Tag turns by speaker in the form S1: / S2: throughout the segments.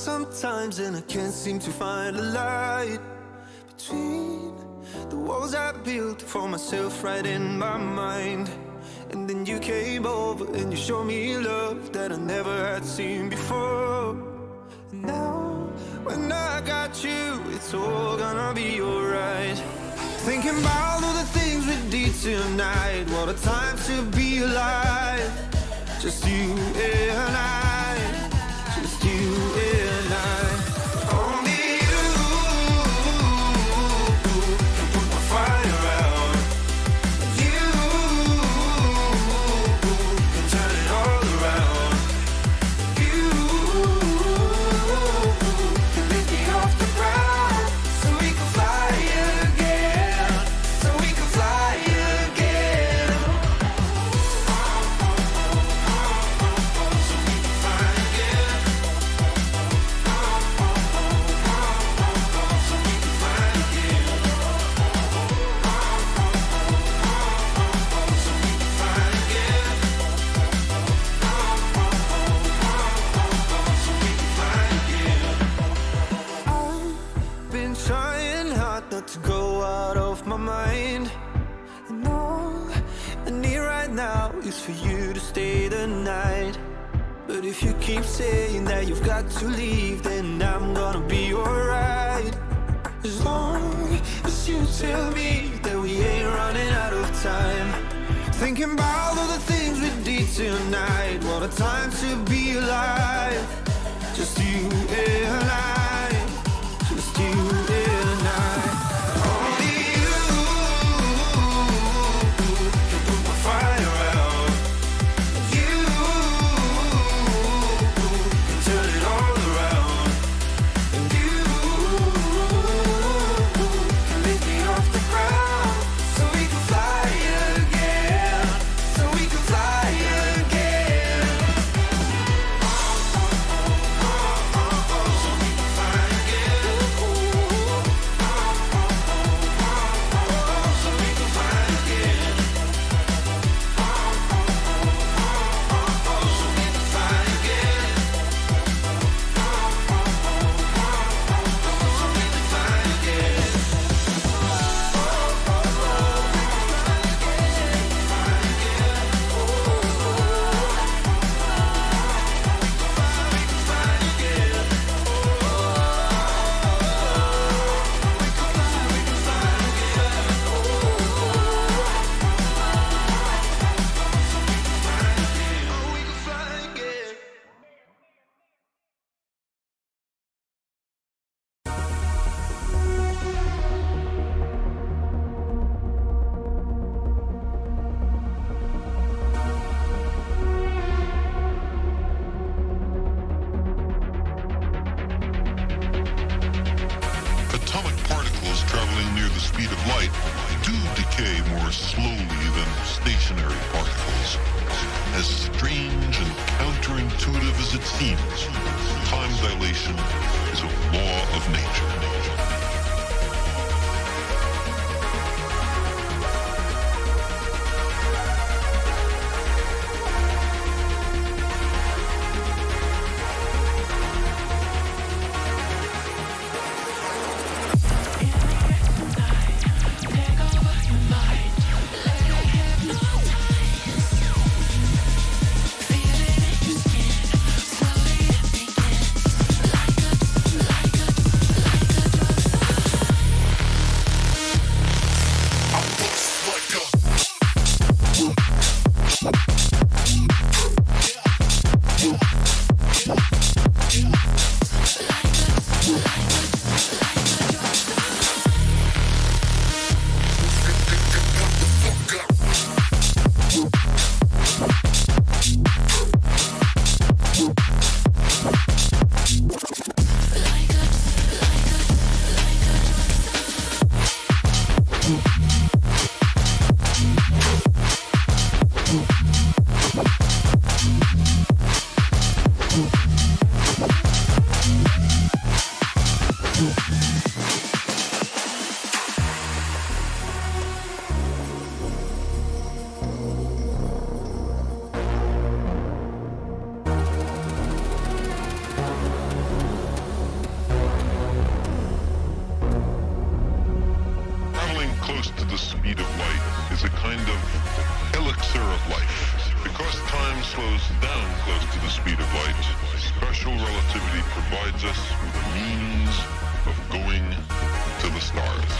S1: sometimes and I can't seem to find a light between the walls I built for myself right in my mind. And then you came over and you showed me love that I never had seen before. And now when I got you, it's all gonna be alright. Thinking about all the things we did tonight, what a time to be alive. Just you and I, just you and I. Only you can put my fire out. You can turn it all around. You can lift me off the ground so we can fly again, so we can fly again. Trying hard not to go out of my mind. And all I need right now is for you to stay the night. But if you keep saying that you've got to leave, then I'm gonna be alright. As long as you tell me that we ain't running out of time. Thinking about all the things we did tonight, what a time to be alive. Just you and I, just you and I. Only you can put my fire out. You can turn it all around. And you can lift me off the ground so we can fly again, so we can fly again.
S2: Atomic particles traveling near the speed of light do decay more slowly than stationary particles. As strange and counterintuitive as it seems, time dilation is a law of nature. of life. Because time slows down close to the speed of light, special relativity provides us with a means of going to the stars.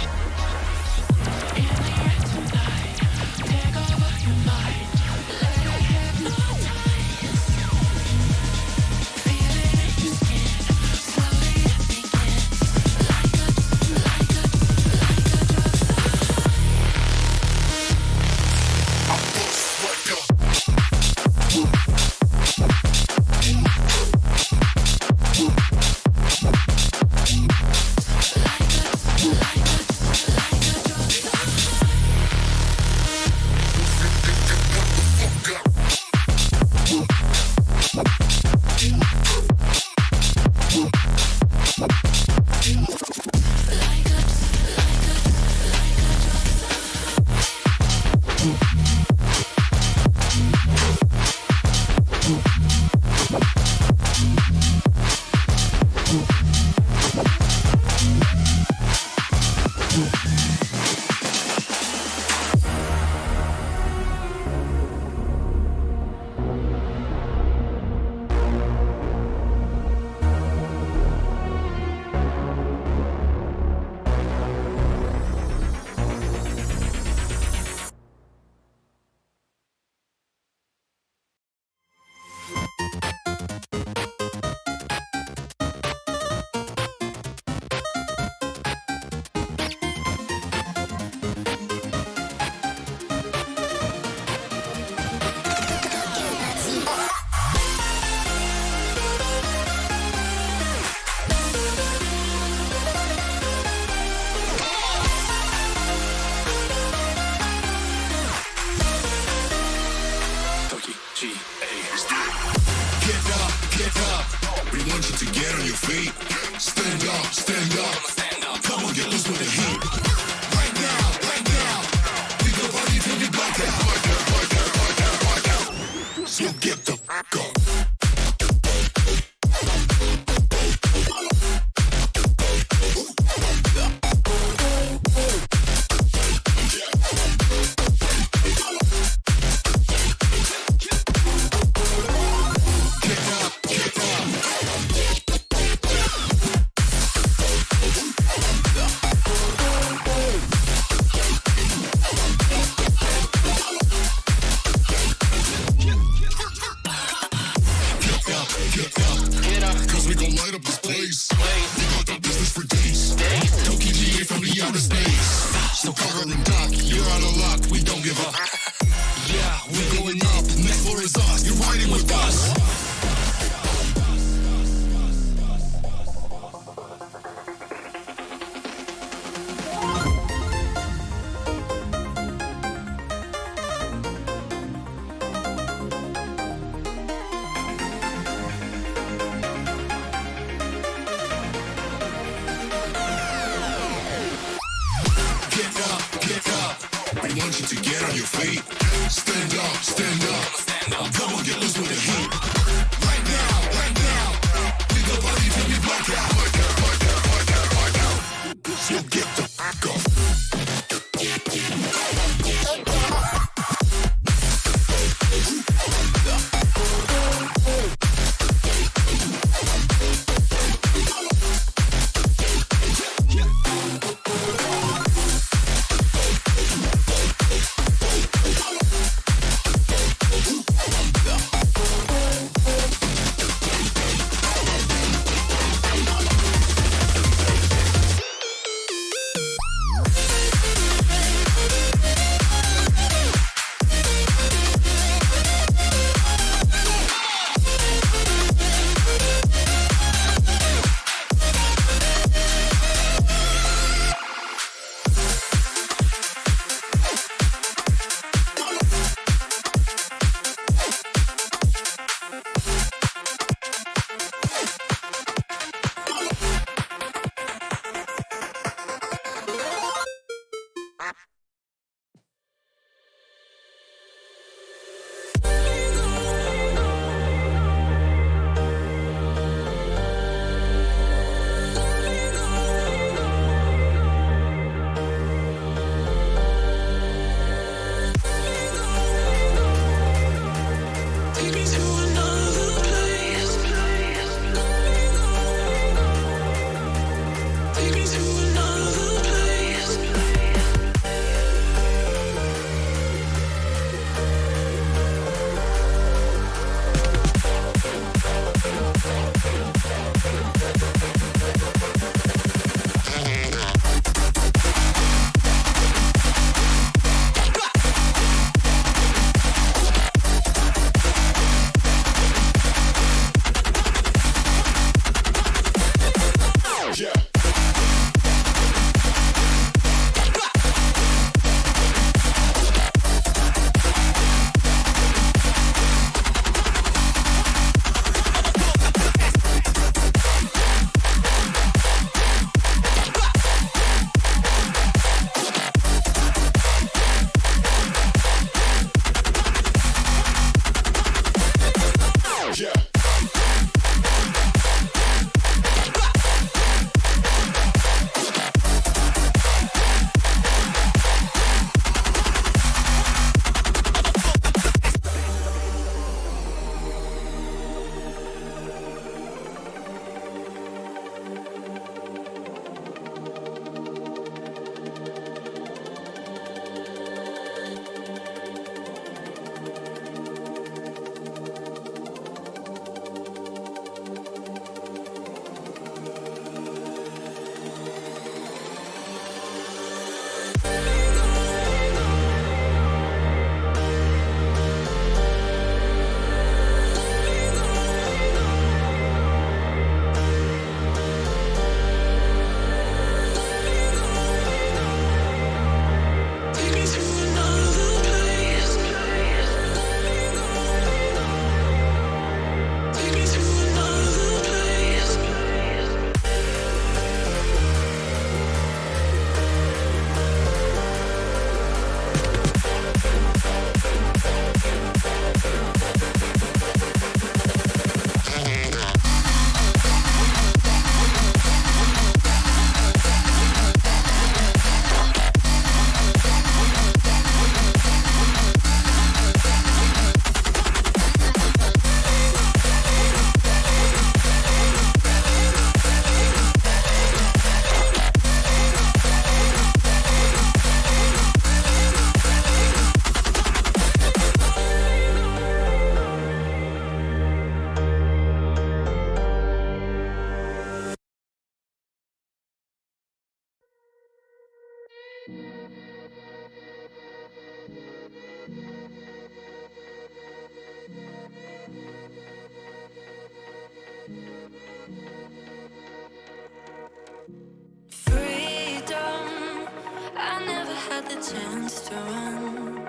S3: chance to run,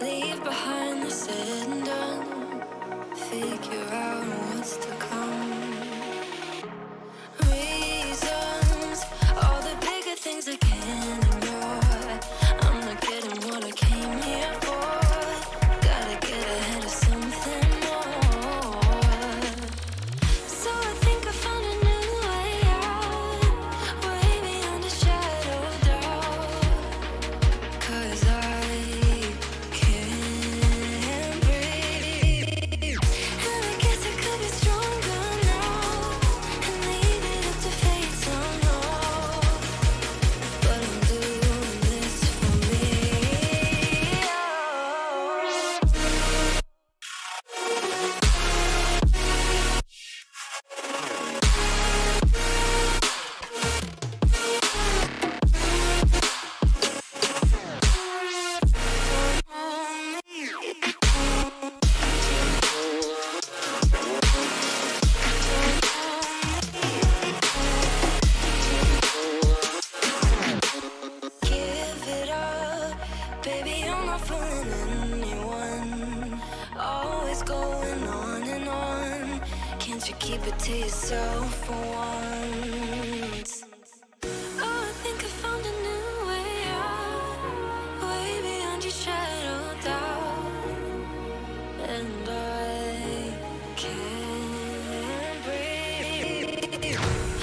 S3: leave behind the said and done, figure out what's to come. Reasons, all the bigger things I can't ignore. I'm not getting what I came here for. Gotta get ahead of something more. So I think I found a new way out, way beyond a shadow of doubt. 'Cause I can't breathe, and I guess I could be stronger now and leave it up to fate somehow. But I'm doing this for me. Give it up, baby, I'm not fooling anyone. Always going on and on. Can't you keep it to yourself for once? Oh, I think I found a new way out, way beyond your shadow of doubt. And I can't breathe.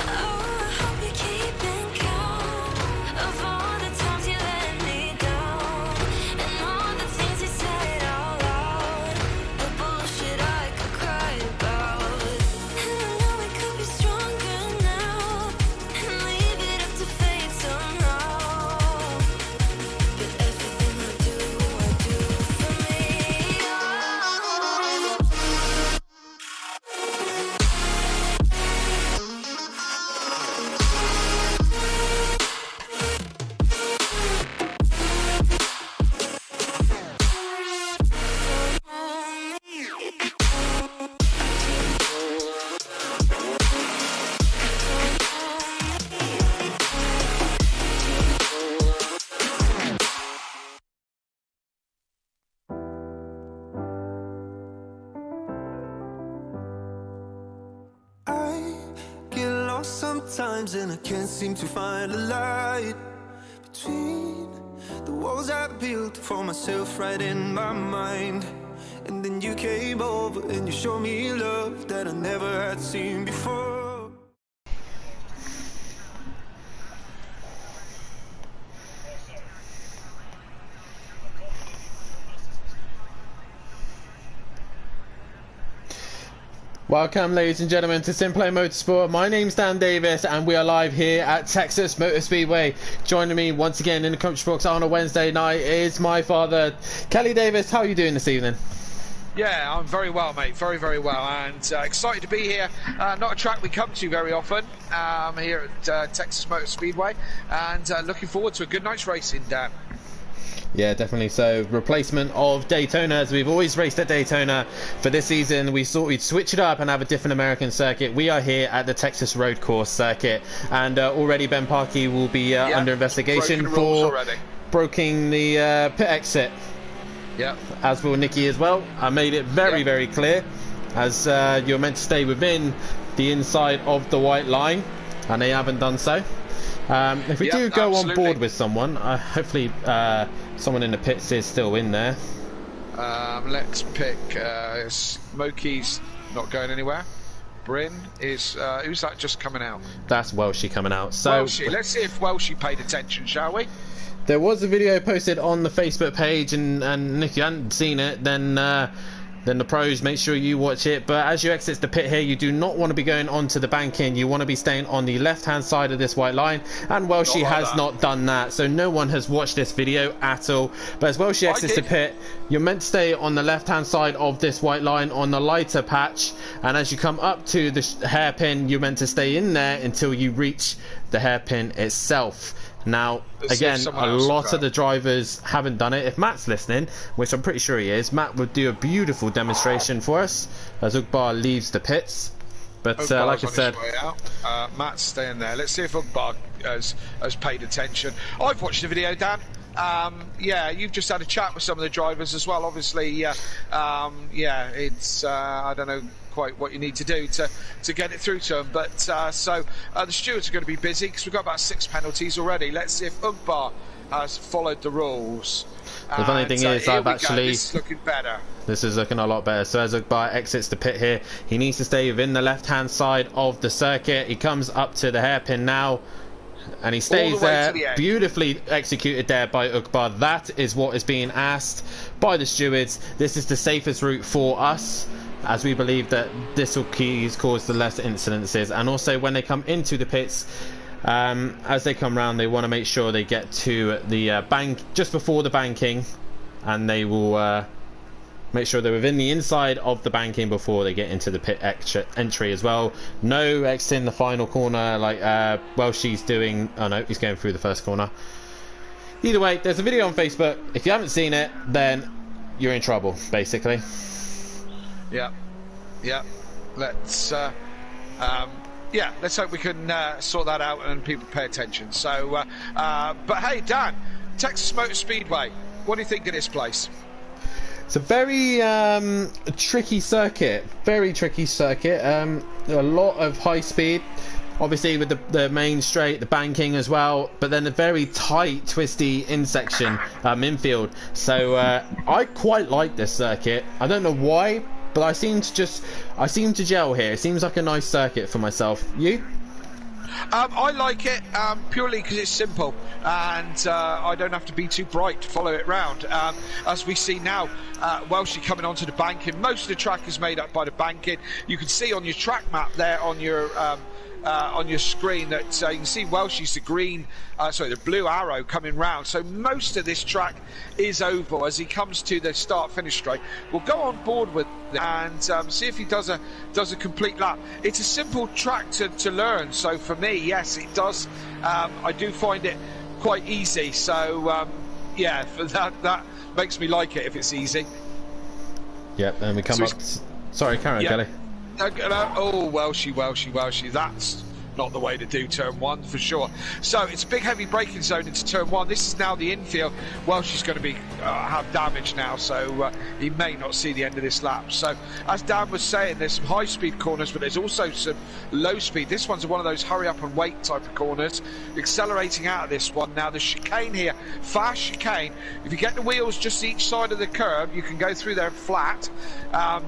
S3: Oh, I hope you're keeping count of all the times you let me down, and all the things you said out loud, the bullshit I could cry about. And I know we could be stronger now and leave it up to fate somehow. But everything I do for me.
S1: I get lost sometimes and I can't seem to find a light between the walls I built for myself right in my mind. And then you came over and you showed me love that I never had seen before.
S4: Welcome, ladies and gentlemen, to Simplay Motorsport. My name's Dan Davis, and we are live here at Texas Motor Speedway. Joining me once again in the country box on a Wednesday night is my father, Kelly Davis. How are you doing this evening?
S5: Yeah, I'm very well, mate. Very, very well, and excited to be here. Not a track we come to very often here at Texas Motor Speedway, and looking forward to a good night's racing, Dan.
S4: Yeah, definitely. So, replacement of Daytona, as we've always raced at Daytona. For this season, we thought we'd switch it up and have a different American circuit. We are here at the Texas Road Course circuit, and already Ben Parkey will be under investigation for breaking the pit exit.
S5: Yeah.
S4: As will Nikki as well. I made it very, very clear, as you're meant to stay within the inside of the white line, and they haven't done so. If we do go on board with someone, hopefully someone in the pits is still in there.
S5: Let's pick Smokey's not going anywhere. Bryn is who's that just coming out?
S4: That's Welshie coming out. So
S5: Welshie. Let's see if Welshie paid attention, shall we?
S4: There was a video posted on the Facebook page, and if you hadn't seen it, then the pros, make sure you watch it. But as you exit the pit here, you do not want to be going onto the banking. You want to be staying on the left hand side of this white line, and Welshie has not done that, so no one has watched this video at all. But as Welshie exits the pit, you're meant to stay on the left hand side of this white line on the lighter patch, and as you come up to the hairpin, you're meant to stay in there until you reach the hairpin itself. Now, again, a lot of the drivers haven't done it. If Matt's listening, which I'm pretty sure he is, Matt would do a beautiful demonstration for us as Ugbar leaves the pits. But like I said,
S5: Matt's staying there. Let's see if Ugbar has paid attention. I've watched the video, Dan. Yeah, you've just had a chat with some of the drivers as well. Obviously, yeah, it's I don't know quite what you need to do to get it through to them. But the stewards are going to be busy because we've got about 6 penalties already. Let's see if Ugbar has followed the rules.
S4: The funny thing is, I've actually...
S5: This is looking better.
S4: This is looking a lot better. So as Ugbar exits the pit here, he needs to stay within the left-hand side of the circuit. He comes up to the hairpin now, and he stays there. Beautifully executed there by Ugbar. That is what is being asked by the stewards. This is the safest route for us, as we believe that this will cause the less incidences. And also when they come into the pits, as they come round, they want to make sure they get to the bank just before the banking, and they will make sure they're within the inside of the banking before they get into the pit entry as well. No exiting the final corner like Welshie's doing. Oh no, he's going through the first corner. Either way, there's a video on Facebook. If you haven't seen it, then you're in trouble, basically.
S5: Yeah. Let's let's hope we can sort that out and people pay attention. So, but hey, Dan, Texas Motor Speedway, what do you think of this place?
S4: It's a very tricky circuit. Very tricky circuit. A lot of high speed, obviously with the main straight, the banking as well, but then a very tight, twisty infield. So I quite like this circuit. I don't know why, but I seem to gel here. It seems like a nice circuit for myself. You?
S5: I like it purely because it's simple, and I don't have to be too bright to follow it round. As we see now, Welshie coming onto the banking. Most of the track is made up by the banking. You can see on your track map there on your screen that you can see Welshie's the blue arrow coming round. So most of this track is oval as he comes to the start-finish straight. We'll go on board with it and see if he does a complete lap. It's a simple track to learn. So for me, yes, it does. I do find it quite easy. So yeah, for that makes me like it if it's easy.
S4: Yep, and we come up. Sorry, Karen, yeah. Kelly.
S5: Oh, Welshie, that's not the way to do turn one for sure. So it's a big heavy braking zone into turn one. This is now the infield. Welshie's going to be have damage now, so he may not see the end of this lap. So as Dan was saying, there's some high speed corners, but there's also some low speed. This one's one of those hurry up and wait type of corners. Accelerating out of this one. Now the chicane here, fast chicane. If you get the wheels just each side of the curb, you can go through there flat,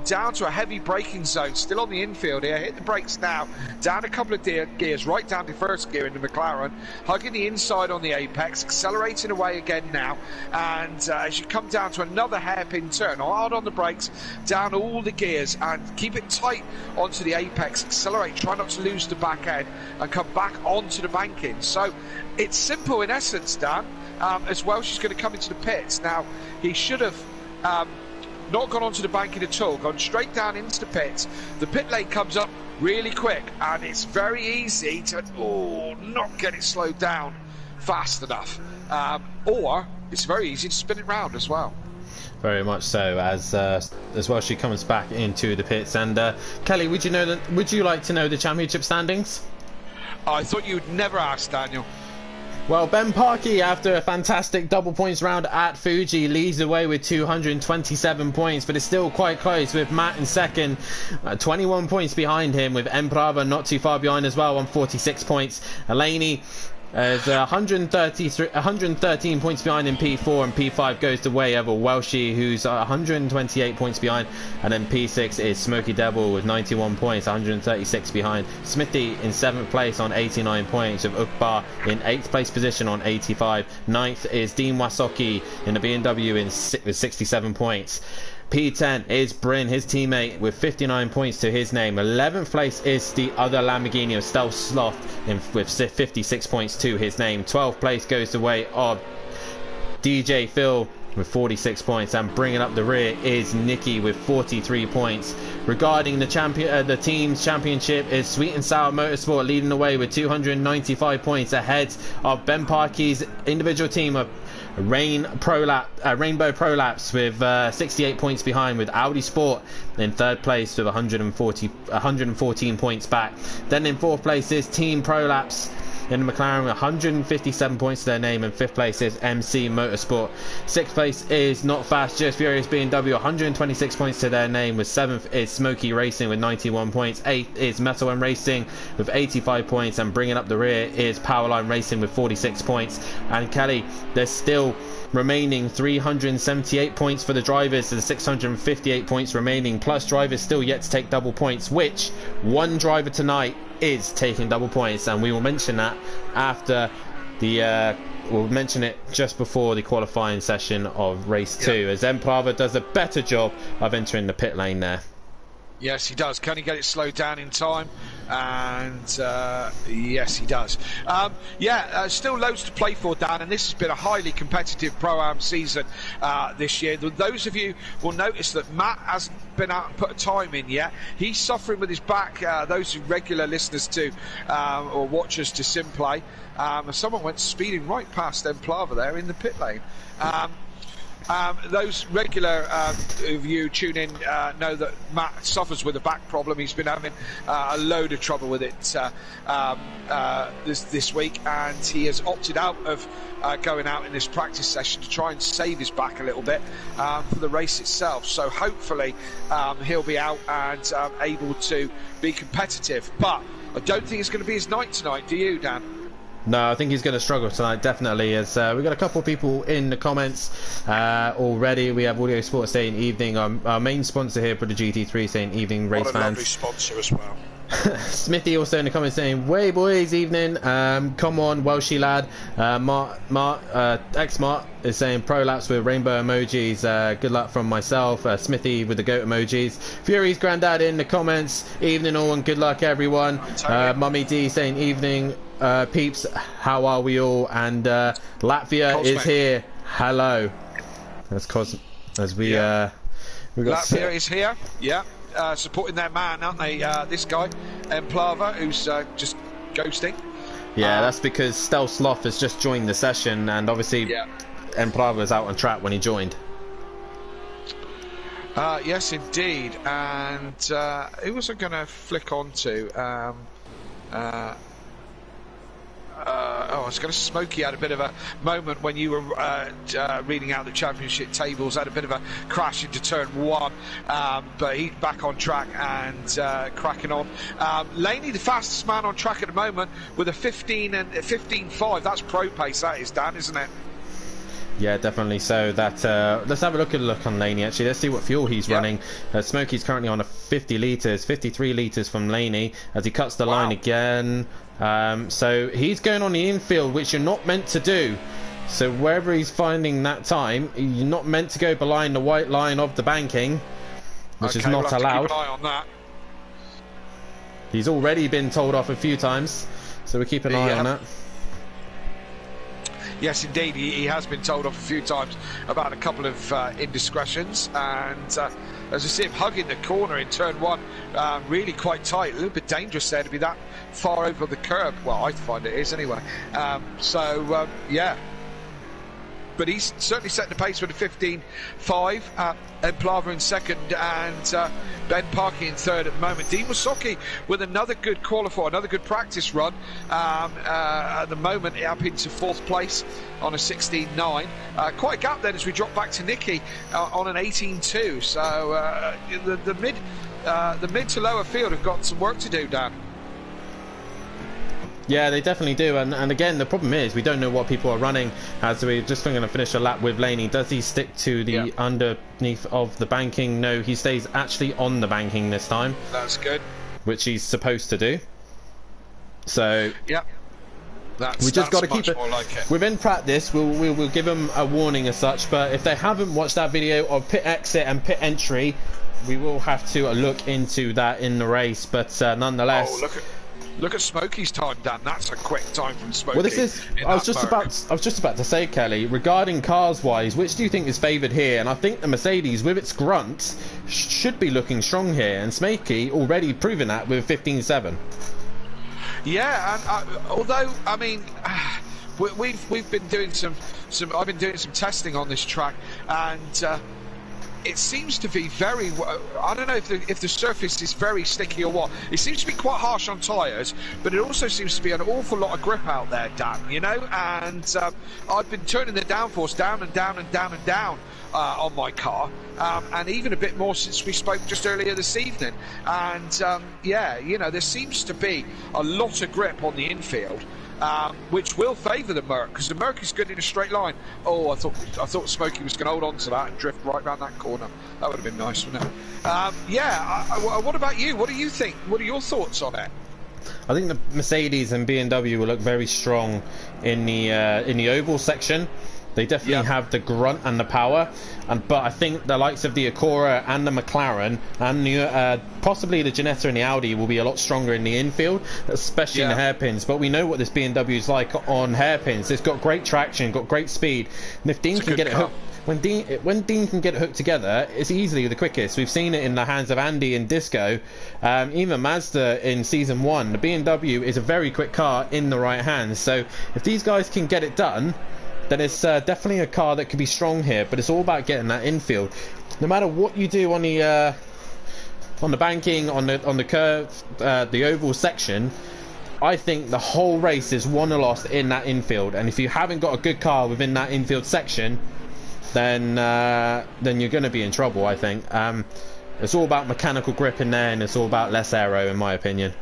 S5: down to a heavy braking zone. Still on the infield here. Hit the brakes now. Down a couple of gears, right down to first gear in the McLaren, hugging the inside on the apex, accelerating away again now, and as you come down to another hairpin turn, hard on the brakes, down all the gears, and keep it tight onto the apex, accelerate, try not to lose the back end, and come back onto the banking. So it's simple in essence, Dan. As well, she's going to come into the pits. Now, he should have not gone onto the banking at all, gone straight down into the pits. The pit lane comes up really quick, and it's very easy to not get it slowed down fast enough, or it's very easy to spin it round as well.
S4: Very much so. As well, she comes back into the pits. And Kelly, would you like to know the championship standings?
S5: I thought you'd never ask, Daniel.
S4: Well, Ben Parkey, after a fantastic double points round at Fuji, leads the way with 227 points, but it's still quite close with Matt in second, 21 points behind him, with Emprava not too far behind as well on 46 points. Elaney is 113 points behind in P4, and P5 goes the way of Welshie, who's 128 points behind, and then P6 is Smoky Devil with 91 points, 136 behind. Smithy in 7th place on 89 points, with Ukbar in 8th place position on 85. 9th is Dean Wasoki in the BMW with 67 points. P10 is Bryn, his teammate, with 59 points to his name. 11th place is the other Lamborghini of Stealth Sloth with 56 points to his name. 12th place goes the way of DJ Phil with 46 points, and bringing up the rear is Nicky with 43 points. Regarding the team's championship, is Sweet and Sour Motorsport leading the way with 295 points ahead of Ben Parkey's individual team of Rainbow Prolapse with 68 points behind, with Audi Sport in 3rd place with 114 points back. Then in 4th place is Team Prolapse in the McLaren, 157 points to their name, and 5th place is MC Motorsport. 6th place is Not Fast, Just Furious BMW, 126 points to their name, with 7th is Smoky Racing with 91 points. 8th is Metal M Racing with 85 points, and bringing up the rear is Powerline Racing with 46 points. And Kelly, there's still remaining 378 points for the drivers, and 658 points remaining, plus drivers still yet to take double points, which one driver tonight is taking double points, and we will mention that after the we'll mention it just before the qualifying session of race 2, as Emplava does a better job of entering the pit lane there.
S5: Yes, he does. Can he get it slowed down in time? And yes, he does. Still loads to play for, Dan, and this has been a highly competitive Pro-Am season this year. Those of you will notice that Matt hasn't been out and put a time in yet. He's suffering with his back. Those who regular listeners to or watchers to Simplay, someone went speeding right past Emplava there in the pit lane. Those regular of you tune in know that Matt suffers with a back problem. He's been having a load of trouble with it this week, and he has opted out of going out in this practice session to try and save his back a little bit for the race itself. So hopefully he'll be out and able to be competitive. But I don't think it's going to be his night tonight. Do you, Dan?
S4: No, I think he's going to struggle tonight, definitely, as we've got a couple of people in the comments already. We have Audio Sports saying evening. Our main sponsor here for the GT3 saying evening, race
S5: what a
S4: fans.
S5: lovely sponsor as well.
S4: Smithy also in the comments saying, "Way boys, evening. Come on, Welshy lad." X-Mart is saying pro laps with rainbow emojis. Good luck from myself. Smithy with the goat emojis. Fury's granddad in the comments. Evening all and good luck everyone. Mummy D saying evening. Peeps, how are we all? And Latvia
S5: Cosmic
S4: is here. Hello. That's we got
S5: Latvia is here. Yeah. Supporting their man, aren't they? This guy, Emplava, who's just ghosting.
S4: Yeah, that's because Stel Sloth has just joined the session, and obviously Emplava was out on track when he joined.
S5: Yes, indeed. And who was I going to flick on to? I was going to Smokey had a bit of a moment when you were reading out the championship tables, had a bit of a crash into turn 1, but he's back on track and cracking on. Laney, the fastest man on track at the moment with a 15.5. That's pro pace, that is, Dan, isn't it?
S4: Yeah, definitely. So that let's have a look on Laney actually. Let's see what fuel he's running. Smokey's currently on a 50 litres, 53 litres from Laney as he cuts the line again. So he's going on the infield, which you're not meant to do. So wherever he's finding that time, you're not meant to go behind the white line of the banking, which is not allowed.
S5: Keep an eye on that.
S4: He's already been told off a few times, so we keep an eye on that.
S5: Yes, indeed, he has been told off a few times about a couple of indiscretions, and as I see him hugging the corner in turn 1, really quite tight, a little bit dangerous there to be that far over the curb. Well, I find it is anyway. Yeah. But he's certainly setting the pace with a 15.5. Emplava in second, and Ben Parky in third at the moment. Dean Wasoki with another good qualifier, another good practice run. At the moment, up into 4th place on a 16.9. Quite a gap then as we drop back to Nicky on an 18.2. So the mid to lower field have got some work to do, Dan.
S4: Yeah, they definitely do, and again, the problem is we don't know what people are running. As we're just going to finish a lap with Laney. Does he stick to the underneath of the banking? No, he stays actually on the banking this time.
S5: That's good.
S4: Which he's supposed to do. So we just got to keep it.
S5: Like
S4: Within practice, we'll give them a warning as such. But if they haven't watched that video of pit exit and pit entry, we will have to look into that in the race. But nonetheless.
S5: Oh, look at Smokey's time, Dan. That's a quick time from Smokey.
S4: Well, this is. I was just about to say, Kelly, regarding cars wise, which do you think is favoured here? And I think the Mercedes, with its grunt, should be looking strong here. And Smokey already proven that with 15.7.
S5: Yeah, and although I mean, we've been doing some. I've been doing some testing on this track, and it seems to be very. I don't know if the surface is very sticky or what. It seems to be quite harsh on tyres, but it also seems to be an awful lot of grip out there, Dan. You know, and I've been turning the downforce down and down and down and down on my car, and even a bit more since we spoke just earlier this evening. And yeah, you know, there seems to be a lot of grip on the infield. Which will favour the Merc, because the Merc is good in a straight line. Oh, I thought Smokey was going to hold on to that and drift right round that corner. That would have been nice, wouldn't it? Yeah. What about you? What do you think? What are your thoughts on it?
S4: I think the Mercedes and BMW will look very strong in the oval section. They definitely have the grunt and the power, but I think the likes of the Acura and the McLaren and the, possibly the Ginetta and the Audi will be a lot stronger in the infield, especially in the hairpins. But we know what this BMW is like on hairpins. It's got great traction, got great speed, and if Dean can get it hooked, when Dean can get it hooked together, it's easily the quickest. We've seen it in the hands of Andy and Disco, even Mazda in season 1. The BMW is a very quick car in the right hands. So if these guys can get it done, then it's definitely a car that could be strong here. But it's all about getting that infield. No matter what you do on the banking, on the curve, the oval section, I think the whole race is won or lost in that infield. And if you haven't got a good car within that infield section, then you're going to be in trouble, I think. It's all about mechanical grip in there, and it's all about less aero, in my opinion.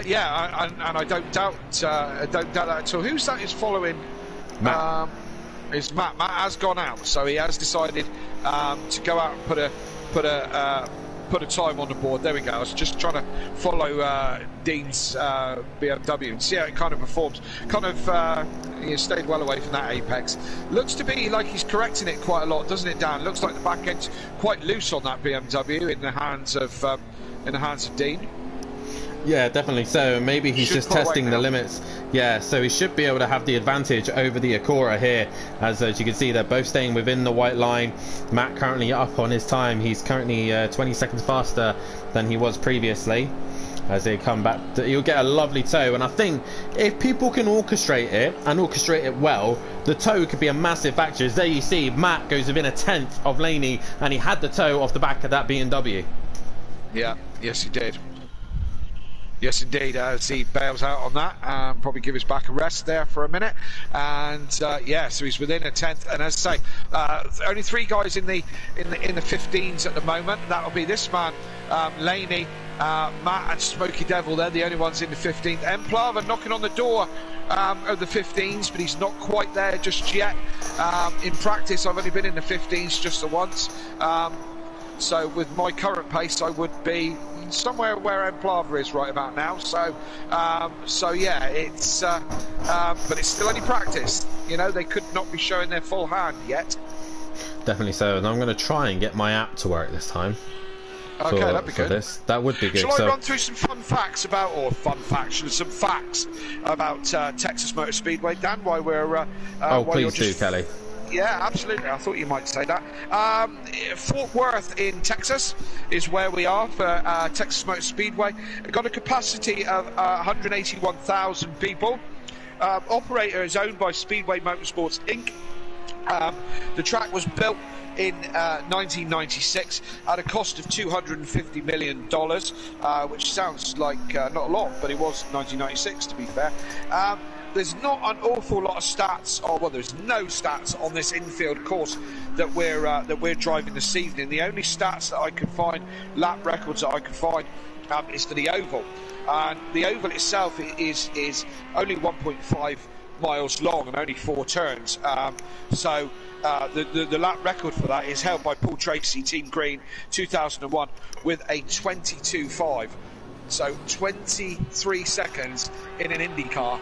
S5: Yeah, and I don't doubt that at all. Who's that is following?
S4: Matt.
S5: Is Matt? Matt has gone out, so he has decided to go out and put a time on the board. There we go. I was just trying to follow Dean's BMW and see how it kind of performs. Kind of he stayed well away from that apex. Looks to be like he's correcting it quite a lot, doesn't it, Dan? Looks like the back end's quite loose on that BMW in the hands of Dean.
S4: Yeah, definitely. So maybe he's just testing the limits. Yeah, so he should be able to have the advantage over the Acura here. As you can see, they're both staying within the white line. Matt currently up on his time. He's currently 20 seconds faster than he was previously. As they come back, he'll get a lovely tow. And I think if people can orchestrate it, and orchestrate it well, the tow could be a massive factor. As there you see, Matt goes within a tenth of Laney, and he had the tow off the back of that BMW.
S5: Yeah, yes he did. Yes, indeed. As he bails out on that, probably give his back a rest there for a minute, and yeah, so he's within a tenth. And as I say, only 3 guys in the 15s at the moment. That'll be this man, Laney, Matt, and Smoky Devil. They're the only ones in the 15th. Emplava knocking on the door of the 15s, but he's not quite there just yet. In practice, I've only been in the 15s just the once. So with my current pace, I would be somewhere where Emplava is right about now. So yeah, it's but it's still only practice. You know, they could not be showing their full hand yet.
S4: Definitely so. And I'm going to try and get my app to work this time.
S5: Okay, that'd be good.
S4: That would be good.
S5: Shall I run through some some facts about Texas Motor Speedway, Dan? While we're
S4: please do, Kelly.
S5: Yeah, absolutely. I thought you might say that. Fort Worth in Texas is where we are for Texas Motor Speedway. We've got a capacity of 181,000 people. Operator is owned by Speedway Motorsports Inc. The track was built in 1996 at a cost of $250 million, which sounds like not a lot, but it was 1996 to be fair. There's not an awful lot of stats, there's no stats on this infield course that we're driving this evening. The only stats that I can find, lap records that I can find, is for the oval. And the oval itself is only 1.5 miles long and only 4 turns. So the lap record for that is held by Paul Tracy, Team Green, 2001, with a 22.5. So 23 seconds in an Indy car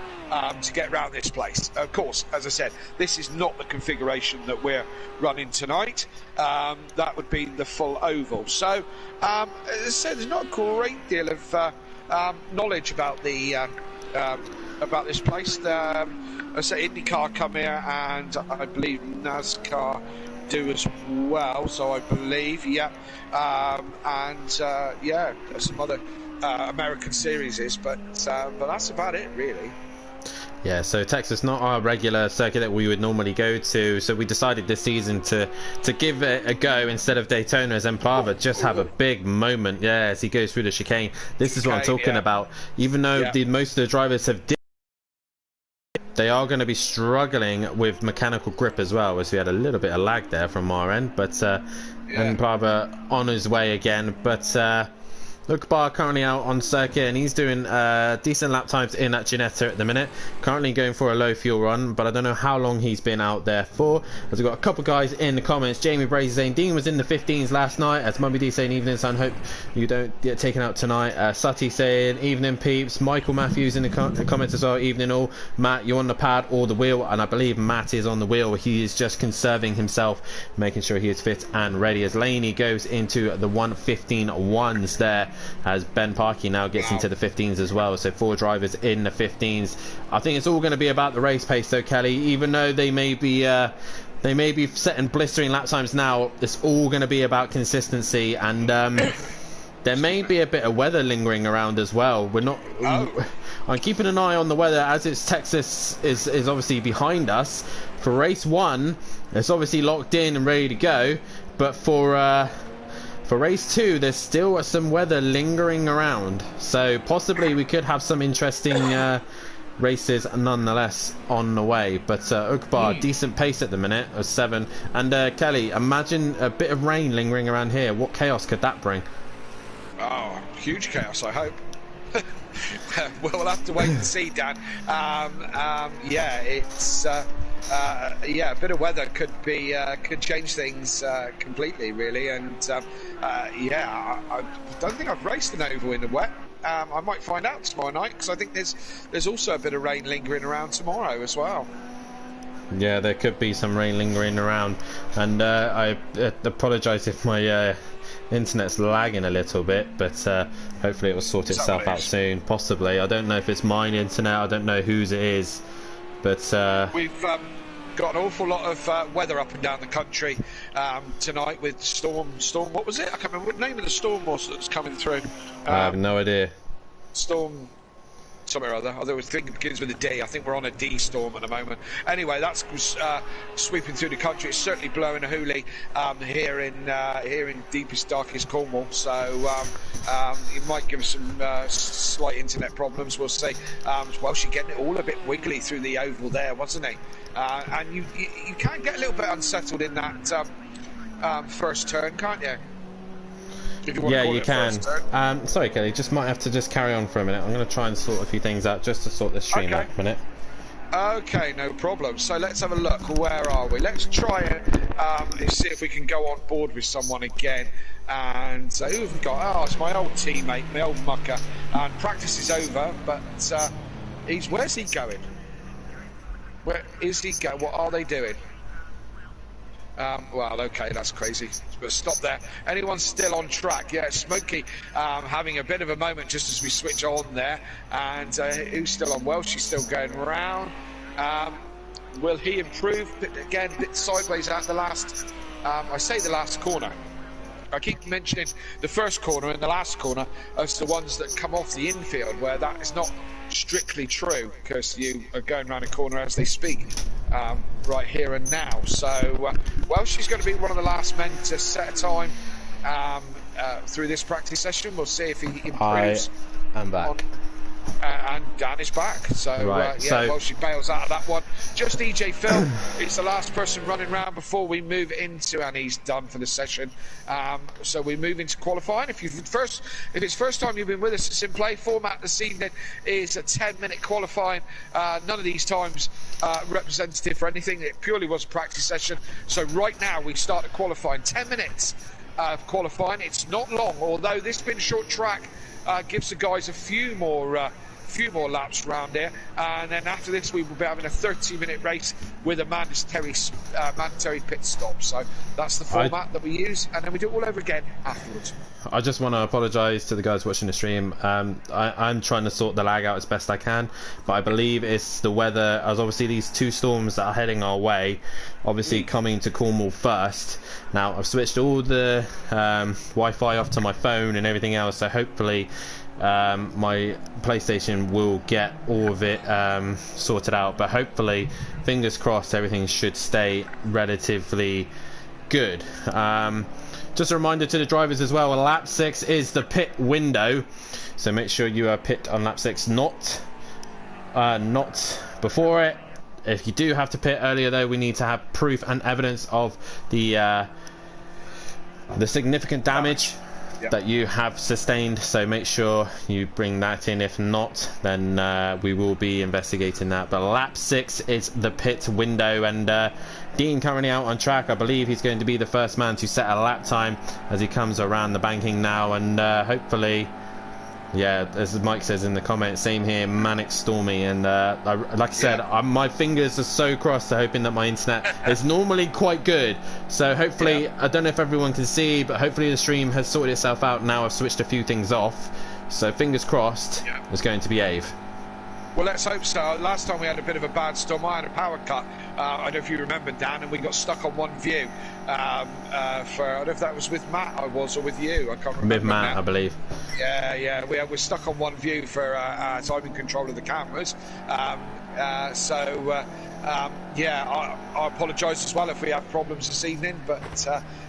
S5: to get around this place. Of course, as I said, this is not the configuration that we're running tonight. That would be the full oval. So, as I said, there's not a great deal of knowledge about about this place. I say IndyCar come here, and I believe NASCAR do as well. So I believe, yeah, yeah, there's some other American series but that's about it, really.
S4: Yeah, so Texas not our regular circuit that we would normally go to, so we decided this season to give it a go instead of Daytona, as Emplava just have a big moment, yeah, as he goes through the chicane. This is what I'm talking about. Even though most of the drivers have they are going to be struggling with mechanical grip as well, as we had a little bit of lag there from our end, but Emplava on his way again, but Ukbar currently out on circuit, and he's doing decent lap times in at Ginetta at the minute. Currently going for a low fuel run, but I don't know how long he's been out there for. As we've got a couple guys in the comments. Jamie Brazy saying Dean was in the 15s last night. As Mummy D saying evening, son, hope you don't get taken out tonight. Sutty saying evening peeps. Michael Matthews in the comments as well, evening all. Matt, you're on the pad or the wheel, and I believe Matt is on the wheel. He is just conserving himself, making sure he is fit and ready as Laney goes into the 1:15.1s there, as Ben Parkey now gets into the 15s as well. So 4 drivers in the 15s. I think it's all going to be about the race pace though, Kelly. Even though they may be setting blistering lap times now, it's all going to be about consistency, and there may be a bit of weather lingering around as well. We're not I'm keeping an eye on the weather, as it's Texas is obviously behind us. For race 1, it's obviously locked in and ready to go, but for race 2, there's still some weather lingering around, so possibly we could have some interesting races nonetheless on the way. But Ukbar, decent pace at the minute of 7, and Kelly, imagine a bit of rain lingering around here. What chaos could that bring?
S5: Oh, huge chaos, I hope. We'll have to wait and see, Dan. Yeah, it's a bit of weather could change things completely, really. And I don't think I've raced an oval in the wet. I might find out tomorrow night, because I think there's also a bit of rain lingering around tomorrow as well.
S4: Yeah, there could be some rain lingering around, and I apologise if my internet's lagging a little bit, but hopefully it will sort itself out soon. Possibly. I don't know if it's mine internet, I don't know whose it is, but
S5: we've got an awful lot of weather up and down the country tonight, with storm. What was it? I can't remember what the name of the storm was that's coming through.
S4: I have no idea.
S5: Storm somewhere or other. I think it begins with a D. I think we're on a D storm at the moment. Anyway, that's sweeping through the country. It's certainly blowing a hoolie here in deepest, darkest Cornwall. So it might give us some slight internet problems. We'll see. Welsh getting it all a bit wiggly through the oval there, wasn't he? And you can get a little bit unsettled in that first turn, can't you?
S4: Yeah, you can. Sorry, Kelly, just might have to just carry on for a minute. I'm going to try and sort a few things out just to sort this stream out a minute.
S5: Okay, no problem. So let's have a look. Where are we? Let's try and see if we can go on board with someone again. And who have we got? Oh, it's my old teammate, my old mucker. And practice is over, but where's he going? Where is he going? What are they doing? Well, okay, that's crazy. But stop there. Anyone still on track? Yeah, Smokey having a bit of a moment just as we switch on there. And who's still on? Welsh, she's still going around. Will he improve? Again, a bit sideways at the last, I say the last corner. I keep mentioning the first corner and the last corner as the ones that come off the infield, where that is not strictly true, because you are going around a corner as they speak right here and now. So well, she's going to be one of the last men to set a time through this practice session. We'll see if he improves.
S4: I am back.
S5: And Dan is back, so
S4: right,
S5: well, she bails out of that one. Just EJ Phil, it's the last person running round before we move into, and he's done for the session. So we move into qualifying. If it's first time you've been with us at Simplay, format this evening is a 10-minute qualifying. None of these times representative for anything. It purely was a practice session. So right now we start at qualifying. 10 minutes of qualifying. It's not long, although this being a short track gives the guys a few more laps around here, and then after this we will be having a 30-minute race with a mandatory pit stop. So that's the format that we use, and then we do it all over again afterwards.
S4: I just want to apologise to the guys watching the stream. I'm trying to sort the lag out as best I can, but I believe it's the weather, as obviously these two storms that are heading our way, obviously coming to Cornwall first. Now I've switched all the Wi-Fi off to my phone and everything else, so hopefully my PlayStation will get all of it sorted out, but hopefully, fingers crossed, everything should stay relatively good. Just a reminder to the drivers as well, lap 6 is the pit window, so make sure you are pit on lap 6, not before it. If you do have to pit earlier though, we need to have proof and evidence of the significant damage that you have sustained, so make sure you bring that in. If not, then we will be investigating that. But lap 6 is the pit window, and Dean currently out on track. I believe he's going to be the first man to set a lap time as he comes around the banking now, and hopefully, yeah, as Mike says in the comments, same here, manic stormy, and like I said, my fingers are so crossed, hoping that my internet is normally quite good, so hopefully, I don't know if everyone can see, but hopefully the stream has sorted itself out now. I've switched a few things off, so fingers crossed it's going to behave.
S5: Well, let's hope so. Last time we had a bit of a bad storm, I had a power cut. I don't know if you remember, Dan, and we got stuck on one view. I don't know if that was with Matt or with you. I can't remember.
S4: With Matt,
S5: now.
S4: I believe.
S5: Yeah. We're stuck on one view for timing control of the cameras. I apologise as well if we have problems this evening, but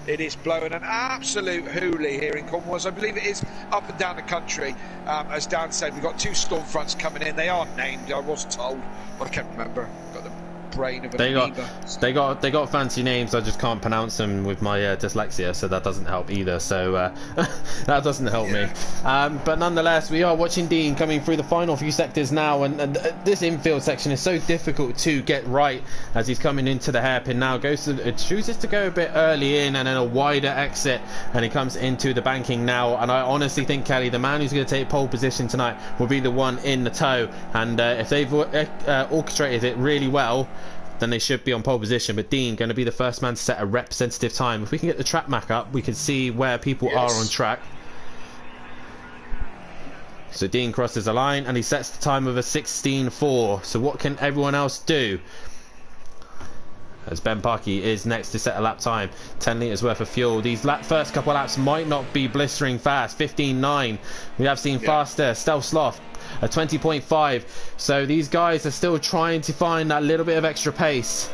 S5: it is blowing an absolute hoolie here in Cornwall. I believe it is up and down the country. As Dan said, we've got 2 storm fronts coming in. They aren't named, I was told, but I can't remember. Got the brain of an amoeba.
S4: They got fancy names. I just can't pronounce them with my dyslexia, so that doesn't help either. So that doesn't help me. But nonetheless, we are watching Dean coming through the final few sectors now, and this infield section is so difficult to get right as he's coming into the hairpin now. Chooses to go a bit early in and then a wider exit, and he comes into the banking now. And I honestly think, Kelly, the man who's going to take pole position tonight will be the one in the tow, and if they've orchestrated it really well, then they should be on pole position. But Dean going to be the first man to set a representative time. If we can get the track map up, we can see where people are on track. So Dean crosses the line and he sets the time of a 16.4. So what can everyone else do? As Ben Parkey is next to set a lap time, 10 litres worth of fuel. These first couple of laps might not be blistering fast. 15.9. We have seen faster. Stealth Sloth, a 20.5. So these guys are still trying to find that little bit of extra pace.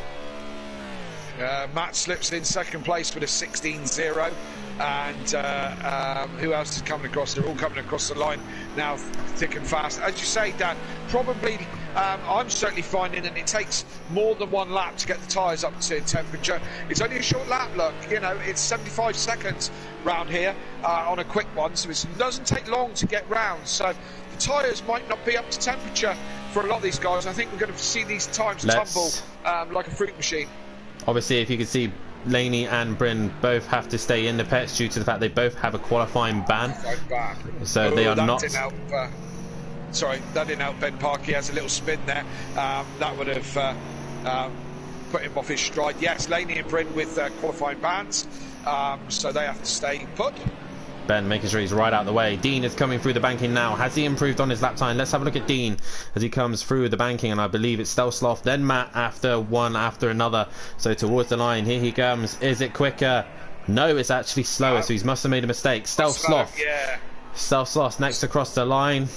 S5: Matt slips in second place with a 16.0, and who else is coming across? They're all coming across the line now, thick and fast. As you say, Dan, probably I'm certainly finding that it takes more than 1 lap to get the tyres up to temperature. It's only a short lap, look, you know, it's 75 seconds round here on a quick one, so it doesn't take long to get round. So the tyres might not be up to temperature for a lot of these guys. I think we're going to see these times tumble like a fruit machine.
S4: Obviously, if you can see, Laney and Bryn both have to stay in the pits due to the fact they both have a qualifying ban. So they are not.
S5: Sorry, that didn't help Ben Park. He has a little spin there. That would have put him off his stride. Yes, Laney and Bryn with qualifying bans, so they have to stay put.
S4: Ben making sure he's right out of the way. Dean is coming through the banking now. Has he improved on his lap time? Let's have a look at Dean as he comes through the banking, and I believe it's Stealth Sloth, then Matt after one after another. So towards the line, here he comes. Is it quicker? No, it's actually slower, so he must have made a mistake. Stealth Sloth.
S5: Yeah.
S4: Stealth Sloth next across the line.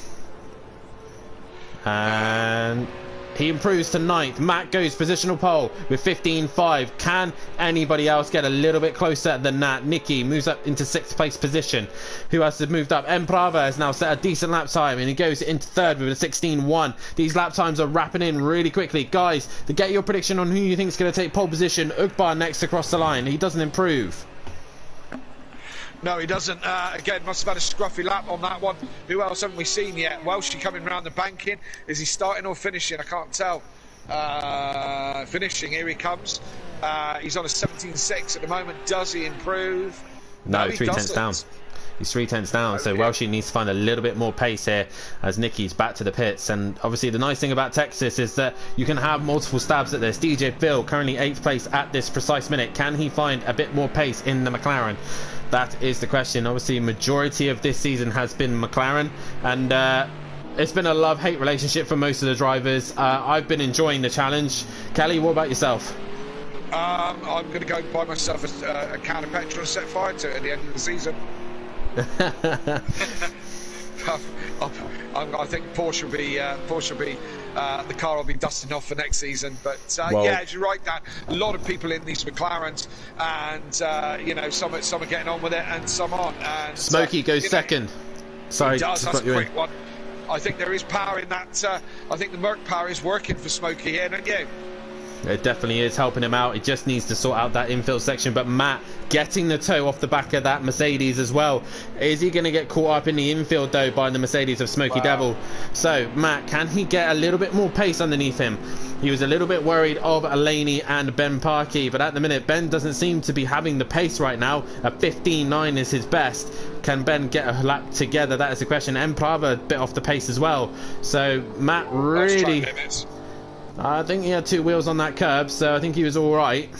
S4: And he improves to 9th. Matt goes positional pole with 15.5. Can anybody else get a little bit closer than that? Nicky moves up into 6th place position. Who else has moved up? Emprava has now set a decent lap time, and he goes into 3rd with a 16.1. These lap times are wrapping in really quickly. Guys, to get your prediction on who you think is going to take pole position, Ugbar next across the line. He doesn't improve.
S5: No, he doesn't. Again, must have had a scruffy lap on that one. Who else haven't we seen yet? Welshie coming round the banking. Is he starting or finishing? I can't tell. Finishing, here he comes. He's on a 17.6 at the moment. Does he improve?
S4: No,
S5: he
S4: 3 tenths down. He's 3 tenths down, so Welshie needs to find a little bit more pace here as Nicky's back to the pits. And obviously the nice thing about Texas is that you can have multiple stabs at this. DJ Phil currently 8th place at this precise minute. Can he find a bit more pace in the McLaren? That is the question. Obviously majority of this season has been McLaren, and it's been a love-hate relationship for most of the drivers. I've been enjoying the challenge. Kelly, what about yourself?
S5: I'm going to go buy myself a can of petrol and set fire to it at the end of the season. I think Porsche will be the car will be dusting off for next season. But
S4: Well,
S5: yeah, as you write down, a lot of people in these McLarens, and you know, some are getting on with it and some aren't. And
S4: Smokey goes
S5: you know,
S4: second. Sorry,
S5: he does.
S4: to
S5: That's
S4: put
S5: a
S4: you in.
S5: great one. I think there is power in that. I think the Merc power is working for Smokey here, don't you?
S4: It definitely is helping him out. He just needs to sort out that infield section. But Matt getting the toe off the back of that Mercedes as well. Is he going to get caught up in the infield though by the Mercedes of Smokey Devil? So Matt, can he get a little bit more pace underneath him? He was a little bit worried of Alaney and Ben Parkey, but at the minute Ben doesn't seem to be having the pace right now. A 15.9 is his best. Can Ben get a lap together? That is the question. Emprava a bit off the pace as well. So Matt really, I think he had 2 wheels on that curb, so I think he was all right.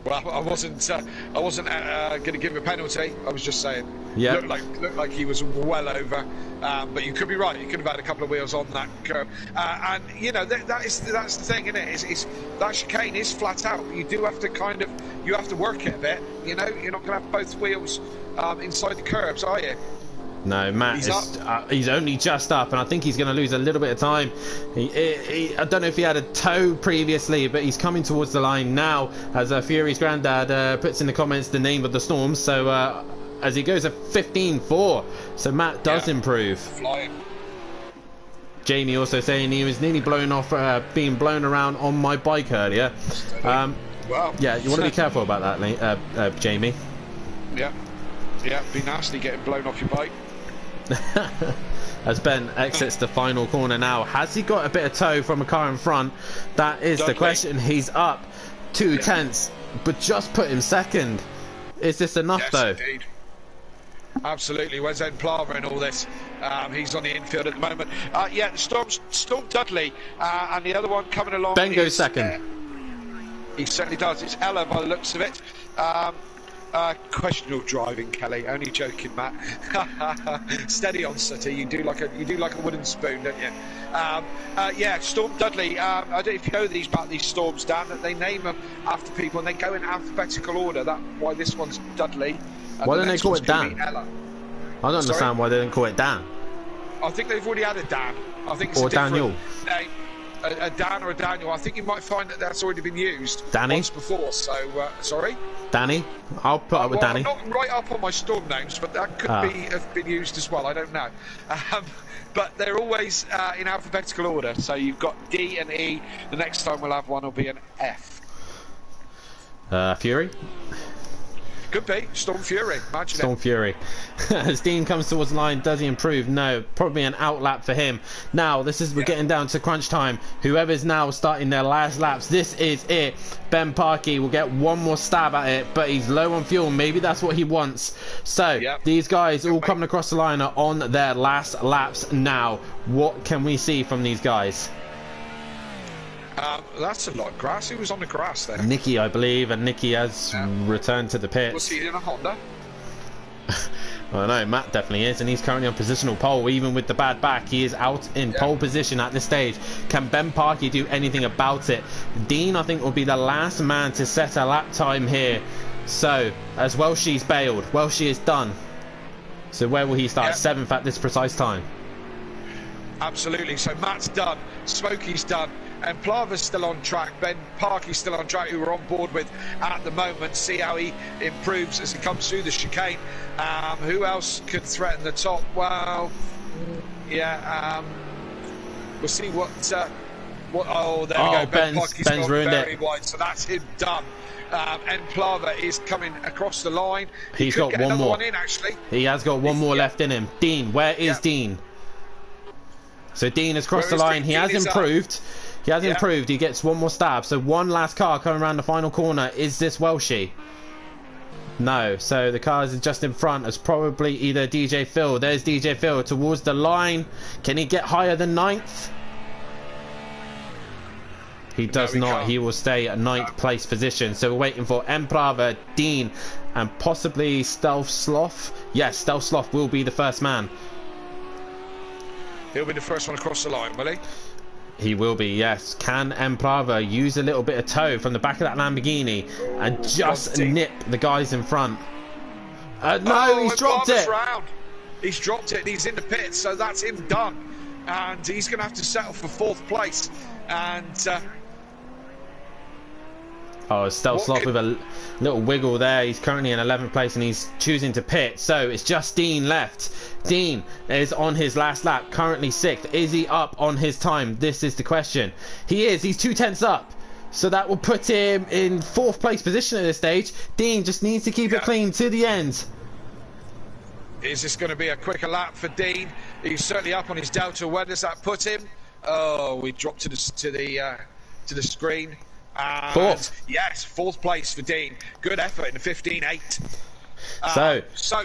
S5: Well, I wasn't going to give him a penalty. I was just saying.
S4: Yeah.
S5: Looked like he was well over. But you could be right. He could have had a couple of wheels on that curb. And you know that's the thing, isn't it? Is that chicane is flat out. You do have to work it a bit. You know, you're not going to have both wheels inside the curbs, are you?
S4: No, Matt he's only just up, and I think he's going to lose a little bit of time. I don't know if he had a toe previously, but he's coming towards the line now as Fury's granddad puts in the comments the name of the storm. So as he goes at 15.4, so Matt does improve.
S5: Flying.
S4: Jamie also saying he was nearly blown off, being blown around on my bike earlier.
S5: Wow.
S4: Yeah, you want to be careful about that, Jamie.
S5: Yeah, be nasty getting blown off your bike.
S4: As Ben exits the final corner now, has he got a bit of toe from a car in front? That is the question. He's up 2 tenths, but just put him second. Is this enough though?
S5: Indeed. Absolutely. Where's Plava in all this? He's on the infield at the moment. Yeah, Storm Dudley, and the other one coming along.
S4: Ben goes second.
S5: He certainly does. It's Ella by the looks of it. Questionable driving, Kelly. Only joking, Matt. Steady on, Sooty. You do like a wooden spoon, don't you? Yeah, Storm Dudley. I don't know if you know about these storms, Dan. That they name them after people and they go in alphabetical order. That's why this one's Dudley.
S4: Why don't they call it Dan? I don't understand why they didn't call it Dan.
S5: I think they've already had a Dan. I think it's
S4: or
S5: a different
S4: Daniel.
S5: name. A Dan or a Daniel. I think you might find that that's already been used
S4: Danny?
S5: once before. So sorry.
S4: Danny, I'll put up with Danny.
S5: I'm not right up on my storm names, but that could have been used as well. I don't know. But they're always in alphabetical order. So you've got D and E. The next time we'll have one will be an F.
S4: Fury?
S5: Could be Storm Fury. Imagine
S4: Storm Fury. As Dean comes towards the line, does he improve? No, probably an outlap for him. Now we're getting down to crunch time. Whoever's now starting their last laps, this is it. Ben Parkey will get one more stab at it, but he's low on fuel. Maybe that's what he wants. So these guys all coming across the line are on their last laps now. What can we see from these guys?
S5: That's a lot of grass. Who was on the grass there?
S4: Nicky, I believe, and Nicky has returned to the pits.
S5: Was he in a Honda?
S4: I know, Matt definitely is, and he's currently on positional pole. Even with the bad back, he is out in pole position at this stage. Can Ben Parkey do anything about it? Dean, I think, will be the last man to set a lap time here. So, as Welshie's bailed, Welshie is done. So where will he start? 7th at this precise time.
S5: Absolutely. So Matt's done, Smokey's done, and Plava's still on track. Ben Parkey's still on track, who we're on board with at the moment. See how he improves as he comes through the chicane. Who else could threaten the top? Well, we'll see what. Oh, there we go. Ben Parkey's
S4: Ben's
S5: gone
S4: ruined
S5: very
S4: it.
S5: wide, so that's him done. And Plava is coming across the line.
S4: He's
S5: could
S4: got
S5: get
S4: one
S5: another
S4: more.
S5: one in, actually.
S4: He has got one more left in him. Dean, where is Dean? So Dean has crossed the line. He has improved. He has improved. He gets one more stab. So one last car coming around the final corner. Is this Welshie? No. So the car is just in front. It's probably either DJ Phil. There's DJ Phil towards the line. Can he get higher than 9th? He does not. He will stay at 9th place position. So we're waiting for Emprava, Dean, and possibly Stealth Sloth. Yes, Stealth Sloth will be the first man.
S5: He'll be the first one across the line, will he?
S4: He will be, yes. Can Emprava use a little bit of toe from the back of that Lamborghini and just nip the guys in front? No, he's dropped it.
S5: He's dropped it. He's in the pits, so that's him done. And he's going to have to settle for 4th place. And
S4: oh, Stealth Sloth with a little wiggle there. He's currently in 11th place and he's choosing to pit. So it's just Dean left. Dean is on his last lap, currently 6th. Is he up on his time? This is the question. He is. He's 2/10 up. So that will put him in 4th place position at this stage. Dean just needs to keep it clean to the end.
S5: Is this going to be a quicker lap for Dean? He's certainly up on his delta. Where does that put him? Oh, we dropped to the screen. And
S4: 4th.
S5: Yes, 4th place for Dean. Good effort in the 15.8. So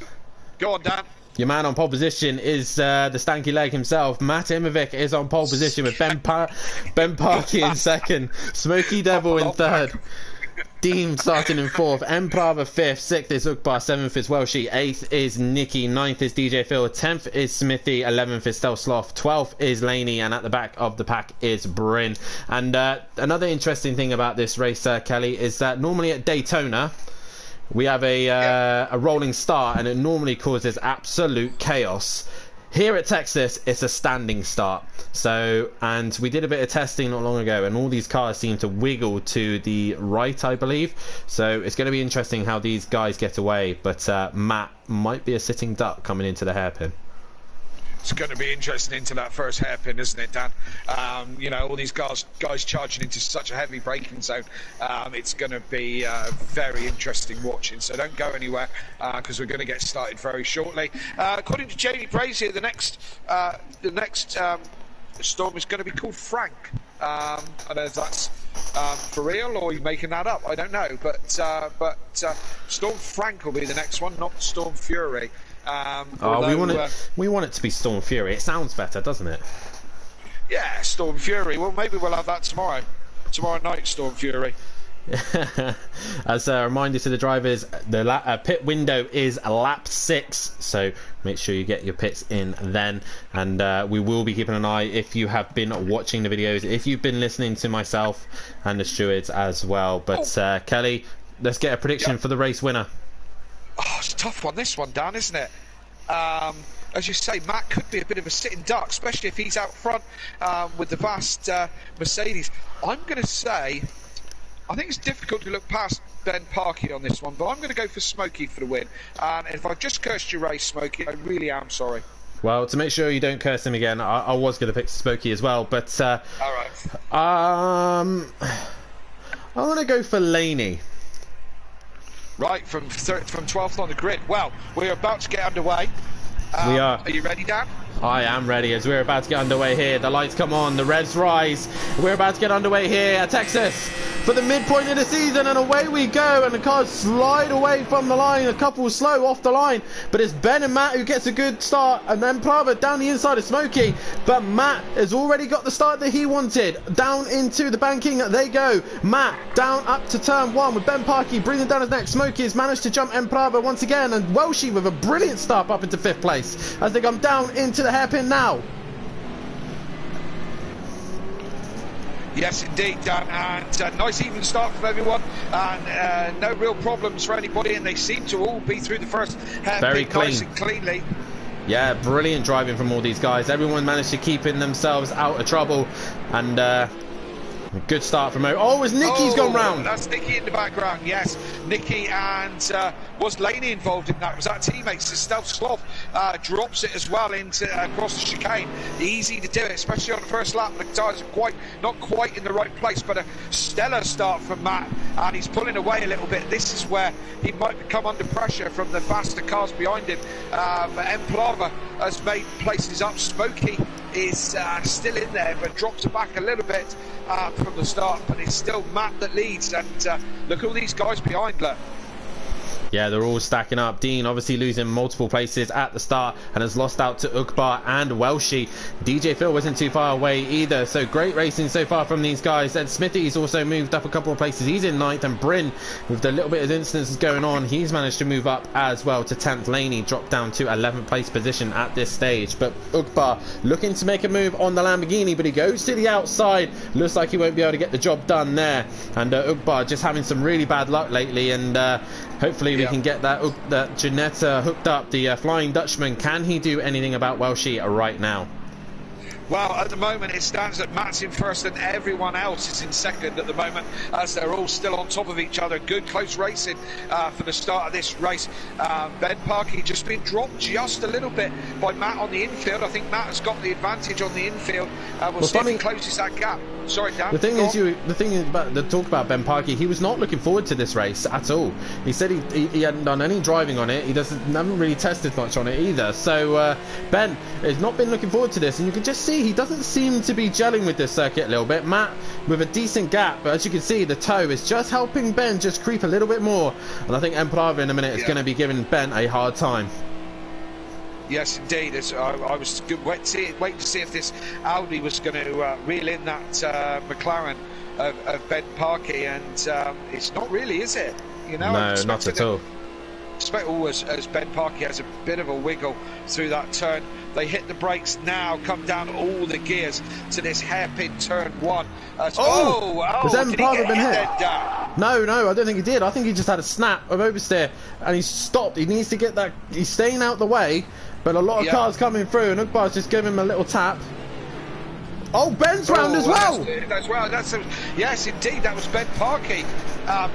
S5: go on, Dan.
S4: Your man on pole position is the stanky leg himself. Matt Imovic is on pole position with Ben Parkey in 2nd. Smokey Devil in 3rd. Dean starting in 4th. Emprava 5th. 6th is Ukbar. 7th is Welshie. 8th is Nicky. 9th is DJ Phil. 10th is Smithy. 11th is Stealth Sloth. 12th is Laney. And at the back of the pack is Bryn. And another interesting thing about this race, Kelly, is that normally at Daytona we have a rolling start, and it normally causes absolute chaos. Here at Texas, it's a standing start. So, and we did a bit of testing not long ago, and all these cars seem to wiggle to the right, I believe. So it's going to be interesting how these guys get away. But Matt might be a sitting duck coming into the hairpin.
S5: It's going to be interesting into that first hairpin, isn't it, Dan? You know, all these guys charging into such a heavy braking zone. It's going to be very interesting watching. So don't go anywhere because we're going to get started very shortly. According to Jamie Brazier, the next storm is going to be called Frank. I don't know if that's for real or you're making that up. I don't know, but Storm Frank will be the next one, not Storm Fury.
S4: We want it to be Storm Fury. It sounds better, doesn't it?
S5: Yeah, Storm Fury. Well, maybe we'll have that tomorrow night, Storm Fury.
S4: As a reminder to the drivers, the pit window is lap 6, so make sure you get your pits in then. And we will be keeping an eye, if you have been watching the videos, if you've been listening to myself and the stewards as well. But Kelly, let's get a prediction for the race winner.
S5: Oh, it's a tough one, this one, Dan, isn't it? As you say, Matt could be a bit of a sitting duck, especially if he's out front with the vast Mercedes. I'm going to say, I think it's difficult to look past Ben Parkey on this one, but I'm going to go for Smokey for the win. And if I've just cursed your race, Smokey, I really am sorry.
S4: Well, to make sure you don't curse him again, I was going to pick Smokey as well, but
S5: all right.
S4: I want to go for Laney.
S5: Right, from 12th on the grid. Well, we're about to get underway.
S4: We are.
S5: Are you ready, Dan?
S4: I am ready as we're about to get underway here. The lights come on, the revs rise. We're about to get underway here at Texas for the midpoint of the season, and away we go. And the cars slide away from the line. A couple slow off the line, but it's Ben and Matt who gets a good start, and then Prava down the inside of Smokey. But Matt has already got the start that he wanted. Down into the banking they go. Matt down up to turn 1 with Ben Parkey bringing down his neck. Smokey has managed to jump Emprava once again, and Welshie with a brilliant start up into 5th place as they come down into the hairpin now.
S5: Yes, indeed, Dan, and nice even start from everyone, and no real problems for anybody, and they seem to all be through the first hairpin
S4: very clean.
S5: nice and cleanly.
S4: Yeah, brilliant driving from all these guys. Everyone managed to keep in themselves out of trouble, and good start from oh, as Nicky's gone round.
S5: That's Nicky in the background, yes. Nicky, and was Laney involved in that? Was that teammates? The Stealth Sloth drops it as well into across the chicane. Easy to do it, especially on the first lap. The tyres are not quite in the right place, but a stellar start from Matt, and he's pulling away a little bit. This is where he might become under pressure from the faster cars behind him. But Emplava has made places up. Smokey is still in there, but drops it back a little bit from the start, but it's still Matt that leads, and look at all these guys behind. Look.
S4: Yeah, they're all stacking up. Dean obviously losing multiple places at the start and has lost out to Ukbar and Welshie. DJ Phil wasn't too far away either, so great racing so far from these guys. And Smithy's also moved up a couple of places. He's in 9th, and Bryn, with the little bit of incidents going on, he's managed to move up as well to 10th. Laney dropped down to 11th place position at this stage. But Ukbar looking to make a move on the Lamborghini, but he goes to the outside. Looks like he won't be able to get the job done there. And Ukbar just having some really bad luck lately, and Hopefully we can get that Ginetta hooked up. The Flying Dutchman, can he do anything about Welshie right now?
S5: Well, at the moment it stands that Matt's in first and everyone else is in second at the moment, as they're all still on top of each other. Good close racing for the start of this race. Ben Parkey just been dropped just a little bit by Matt on the infield. I think Matt has got the advantage on the infield. We'll see if he closes that gap. Sorry, Dan.
S4: The thing is about the talk about Ben Parkey, he was not looking forward to this race at all. He said he hadn't done any driving on it. He haven't really tested much on it either. So Ben has not been looking forward to this, and you can just see he doesn't seem to be gelling with this circuit a little bit. Matt with a decent gap, but as you can see, the toe is just helping Ben just creep a little bit more. And I think Emplava in a minute is going to be giving Ben a hard time.
S5: Yes, indeed. I was waiting to see if this Audi was going to reel in that McLaren of Ben Parkey, and it's not really, is it? You know,
S4: no, not at all.
S5: Expect always as Ben Parkey has a bit of a wiggle through that turn. They hit the brakes now, come down all the gears to this hairpin turn one.
S4: Has Emplava been hit? No, I don't think he did. I think he just had a snap of oversteer and he stopped. He needs to get that. He's staying out the way, but a lot of cars coming through, and Ugbar's just giving him a little tap. Oh, Ben's round as well.
S5: Yes, indeed, that was Ben Parkey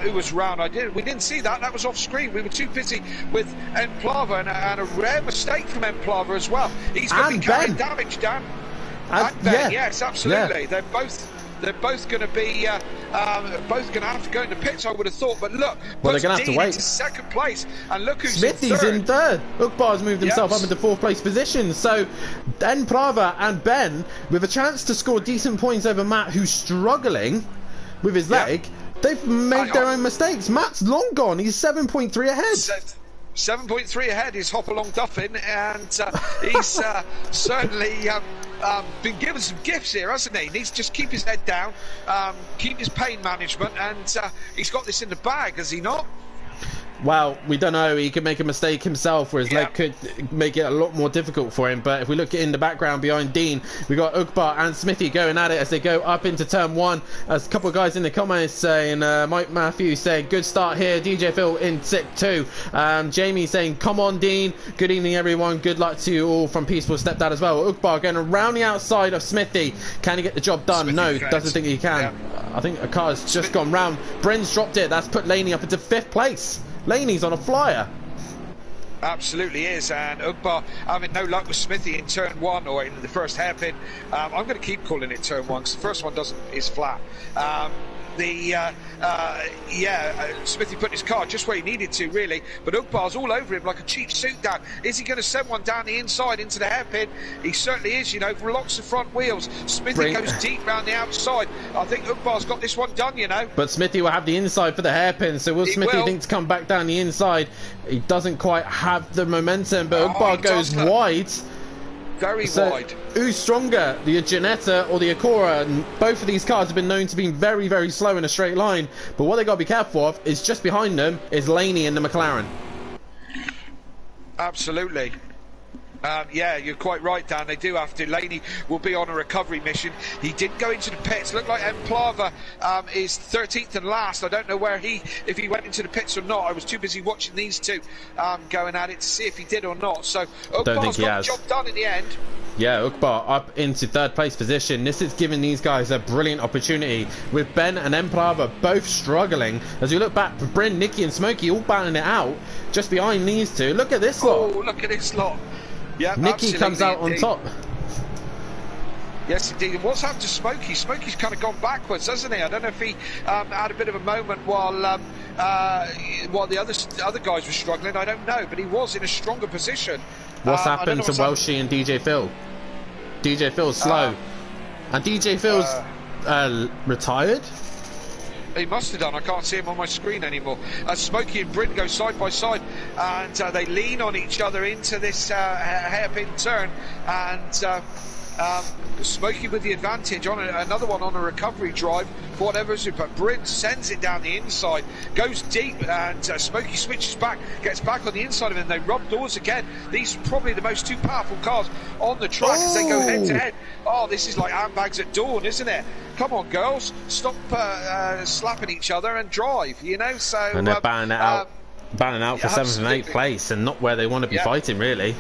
S5: who was round. We didn't see that. That was off screen. We were too busy with Emplava, and a rare mistake from Emplava as well. He's going to be carrying damage, Dan. And Ben, yes, absolutely. Yeah. They're both going to be both going to have to go into pits, I would have thought. But look,
S4: well, they're going to have to wait.
S5: Into second place, and look who's
S4: Smithy's in third. Ugbar's moved himself up into fourth place position. So Emplava and Ben with a chance to score decent points over Matt, who's struggling with his leg. They've made their own mistakes. Matt's long gone. He's 7.3 ahead.
S5: 7.3 ahead is Hopalong Duffin, and he's certainly been given some gifts here, hasn't he? He needs to just keep his head down, keep his pain management, and he's got this in the bag, has he not?
S4: Well, we don't know. He could make a mistake himself, where his leg could make it a lot more difficult for him. But if we look in the background behind Dean, we got Ugbar and Smithy going at it as they go up into turn one. As a couple of guys in the comments saying, Mike Matthews saying, good start here. DJ Phil in sick too. Jamie saying, come on, Dean. Good evening, everyone. Good luck to you all from Peaceful Stepdad as well. Ugbar going around the outside of Smithy. Can he get the job done? No, doesn't think he can. I think a car's just gone round. Bren's dropped it. That's put Laney up into fifth place. Laney's on a flyer.
S5: Absolutely is, and Ugbar having no luck with Smithy in turn one, or in the first hairpin. I'm going to keep calling it turn one because the first one is flat. Smithy put his car just where he needed to, really, but Ugbar's all over him like a cheap suit down. Is he going to send one down the inside into the hairpin? He certainly is, you know, locks the front wheels. Smithy goes deep round the outside. I think Ugbar's got this one done, you know.
S4: But Smithy will have the inside for the hairpin, so will Smithy think to come back down the inside? He doesn't quite have the momentum, but Ugbar goes wide.
S5: Very wide.
S4: Who's stronger, the Ginetta or the Acura? And both of these cars have been known to be very, very slow in a straight line. But what they got to be careful of is just behind them is Laney in the McLaren.
S5: Absolutely. Yeah, you're quite right, Dan. They do have to. Laney will be on a recovery mission. He did go into the pits. Looked like Emplava is 13th and last. I don't know if he went into the pits or not. I was too busy watching these two going at it to see if he did or not. So Ugbar's got the job done in the end.
S4: Yeah, Ugbar up into third place position. This is giving these guys a brilliant opportunity, with Ben and Emplava both struggling. As we look back, Bryn, Nicky and Smokey all battling it out just behind these two. Look at this lot.
S5: Oh, look at this lot. Yeah,
S4: Nicky comes out on top.
S5: Yes, indeed. And what's happened to Smokey? Smokey's kind of gone backwards, hasn't he? I don't know if he had a bit of a moment while the other guys were struggling. I don't know, but he was in a stronger position.
S4: What's happened to Welshie and DJ Phil? DJ Phil's slow, and DJ Phil's retired.
S5: He must have done. I can't see him on my screen anymore. Smokey and Bryn go side by side, and they lean on each other into this hairpin turn, and Smokey with the advantage on another one on a recovery drive for whatever it is, but Bryn sends it down the inside, goes deep, and Smokey switches back, gets back on the inside of him, and they rub doors again. These are probably the most two powerful cars on the track as they go head to head. Oh, this is like handbags at dawn, isn't it? Come on, girls, stop slapping each other and drive, you know. So
S4: and they're banning it out. battling out for 7th and 8th place, and not where they want to be fighting, really.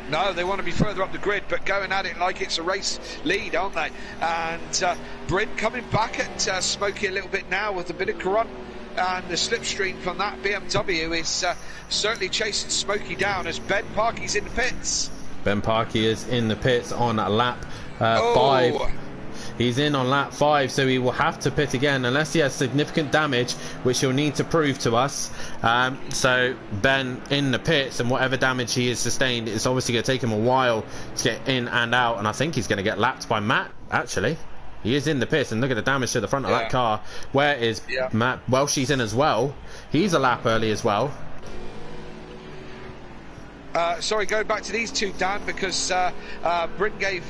S5: No, they want to be further up the grid, but going at it like it's a race lead, aren't they? And Bryn coming back at Smokey a little bit now with a bit of grunt, and the slipstream from that BMW is certainly chasing Smokey down as Ben Parkey's in the pits.
S4: Ben Parkey is in the pits on lap 5. He's in on lap 5, so he will have to pit again unless he has significant damage, which he'll need to prove to us. So Ben in the pits, and whatever damage he has sustained, it's obviously going to take him a while to get in and out, and I think he's going to get lapped by Matt, actually. He is in the pits, and look at the damage to the front of that car. Where is Matt? Well, she's in as well. He's a lap early as well.
S5: Sorry, going back to these two, Dan, because Bryn gave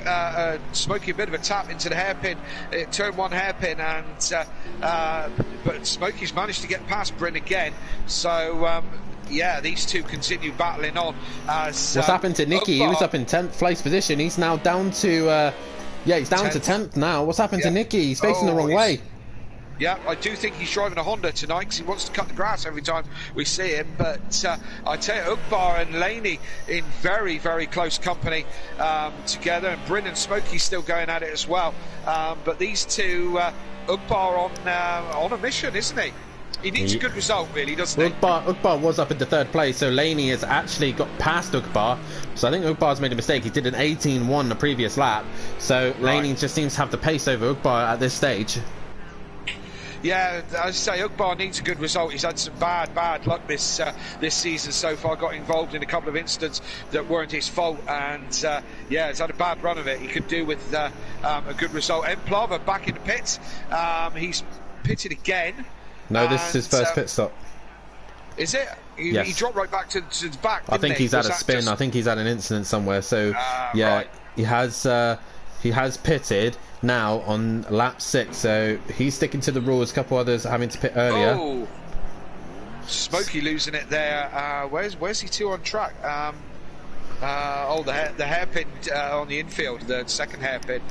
S5: Smokey a bit of a tap into the hairpin, turn 1 hairpin, and but Smokey's managed to get past Bryn again. So yeah, these two continue battling on. As
S4: what's happened to Nicky? He was up in 10th place position. He's now down to he's down 10th. To 10th now. What's happened to Nicky? He's facing the wrong way.
S5: Yeah, I do think he's driving a Honda tonight because he wants to cut the grass every time we see him. But I tell you, Ugbar and Laney in very, very close company together, and Bryn and Smokey still going at it as well. But these two, Ugbar on a mission, isn't he? He needs a good result, really, doesn't he?
S4: Ugbar was up in the 3rd place, so Laney has actually got past Ugbar. So I think Ugbar's made a mistake. He did an 18-1 the previous lap. So Laney just seems to have the pace over Ugbar at this stage.
S5: Yeah, as I say, Ugbar needs a good result. He's had some bad luck this season so far. Got involved in a couple of incidents that weren't his fault, and yeah, he's had a bad run of it. He could do with a good result. Emplava back in the pits. He's pitted again.
S4: No, this is his first pit stop.
S5: Is it?
S4: Yes.
S5: He dropped right back to the back.
S4: I think he's had a spin. I think he's had an incident somewhere. So yeah, right. He has pitted now on lap 6, so he's sticking to the rules. A couple others having to pit earlier.
S5: Oh, Smokey losing it there. Where's he to on track? The hairpin on the infield, the second hairpin.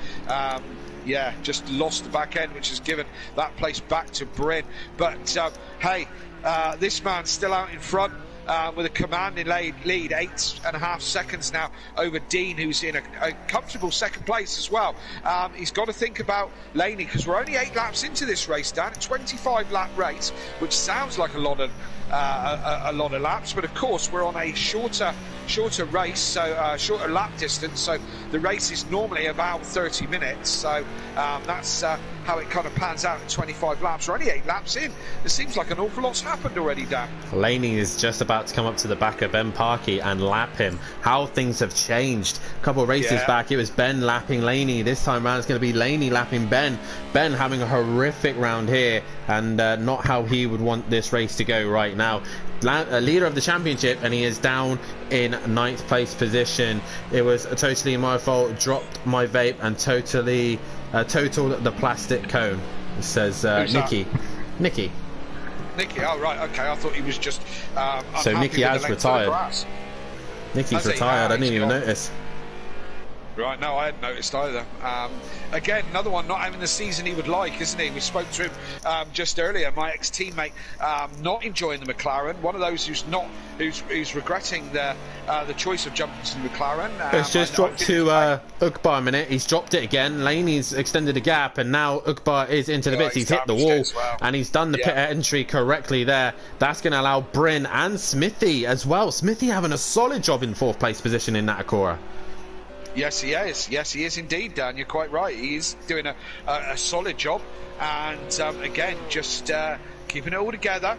S5: Yeah, just lost the back end, which has given that place back to Bryn. But hey, this man's still out in front. With a commanding lead, 8.5 seconds now over Dean, who's in a comfortable 2nd place as well. He's got to think about Laney, because we're only 8 laps into this race, Dan. A 25 lap race, which sounds like a lot of laps, but of course we're on a shorter race, so shorter lap distance. So the race is normally about 30 minutes. So that's how it kind of pans out in 25 laps. We're only 8 laps in. It seems like an awful lot's happened already, Dan.
S4: Laney is just about to come up to the back of Ben Parkey and lap him. How things have changed. A couple of races back, it was Ben lapping Laney. This time around, it's going to be Laney lapping Ben. Ben having a horrific round here, and not how he would want this race to go right now. Leader of the championship, and he is down in 9th place position. It was totally my fault. Dropped my vape and totally totaled the plastic cone. It says Nicky.
S5: Oh right, okay. I thought he was just.
S4: So Nicky has retired. Nicky's retired. I didn't even notice.
S5: Right, no, I hadn't noticed either. Again, another one not having the season he would like, isn't he? We spoke to him just earlier. My ex-teammate not enjoying the McLaren. One of those who's regretting the choice of jumping to the McLaren.
S4: It's just dropped to Ugbar a minute. He's dropped it again. Laney's extended a gap, and now Ugbar is into the bits. He's hit the wall, and he's done the pit entry correctly there. That's going to allow Bryn and Smithy as well. Smithy having a solid job in 4th place position in that Acura.
S5: Yes, he is. Yes, he is indeed, Dan. You're quite right. He's doing a solid job. And again, just keeping it all together,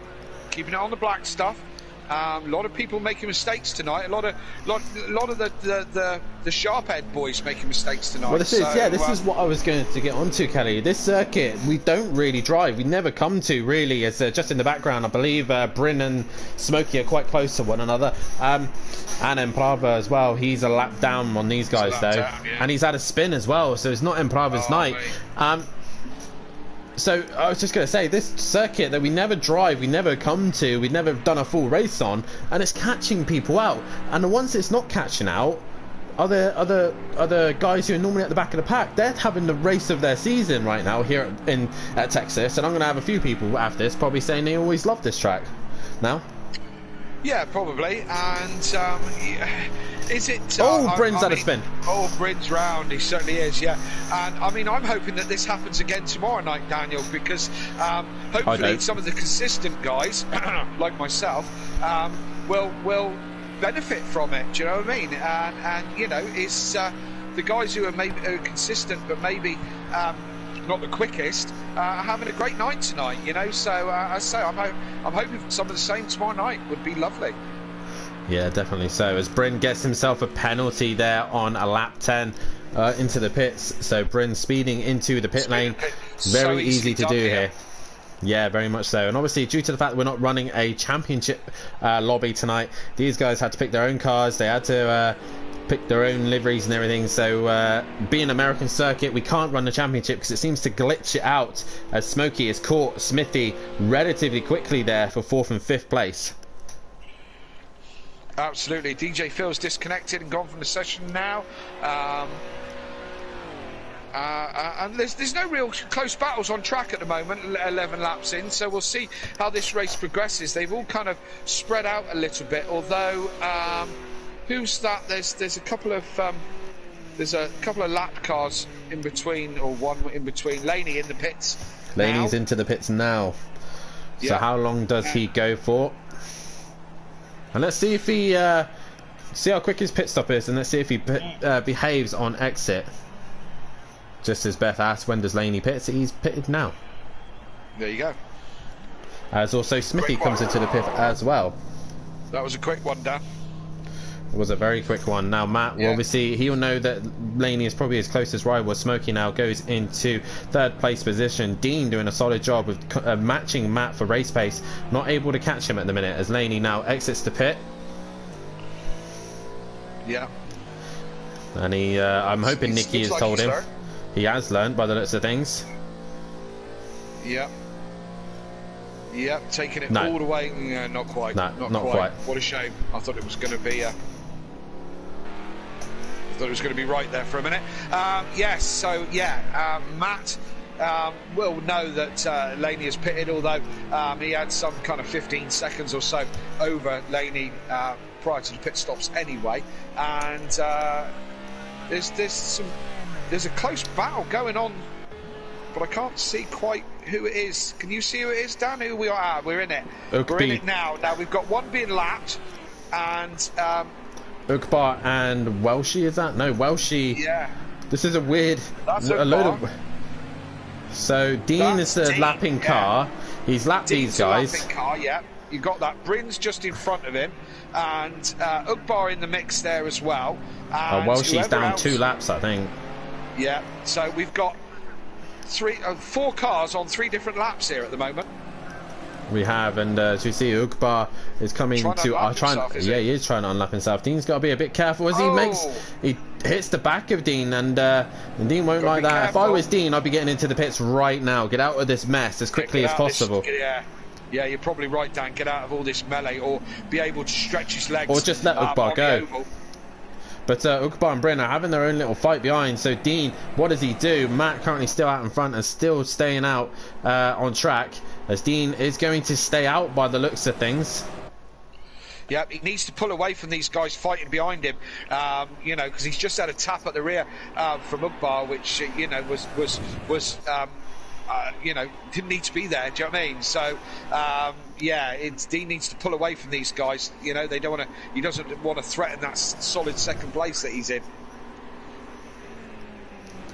S5: keeping it on the black stuff. A lot of people making mistakes tonight. A lot of the sharp-head boys making mistakes tonight.
S4: Well, this is what I was going to get onto, Kelly. This circuit, we don't really drive. We never come to, really. As just in the background, I believe Bryn and Smokey are quite close to one another. And Emprava as well. He's a lap down on these guys, though. And he's had a spin as well, so it's not Emprava's night. So I was just going to say, this circuit that we never drive, we never come to, we've never done a full race on, and it's catching people out. And once it's not catching out, other guys who are normally at the back of the pack, they're having the race of their season right now here at Texas. And I'm going to have a few people after this probably saying they always love this track now.
S5: Yeah, probably. And yeah. Is it?
S4: Bryn's had a spin.
S5: Oh, Bryn's round. He certainly is. Yeah. And I mean, I'm hoping that this happens again tomorrow night, Daniel, because hopefully some of the consistent guys, like myself, will benefit from it. Do you know what I mean? And you know, it's the guys who are maybe consistent, but maybe not the quickest, are having a great night tonight. You know, so I say I'm hoping some of the same tomorrow night would be lovely.
S4: Yeah, definitely so. As Bryn gets himself a penalty there on a lap 10 into the pits. So Bryn speeding into the pit lane. Very easy to do here. Yeah, very much so. And obviously, due to the fact that we're not running a championship lobby tonight, these guys had to pick their own cars. They had to pick their own liveries and everything. So being American circuit, we can't run the championship because it seems to glitch it out, as Smokey has caught Smithy relatively quickly there for 4th and 5th place.
S5: Absolutely. DJ Phil's disconnected and gone from the session now. And there's no real close battles on track at the moment, 11 laps in, so we'll see how this race progresses. They've all kind of spread out a little bit, although who's that? There's a couple of lap cars in between, or one in between. Laney in the pits.
S4: Laney's into the pits now. So how long does he go for? And let's see if he see how quick his pit stop is, and let's see if he behaves on exit. Just as Beth asked, when does Laney pit? So he's pitted now.
S5: There you go.
S4: As also Smithy comes into the pit as well.
S5: That was a quick one, Dan.
S4: It was a very quick one. Now Matt, well, obviously he'll know that Laney is probably his closest rival. Smokey now goes into 3rd place position. Dean doing a solid job of matching Matt for race pace. Not able to catch him at the minute, as Laney now exits the pit.
S5: Yeah.
S4: And he, I'm hoping Nicky has told him.
S5: Learned.
S4: He has learned by the looks of things.
S5: Yeah. Yeah, taking it all the way. Yeah, not quite.
S4: No, not quite.
S5: What a shame. I thought it was going to be. Thought it was going to be right there for a minute. Yes. So yeah, Matt will know that Laney has pitted, although he had some kind of 15 seconds or so over Laney prior to the pit stops anyway. And there's a close battle going on, but I can't see quite who it is. Can you see who it is, Dan? Who we are? We're in it. We're in it now. Now we've got one being lapped, and
S4: Ukbar and Welshie, is that? No, Welshie.
S5: Yeah.
S4: This is a weird.
S5: That's
S4: a load of. So Dean is the lapping car. He's lapped
S5: Dean's
S4: these guys.
S5: Lapping car, yeah. You got that. Bryn's just in front of him, and Ukbar in the mix there as well. And
S4: Welshie's down 2 laps, I think.
S5: Yeah. So we've got 4 cars on 3 different laps here at the moment.
S4: We have, and as you see, Ukbar is coming to he is trying to unlap himself. Dean's got to be a bit careful as he hits the back of Dean, and Dean won't like that. Careful. If I was Dean, I'd be getting into the pits right now. Get out of this mess as quickly as possible.
S5: Yeah, you're probably right, Dan. Get out of all this melee, or be able to stretch his legs,
S4: or just let Ukbar go. But Ukbar and Bryn are having their own little fight behind. So Dean, what does he do? Matt currently still out in front and still staying out on track, as Dean is going to stay out by the looks of things.
S5: Yeah, he needs to pull away from these guys fighting behind him, you know, because he's just had a tap at the rear from Ukbar, which, you know, was you know, didn't need to be there. Do you know what I mean? So, yeah, Dean needs to pull away from these guys. You know, they don't want to. He doesn't want to threaten that solid 2nd place that he's in.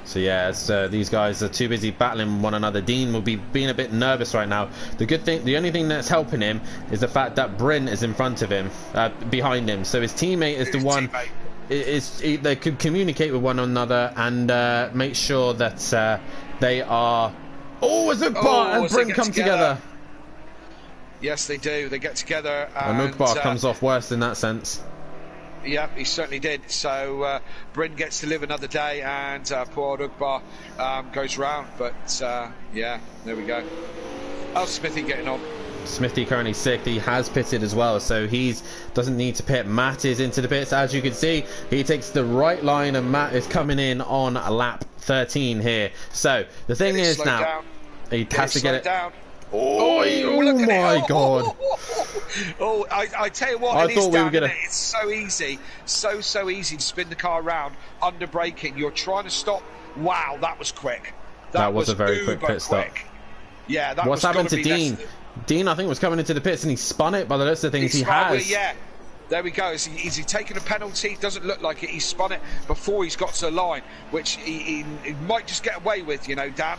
S4: So yeah, these guys are too busy battling one another. Dean will be being a bit nervous right now. The only thing that's helping him is the fact that Bryn is in front of him, behind him. So his teammate is the one. They could communicate with one another and make sure that they are. Oh, as Ukbar and Bryn come together.
S5: Yes, they do. They get together.
S4: And Ukbar comes off worse in that sense.
S5: Yeah, he certainly did. So Bryn gets to live another day, and poor old Ukbar goes round. But yeah, there we go. How's Smithy getting on?
S4: Smithy currently 6th. He has pitted as well, so he doesn't need to pit. Matt is into the pits, as you can see. He takes the right line, and Matt is coming in on lap 13 here. So the thing is now, he has to get it
S5: down. Oh, look at
S4: my
S5: it.
S4: God.
S5: Oh, I tell you what,
S4: I
S5: it is
S4: thought we were
S5: down,
S4: gonna-
S5: isn't it? It's so easy, so easy to spin the car around under braking. You're trying to stop. Wow, that was quick.
S4: That was a very quick
S5: uber
S4: pit stop.
S5: quick. Yeah, that
S4: What's
S5: was
S4: happened to
S5: gotta be
S4: Dean?
S5: less-
S4: Dean, I think, was coming into the pits and he spun it by the looks of things. He
S5: spun-
S4: has.
S5: Yeah, there we go. Is he taking a penalty? Doesn't look like it. He spun it before he's got to the line, which he might just get away with, you know, Dan.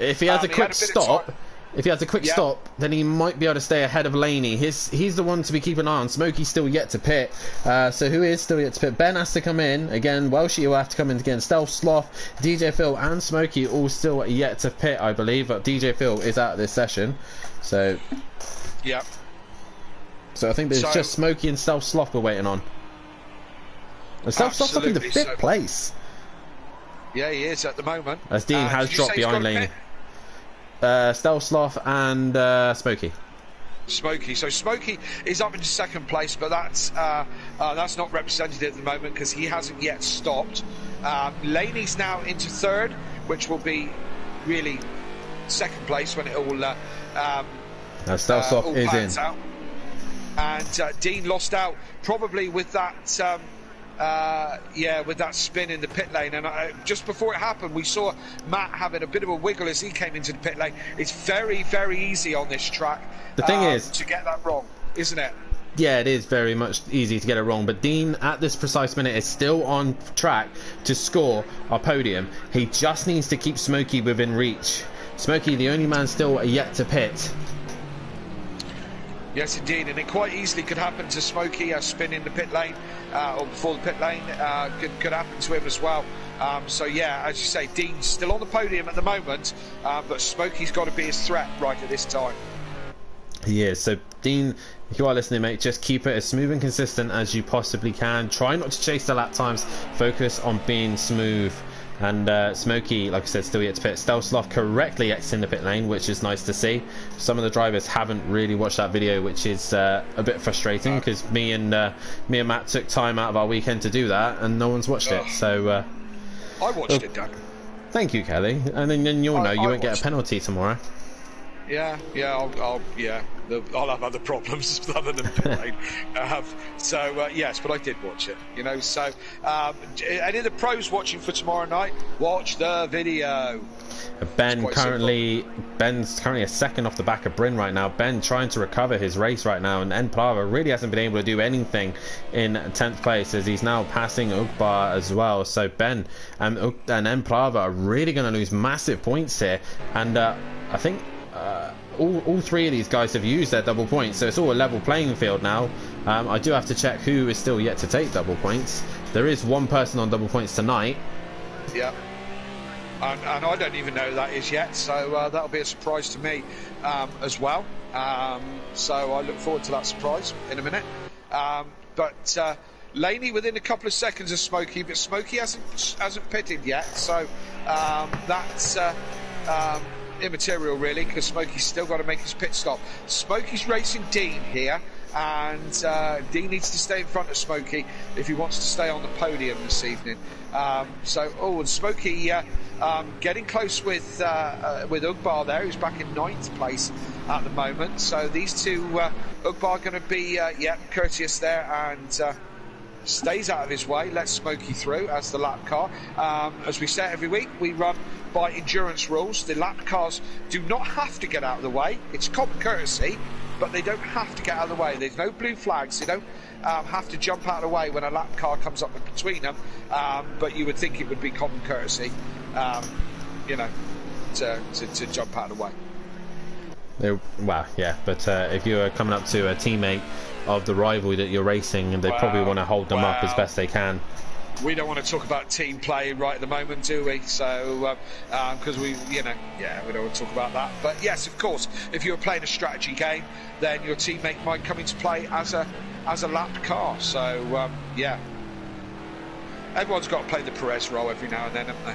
S4: If he has a
S5: he
S4: quick
S5: had bit of
S4: stop,
S5: time.
S4: if he has a quick
S5: Yeah.
S4: stop, then he might be able to stay ahead of Laney. He's the one to be keeping an eye on. Smokey's still yet to pit. So who is still yet to pit? Ben has to come in. Again, Welshie will have to come in again. Stealth, Sloth, DJ Phil and Smokey all still yet to pit, I believe. But DJ Phil is out of this session. So
S5: Yeah.
S4: I think there's
S5: So-
S4: just Smokey and Stealth Sloth we're waiting on. And Stealth Sloth's up in the
S5: Absolutely,
S4: 5th place.
S5: Yeah, he is at the moment.
S4: As Dean has
S5: did you
S4: dropped
S5: say he's
S4: behind
S5: got a
S4: Laney.
S5: pit?
S4: Stealth, Sloth and Smokey.
S5: Smokey. So Smokey is up into 2nd place, but that's not representative at the moment because he hasn't yet stopped. Laney's now into 3rd, which will be really 2nd place when it all
S4: Stealth Sloth
S5: all
S4: is in.
S5: pans out. And Dean lost out probably with that with that spin in the pit lane. And just before it happened, we saw Matt having a bit of a wiggle as he came into the pit lane. It's very, very easy on this track.
S4: The thing is,
S5: to get that wrong, isn't it?
S4: yeah, it is very much easy to get it wrong, but Dean at this precise minute is still on track to score a podium. He just needs to keep Smokey within reach. Smokey, the only man still yet to pit.
S5: Yes, indeed, and it quite easily could happen to Smokey. A spin in the pit lane, or before the pit lane, could happen to him as well. So yeah, as you say, Dean's still on the podium at the moment, but Smokey's got to be his threat right at this time.
S4: He is. So Dean, if you are listening, mate, just keep it as smooth and consistent as you possibly can. Try not to chase the lap times. Focus on being smooth. And Smokey, like I said, still yet to pit. Stealth Sloth correctly exiting the pit lane, which is nice to see. Some of the drivers haven't really watched that video, which is a bit frustrating because me and Matt took time out of our weekend to do that, and no one's watched it. So
S5: I watched it, Dan.
S4: thank you, Kelly. And then you'll know you won't get a penalty tomorrow.
S5: Yeah, I'll have other problems other than pit lane. Yes, but I did watch it, you know. So, any of the pros watching for tomorrow night, watch the video.
S4: Ben's currently a second off the back of Bryn right now. Ben trying to recover his race right now, and Enplava really hasn't been able to do anything in 10th place as he's now passing Ugbar as well. So Ben and Enplava are really going to lose massive points here, and I think all three of these guys have used their double points, so it's all a level playing field now. I do have to check who is still yet to take double points. There is one person on double points tonight.
S5: Yeah. And I don't even know who that is yet, so that'll be a surprise to me as well. So I look forward to that surprise in a minute. But Laney within a couple of seconds of Smokey, but Smokey hasn't pitted yet, so that's immaterial really, because Smokey's still got to make his pit stop. Smokey's racing Dean here, and Dean needs to stay in front of Smokey if he wants to stay on the podium this evening. And Smokey getting close with Ugbar there, who's back in 9th place at the moment. So these two, Ugbar going to be courteous there and stays out of his way, lets Smokey through as the lap car. As we say every week, we run by endurance rules. The lap cars do not have to get out of the way. It's common courtesy, but they don't have to get out of the way. There's no blue flags. They don't have to jump out of the way when a lap car comes up between them. But you would think it would be common courtesy, to jump out of the way.
S4: Well, yeah, but if you're coming up to a teammate of the rival that you're racing, and they probably want to hold them up as best they can.
S5: We don't want to talk about team play right at the moment, do we? So, because we don't want to talk about that. But yes, of course, if you're playing a strategy game, then your teammate might come into play as a lap car. So, everyone's got to play the Perez role every now and then, haven't they?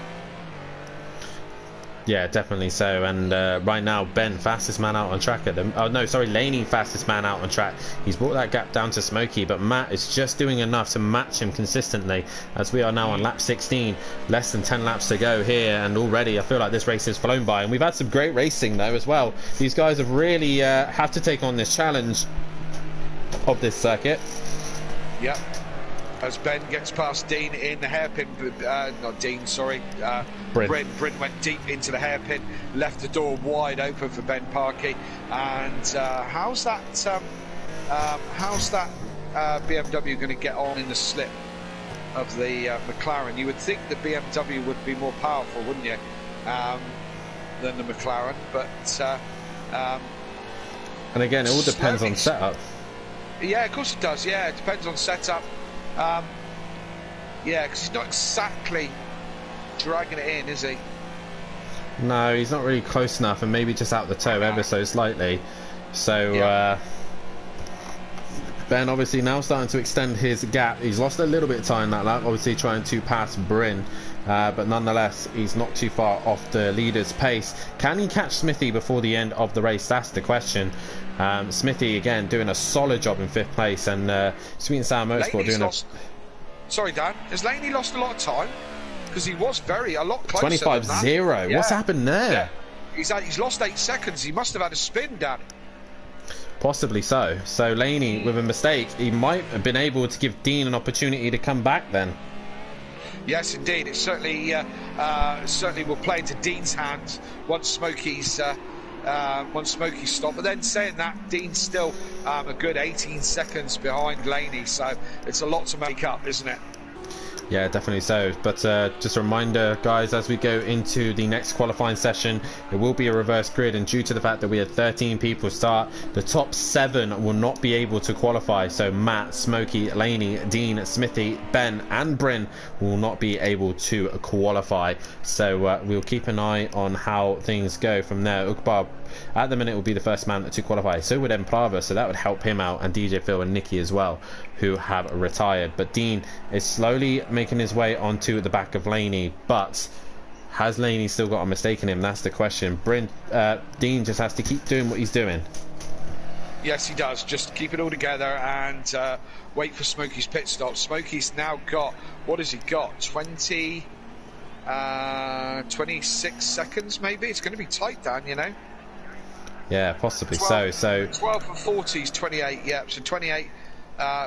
S4: Yeah, definitely so. And right now, Ben, fastest man out on track at them. Oh no, sorry, Laney, fastest man out on track. He's brought that gap down to Smokey, but Matt is just doing enough to match him consistently. As we are now on lap 16, less than 10 laps to go here, and already I feel like this race has flown by. And we've had some great racing though as well. These guys have really have to take on this challenge of this circuit.
S5: Yep. As Ben gets past Dean in the hairpin, not Dean, sorry,
S4: Bryn.
S5: Bryn went deep into the hairpin, left the door wide open for Ben Parkey. And how's that BMW going to get on in the slip of the McLaren? You would think the BMW would be more powerful, wouldn't you, than the McLaren? But
S4: and again, it all depends on setup.
S5: Yeah, of course it does. Yeah, it depends on setup. Yeah, because he's not exactly dragging it in, is he?
S4: No, he's not really close enough, and maybe just out the toe ever so slightly. So
S5: Yeah.
S4: Ben obviously now starting to extend his gap. He's lost a little bit of time that lap, obviously trying to pass Bryn, but nonetheless he's not too far off the leader's pace. Can he catch Smithy before the end of the race? That's the question. Smithy again doing a solid job in 5th place, and Sweet and Sour Motorsport doing
S5: Sorry, Dan, has Laney lost a lot of time? Because he was a lot closer.
S4: 25-0.
S5: Yeah.
S4: What's happened there?
S5: Yeah. He's lost 8 seconds. He must have had a spin, Dan.
S4: Possibly so. So Laney, with a mistake, he might have been able to give Dean an opportunity to come back then.
S5: Yes, indeed. It certainly will play into Dean's hands once Smokey's stopped. But then saying that, Dean's still a good 18 seconds behind Laney, so it's a lot to make up, isn't it?
S4: Yeah, definitely so. But just a reminder, guys, as we go into the next qualifying session, it will be a reverse grid, and due to the fact that we had 13 people start, the top 7 will not be able to qualify. So Matt, Smokey, Laney, Dean, Smithy, Ben and Bryn will not be able to qualify. So we'll keep an eye on how things go from there. Ukbar at the minute will be the first man to qualify, so would Emplava, so that would help him out, and DJ Phil and Nicky as well, who have retired. But Dean is slowly making his way onto the back of Laney, but has Laney still got a mistake in him? That's the question. Dean just has to keep doing what he's doing.
S5: Yes, he does. Just keep it all together and wait for Smokey's pit stop. Smokey's now got, what has he got? 26 seconds maybe? It's going to be tight, Dan, you know?
S4: Yeah, possibly
S5: 12,
S4: so
S5: 12 for 40 is 28, yeah, so 28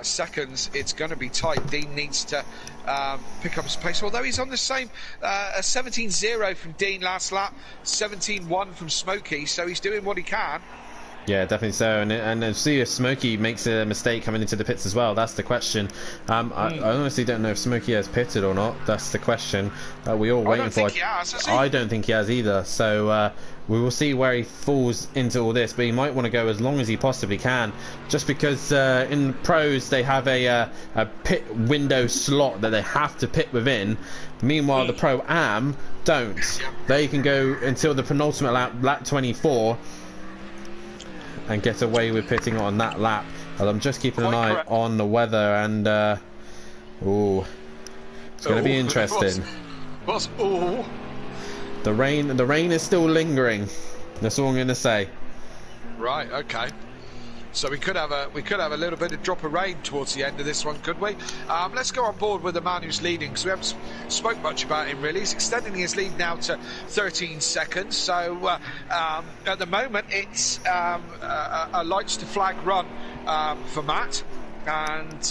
S5: seconds, it's going to be tight. Dean needs to pick up his pace, although he's on the same 17-0 from Dean last lap, 17-1 from Smokey, so he's doing what he can.
S4: Yeah, definitely so, and see if Smokey makes a mistake coming into the pits as well. That's the question. I honestly don't know if Smokey has pitted or not. That's the question that we're all waiting for.
S5: Has he?
S4: I don't think he has either. So we will see where he falls into all this, but he might want to go as long as he possibly can, just because in pros they have a pit window slot that they have to pit within. Meanwhile, the Pro Am don't. They can go until the penultimate lap 24. And get away with pitting on that lap. And I'm just keeping an eye on the weather, and it's going to be interesting. The rain is still lingering. That's all I'm going to say.
S5: Right. Okay. So we could have a little bit of drop of rain towards the end of this one, could we? Let's go on board with the man who's leading, because we haven't spoke much about him really. He's extending his lead now to 13 seconds. So at the moment it's a lights to flag run for Matt, and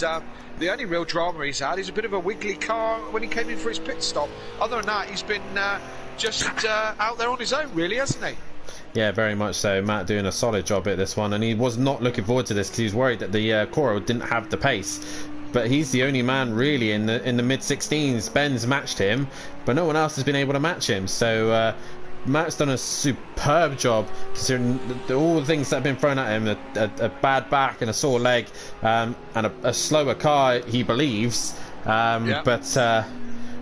S5: the only real drama he's had is a bit of a wiggly car when he came in for his pit stop. Other than that, he's been just out there on his own, really, hasn't he?
S4: Yeah, very much so. Matt doing a solid job at this one, and he was not looking forward to this because he was worried that the Coro didn't have the pace. But he's the only man really in the mid-16s. Ben's matched him, but no one else has been able to match him. So Matt's done a superb job considering all the things that have been thrown at him: a bad back and a sore leg, and a slower car, he believes. But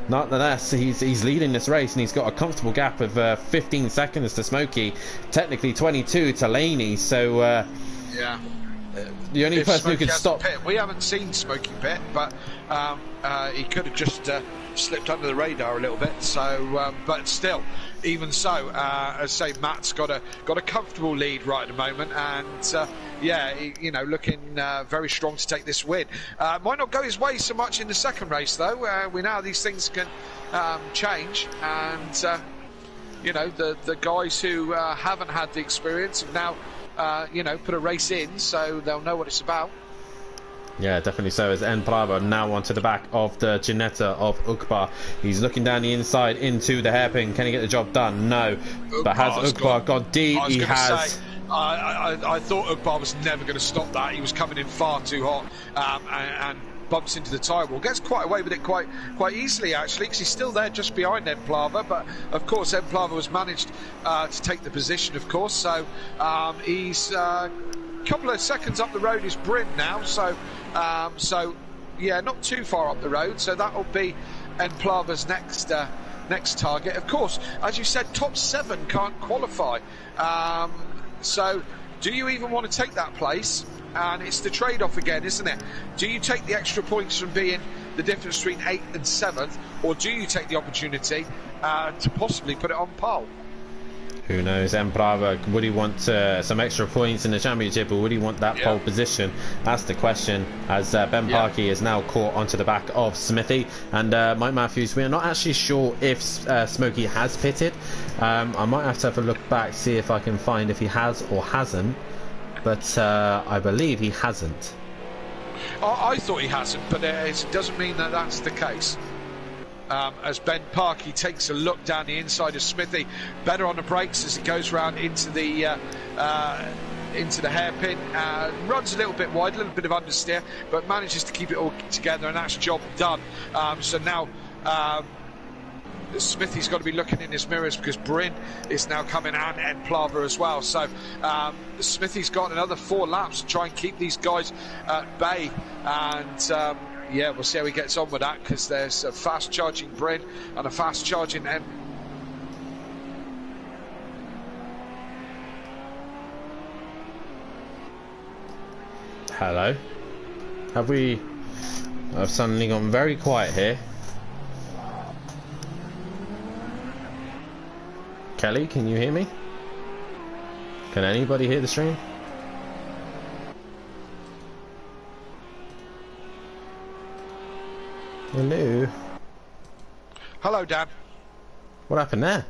S4: nonetheless, he's leading this race, and he's got a comfortable gap of 15 seconds to Smokey, technically 22 to Laney. So the only
S5: if
S4: person who
S5: Smokey
S4: could
S5: has
S4: stop.
S5: to pit. We haven't seen Smokey pit, but he could have just slipped under the radar a little bit. So, but still, even so, as I say, Matt's got a comfortable lead right at the moment, and yeah, looking very strong to take this win. Might not go his way so much in the second race, though. We know how these things can change, and the guys who haven't had the experience have now put a race in, so they'll know what it's about.
S4: Yeah, definitely so. As Bravo now onto the back of the Ginetta of Ukbar. He's looking down the inside into the hairpin. Can he get the job done? No. But has Ukbar got deep? He has.
S5: I thought Ukbar was never going to stop that. He was coming in far too hot, and bumps into the tyre wall. Gets quite away with it quite easily, actually, because he's still there just behind Emplava. But of course, Emplava has managed to take the position, of course. So he's a couple of seconds up the road is Bryn now. So yeah, not too far up the road. So that will be Emplava's next target. Of course, as you said, top 7 can't qualify. So do you even want to take that place? And it's the trade-off again, isn't it? Do you take the extra points from being the difference between 8th and 7th, or do you take the opportunity to possibly put it on pole?
S4: Who knows? Emprava, would he want some extra points in the championship, or would he want that pole position? That's the question, as Ben Parkey is now caught onto the back of Smithy. And Mike Matthews, we are not actually sure if Smokey has pitted. I might have to have a look back, see if I can find if he has or hasn't. But I believe he hasn't.
S5: I thought he hasn't, but it doesn't mean that that's the case. As Ben Parkey takes a look down the inside of Smithy, better on the brakes as he goes round into the hairpin, runs a little bit wide, a little bit of understeer, but manages to keep it all together, and that's job done. So now Smithy's got to be looking in his mirrors, because Bryn is now coming out and Plava as well. So Smithy's got another 4 laps to try and keep these guys at bay, and yeah, we'll see how he gets on with that, because there's a fast charging Bryn and a fast charging M.
S4: Hello. I've suddenly gone very quiet here. Kelly, can you hear me? Can anybody hear the stream? Hello.
S5: Hello, Dan.
S4: What happened there?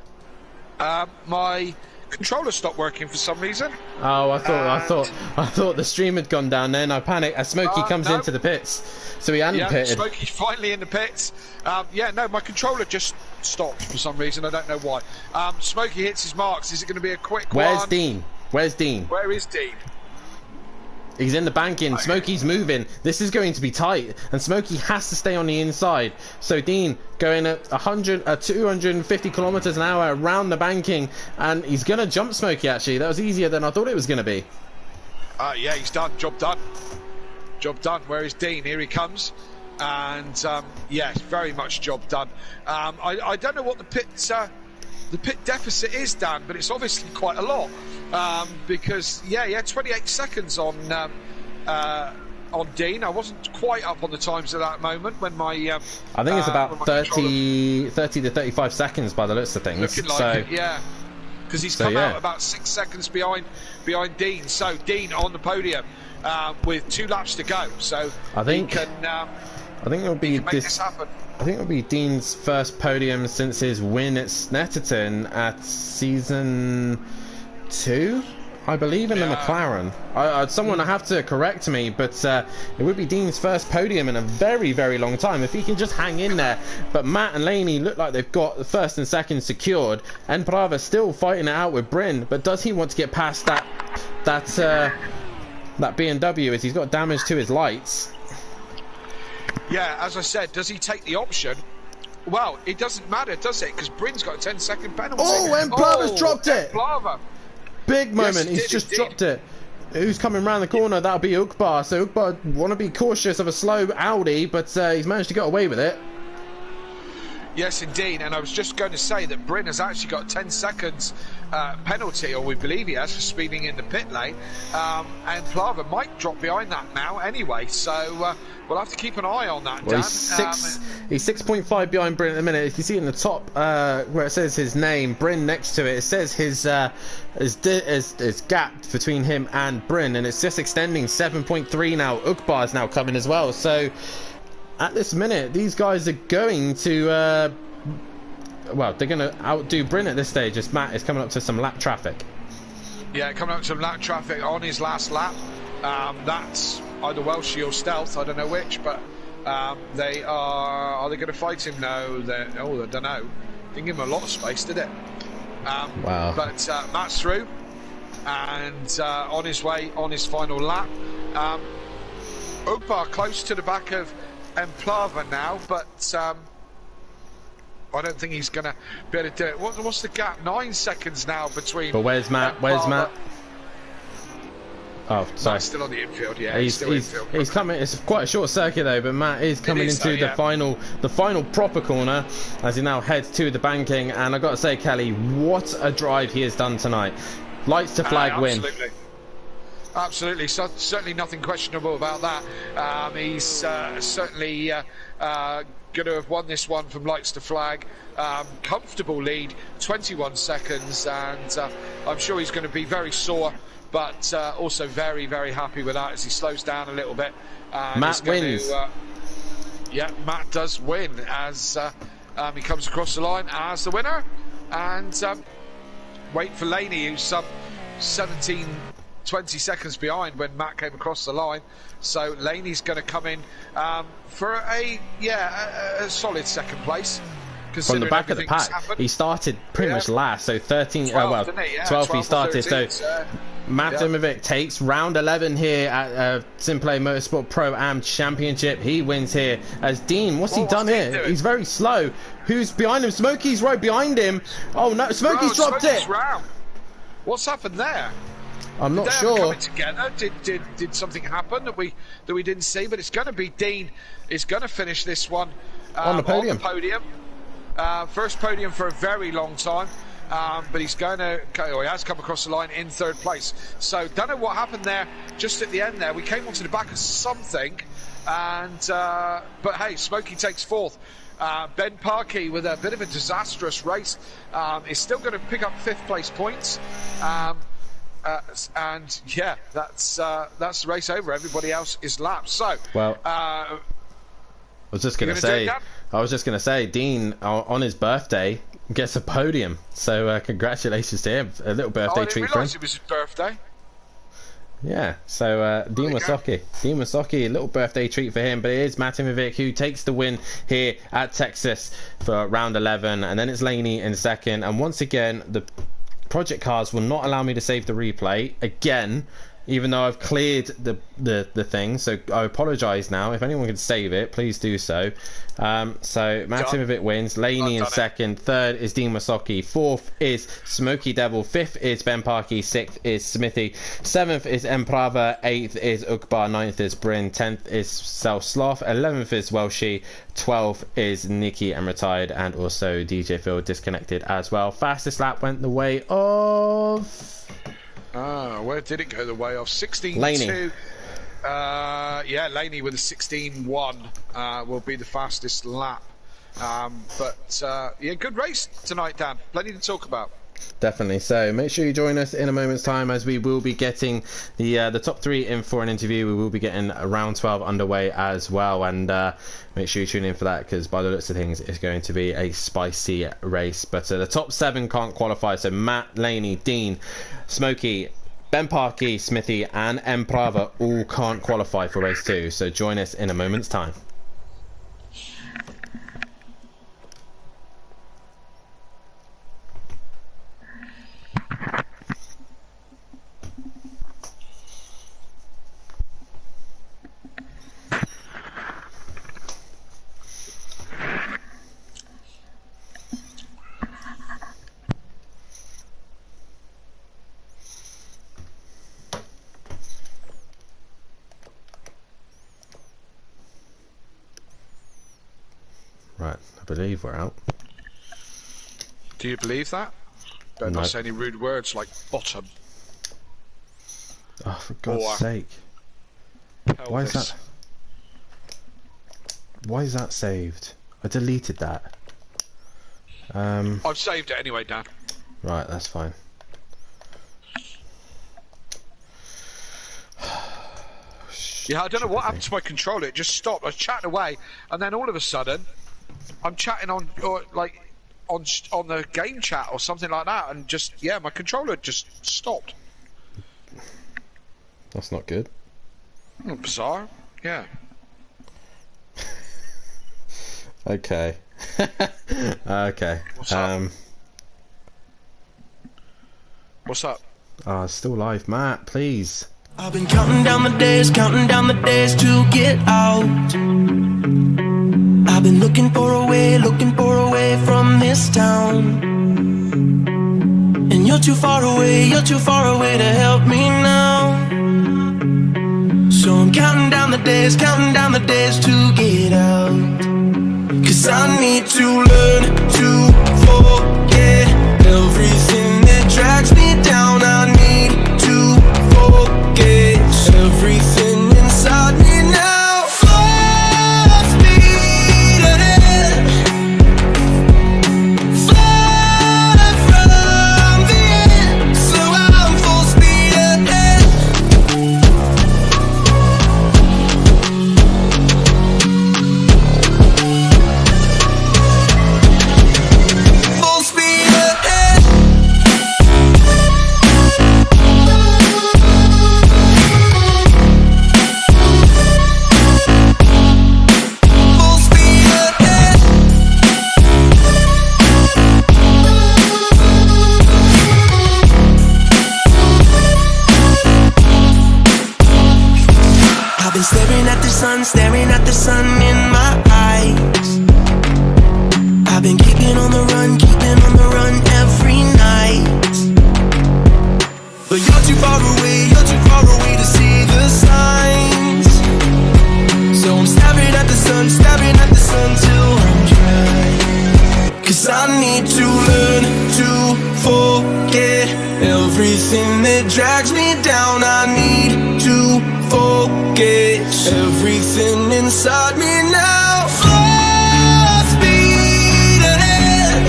S5: My controller stopped working for some reason.
S4: Oh, I thought the stream had gone down. Then I panicked as Smokey comes into the pits, so he hadn't pitted.
S5: Smokey's finally in the pits. My controller just stopped for some reason. I don't know why. Smokey hits his marks. Is it going to be a quick one?
S4: Where's Dean?
S5: Where is Dean?
S4: He's in the banking. Smokey's moving. This is going to be tight, and Smokey has to stay on the inside. So Dean going at 250 kilometers an hour around the banking, and he's gonna jump Smokey. Actually, that was easier than I thought it was gonna be.
S5: Yeah, he's done. Job done. Where is Dean? Here he comes. And yes, very much job done. I don't know what the pit deficit is, Dan, but it's obviously quite a lot, because 28 seconds on Dean. I wasn't quite up on the times at that moment when my
S4: I think it's about 30 to 35 seconds by the looks of things.
S5: Looking like it, because he's come out about 6 seconds behind Dean. So Dean on the podium with 2 laps to go. So
S4: I think it'll be
S5: this happen.
S4: I think it'll be Dean's first podium since his win at Snetterton at season 2, I believe, in the McLaren. Someone will have to correct me, but it would be Dean's first podium in a very, very long time if he can just hang in there. But Matt and Laney look like they've got the first and second secured, and Prava still fighting it out with Bryn. But does he want to get past that BMW, as he's got damage to his lights?
S5: Yeah, as I said, does he take the option? Well, it doesn't matter, does it? Because Bryn's got a 10-second penalty.
S4: Oh, and Plava's dropped it!
S5: Plava.
S4: Big moment, he's just dropped it. Who's coming round the corner? That'll be Ukbar. So Ukbar want to be cautious of a slow Audi, but he's managed to get away with it.
S5: Yes, indeed. And I was just going to say that Bryn has actually got 10 seconds penalty, or we believe he has, for speeding in the pit lane. And Plava might drop behind that now anyway, so we'll have to keep an eye on that,
S4: Well,
S5: Dan.
S4: he's 6.5 behind Bryn at the minute. If you see in the top where it says his name, Bryn next to it, it says his gap between him and Bryn, and it's just extending. 7.3 now. Ukbar is now coming as well. So at this minute, these guys are going to well, they're going to outdo Bryn at this stage, as Matt is coming up to some lap traffic.
S5: Yeah, coming up to lap traffic on his last lap. That's either Welshie or Stealth, I don't know which, but they are they going to fight him? No, I don't know. Didn't give him a lot of space, did it?
S4: Wow.
S5: But Matt's through, and on his way, on his final lap. Ukbar close to the back of Emplava now, but I don't think he's going to be able to do it. What's the gap? 9 seconds now between...
S4: But where's Matt? Where's Matt? Oh, sorry.
S5: Matt's still on the infield, yeah.
S4: He's coming. It's quite a short circuit though, but Matt is coming into the final proper corner as he now heads to the banking. And I got to say, Kelly, what a drive he has done tonight. Lights to flag win.
S5: Absolutely, so, certainly nothing questionable about that. He's certainly going to have won this one from lights to flag. Comfortable lead, 21 seconds, and I'm sure he's going to be very sore, but also very, very happy with that as he slows down a little bit.
S4: Matt wins.
S5: Yeah, Matt does win as he comes across the line as the winner. And wait for Laney, who's some 20 seconds behind when Matt came across the line. So Laney's going to come in for a solid second place.
S4: From the back of the pack, he started pretty much last, so 13. 12 he started. 13, so Matt Imovic takes round 11 here at Simplay Motorsport Pro Am Championship. He wins here as Dean. What's he done here? He's very slow. Who's behind him? Smokey's right behind him. Oh no, Smokey's dropped it.
S5: Round. What's happened there?
S4: I'm not sure.
S5: Coming together. Did something happen that we didn't see? But it's going to be Dean is going to finish this one
S4: on the podium.
S5: First podium for a very long time, but he has come across the line in third place. So don't know what happened there just at the end there. We came onto the back of something, and but hey, Smokey takes fourth. Ben Parkey with a bit of a disastrous race is still going to pick up fifth place points. And yeah, that's the race over. Everybody else is lapped. So
S4: well, I was just going to say, Dean on his birthday gets a podium. So congratulations to him. A little birthday treat for him.
S5: It was his birthday.
S4: Yeah, so Dean Wasocki, a little birthday treat for him, but it is Matt Imovic who takes the win here at Texas for round 11, and then it's Laney in second, and once again the Project Cars will not allow me to save the replay again, even though I've cleared the thing, so I apologise now. If anyone can save it, please do so. So Matt Imovic wins, Laney in second, third is Dean Wasocki, fourth is Smoky Devil, fifth is Ben Parkey, sixth is Smithy, seventh is Emprava, eighth is Ukbar, ninth is Bryn, 10th is Self Sloth, 11th is Welshie, 12th is Nikki and retired, and also DJ Phil disconnected as well. Fastest lap went the way of...
S5: where did it go the way of? 16-2.
S4: Laney.
S5: Yeah, Laney with a 16-1 will be the fastest lap. But yeah, good race tonight, Dan. Plenty to talk about.
S4: Definitely. So make sure you join us in a moment's time as we will be getting the top three in for an interview. We will be getting round 12 underway as well, and make sure you tune in for that, because by the looks of things it's going to be a spicy race. But the top 7 can't qualify, so Matt, Laney, Dean, Smokey, Ben Parkey, Smithy and Emprava all can't qualify for race 2, so join us in a moment's time. Right, I believe we're out.
S5: Do you believe that? Better not
S4: Nope.
S5: say any rude words like bottom.
S4: Oh, for God's
S5: Or
S4: sake. Why is
S5: pelvis.
S4: that? Why is that saved? I deleted that.
S5: I've saved it anyway, Dan.
S4: Right, that's fine.
S5: Yeah, I don't know what happened to my controller. It just stopped. I was chatting away, and then all of a sudden, I'm chatting on the game chat or something like that, and just my controller just stopped.
S4: That's not good.
S5: Bizarre. Yeah.
S4: Okay. Okay.
S5: What's up? What's up?
S4: Oh, it's still live, Matt. Please.
S1: I've been counting down the days to get out. I've been looking for a way from this town. And you're too far away to help me now. So I'm counting down the days to get out. 'Cause I need to learn to forget everything that drags me down. I need to forget everything inside me now. Full speed ahead, fly from the end. So I'm full speed ahead. Full speed ahead. Full speed ahead. I've been staring at the sun in my eyes. I've been keeping on the run every night. But you're too far away to see the signs. So I'm staring at the sun till I'm dry. 'Cause I need to learn to forget everything that drags me down. I need to forget everything inside me now. Full speed ahead,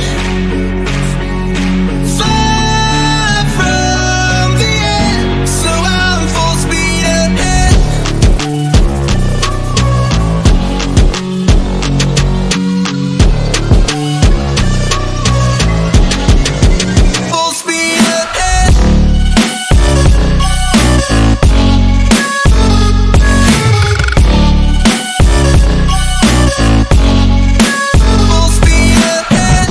S1: fly from the end. So I'm full speed ahead. Full speed ahead. Full speed ahead.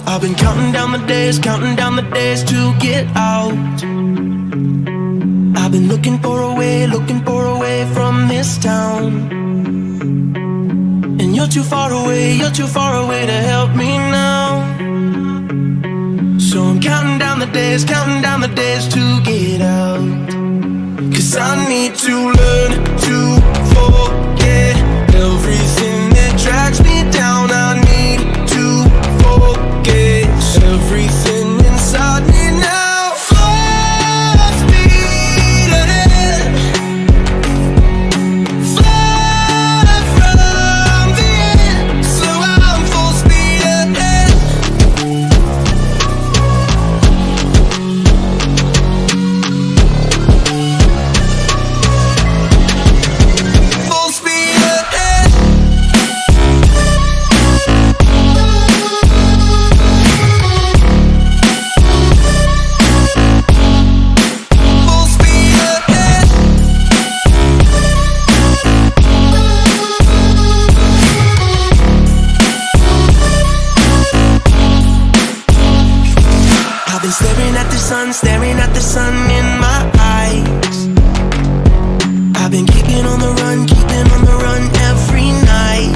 S1: I've been counting down the days to get out. I've been looking for a way from this town. And you're too far away to help me now. So I'm counting down the days to get out. 'Cause I need to learn to forget everything that drags me down. I need to forget everything inside me now. Full speed ahead, fly from the end. So I'm full speed ahead. Full speed ahead. Full speed ahead. I've been staring at the sun in my eyes. I've been keeping on the run every night.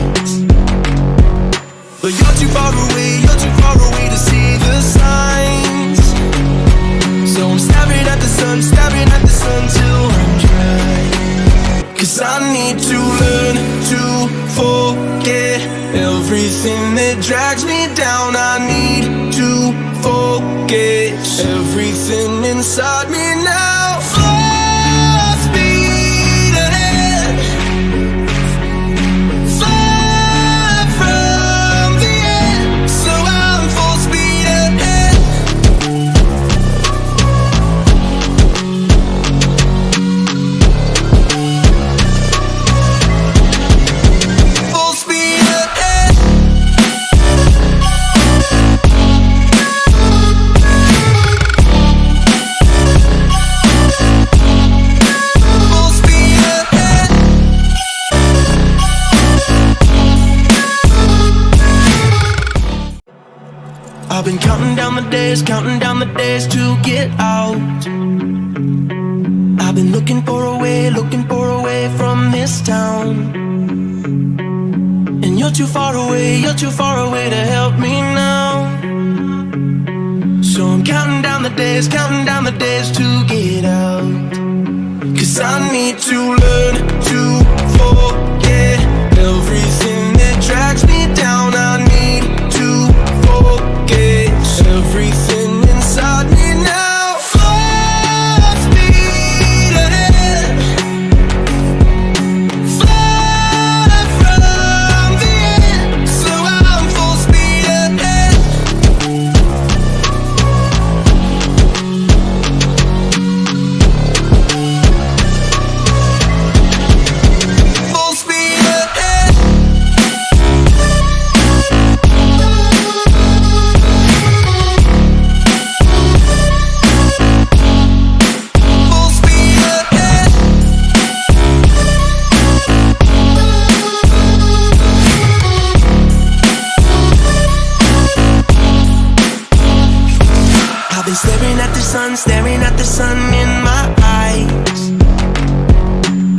S1: But you're too far away to see the signs. So I'm staring at the sun till I'm dry. 'Cause I need to learn to to forget everything that drags me down. I need to forget everything inside me now. Full speed ahead, far from the end, so I'm full speed ahead. Full speed ahead. Full speed ahead. I've been counting down the days to get out. I've been looking for a way from this town. And you're too far away to help me now. So I'm counting down the days to get out. 'Cause I need to learn to forget everything that drags me down. I need to forget everything inside me now. Full speed ahead, far from the end, so I'm full speed ahead. Full speed ahead. Full speed ahead. I've been staring at the sun in my eyes.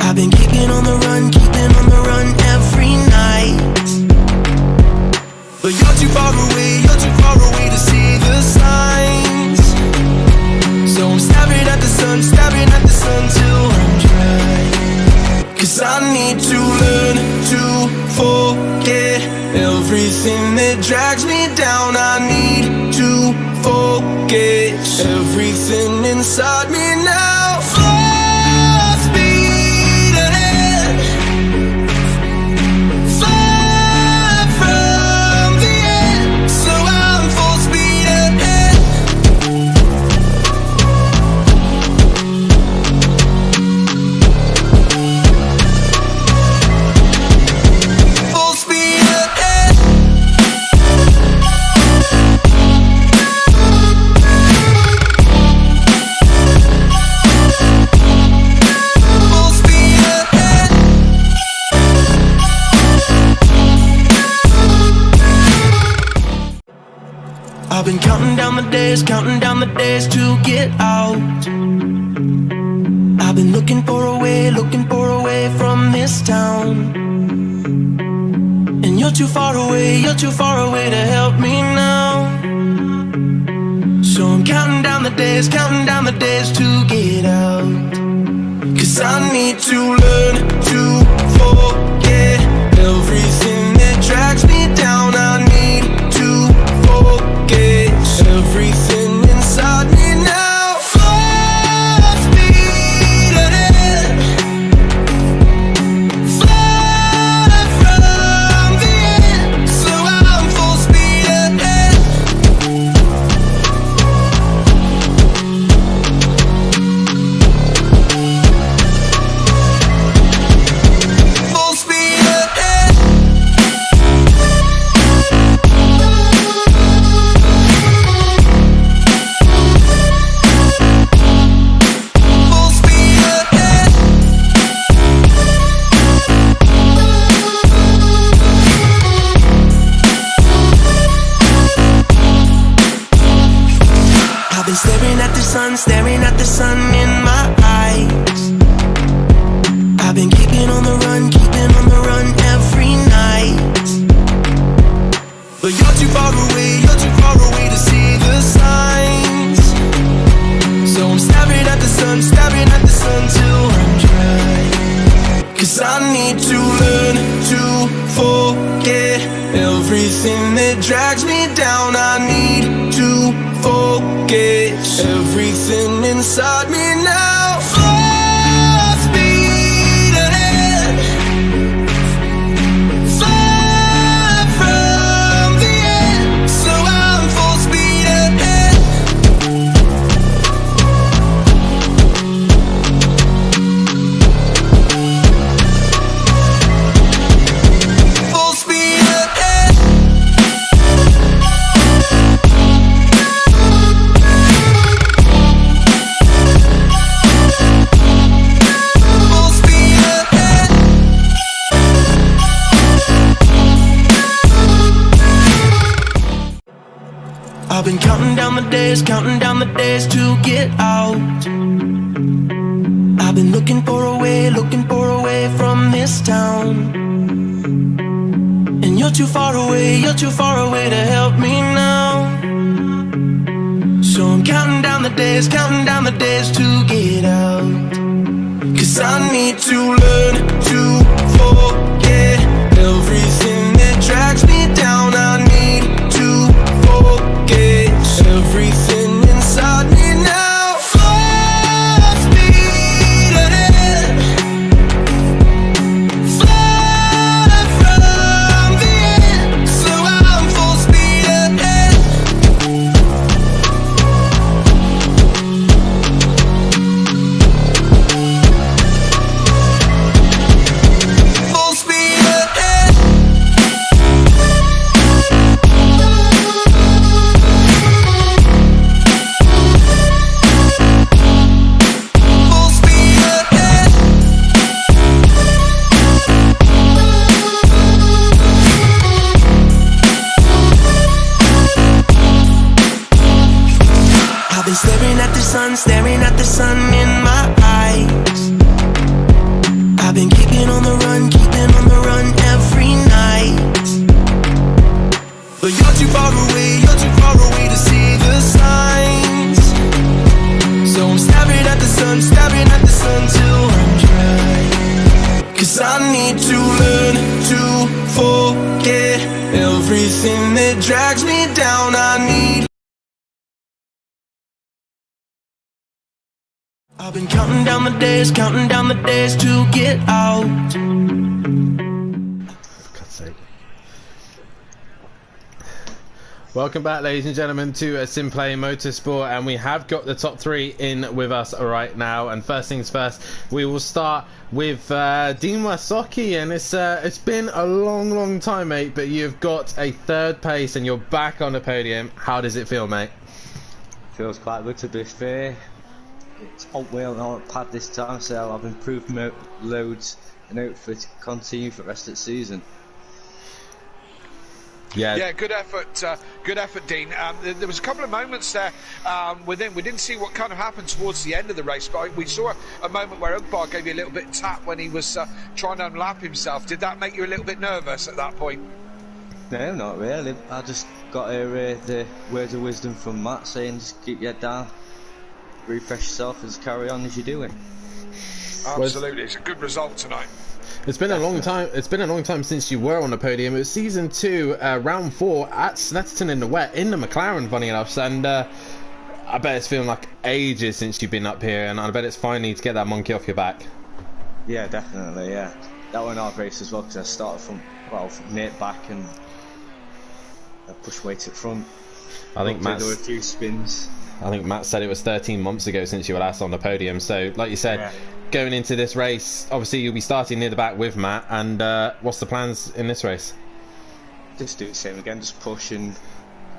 S1: I've been keeping on the run every night. But you're too far away to see the signs. So I'm staring at the sun till I'm dry. 'Cause I need to learn to forget everything that drags me down. I need to forget everything inside me now. Full speed ahead, far from the end, so I'm full speed ahead. Full speed ahead. Full speed ahead. I've been counting down the days to get out. I've been looking for a way from this town. And you're too far away to help me now. So I'm counting down the days to get out. 'Cause I need to learn to forget everything that drags me down. I need to forget everything inside me now. Full speed ahead, far from the end, so I'm full speed ahead. 'Cause I need to learn to forget everything that drags me down. I need to forget everything inside me now. Full speed ahead, far from the end. So I'm full speed ahead. Full speed ahead. Full speed ahead. I've been counting down the days to get out. I've been looking for a way from this town. And you're too far away to help me now. So I'm counting down the days to get out. 'Cause I need to learn to forget everything that drags me down. I need to forget everything inside me now. Full speed ahead, far from the end. So I'm full speed ahead. Full speed ahead. Full speed ahead. I've been staring at the sun in my eyes. I've been keeping on the run every night. But you're too far away to see the signs. So I'm staring at the sun till I'm dry. 'Cause I need to learn to forget everything that drags me down. I need. I've been counting down the days to get out.
S4: For God's sake. Welcome back, ladies and gentlemen, to Simplay Motorsport, and we have got the top 3 in with us right now. And first things first, we will start with Dean Wasoki, and it's been a long time, mate, but you've got a 3rd place and you're back on the podium. How does it feel, mate?
S6: Feels quite good, to be fair. It's on wheel and on pad this time, so I've improved loads and hope for it to continue for the rest of the season.
S5: Yeah, good effort, Dean. There was a couple of moments there within. We didn't see what kind of happened towards the end of the race, but we saw a moment where Ugbar gave you a little bit of tap when he was trying to unlap himself. Did that make you a little bit nervous at that point?
S6: No, not really. I just got the words of wisdom from Matt saying just keep your head down, refresh yourself and just carry on as you're doing.
S5: Absolutely, it's a good result tonight.
S4: It's been a long time. It's been a long time since you were on the podium. It was season 2, round 4 at Snetterton in the wet in the McLaren, funny enough. And I bet it's feeling like ages since you've been up here, and I bet it's finally to get that monkey off your back.
S6: Yeah, definitely. Yeah, that was an hard race as well because I started from near back and I pushed way to the front.
S4: I think
S6: there were a few spins.
S4: I think Matt said it was 13 months ago since you were last on the podium. So, like you said, going into this race, obviously you'll be starting near the back with Matt. And what's the plans in this race?
S6: Just do the same again, just push and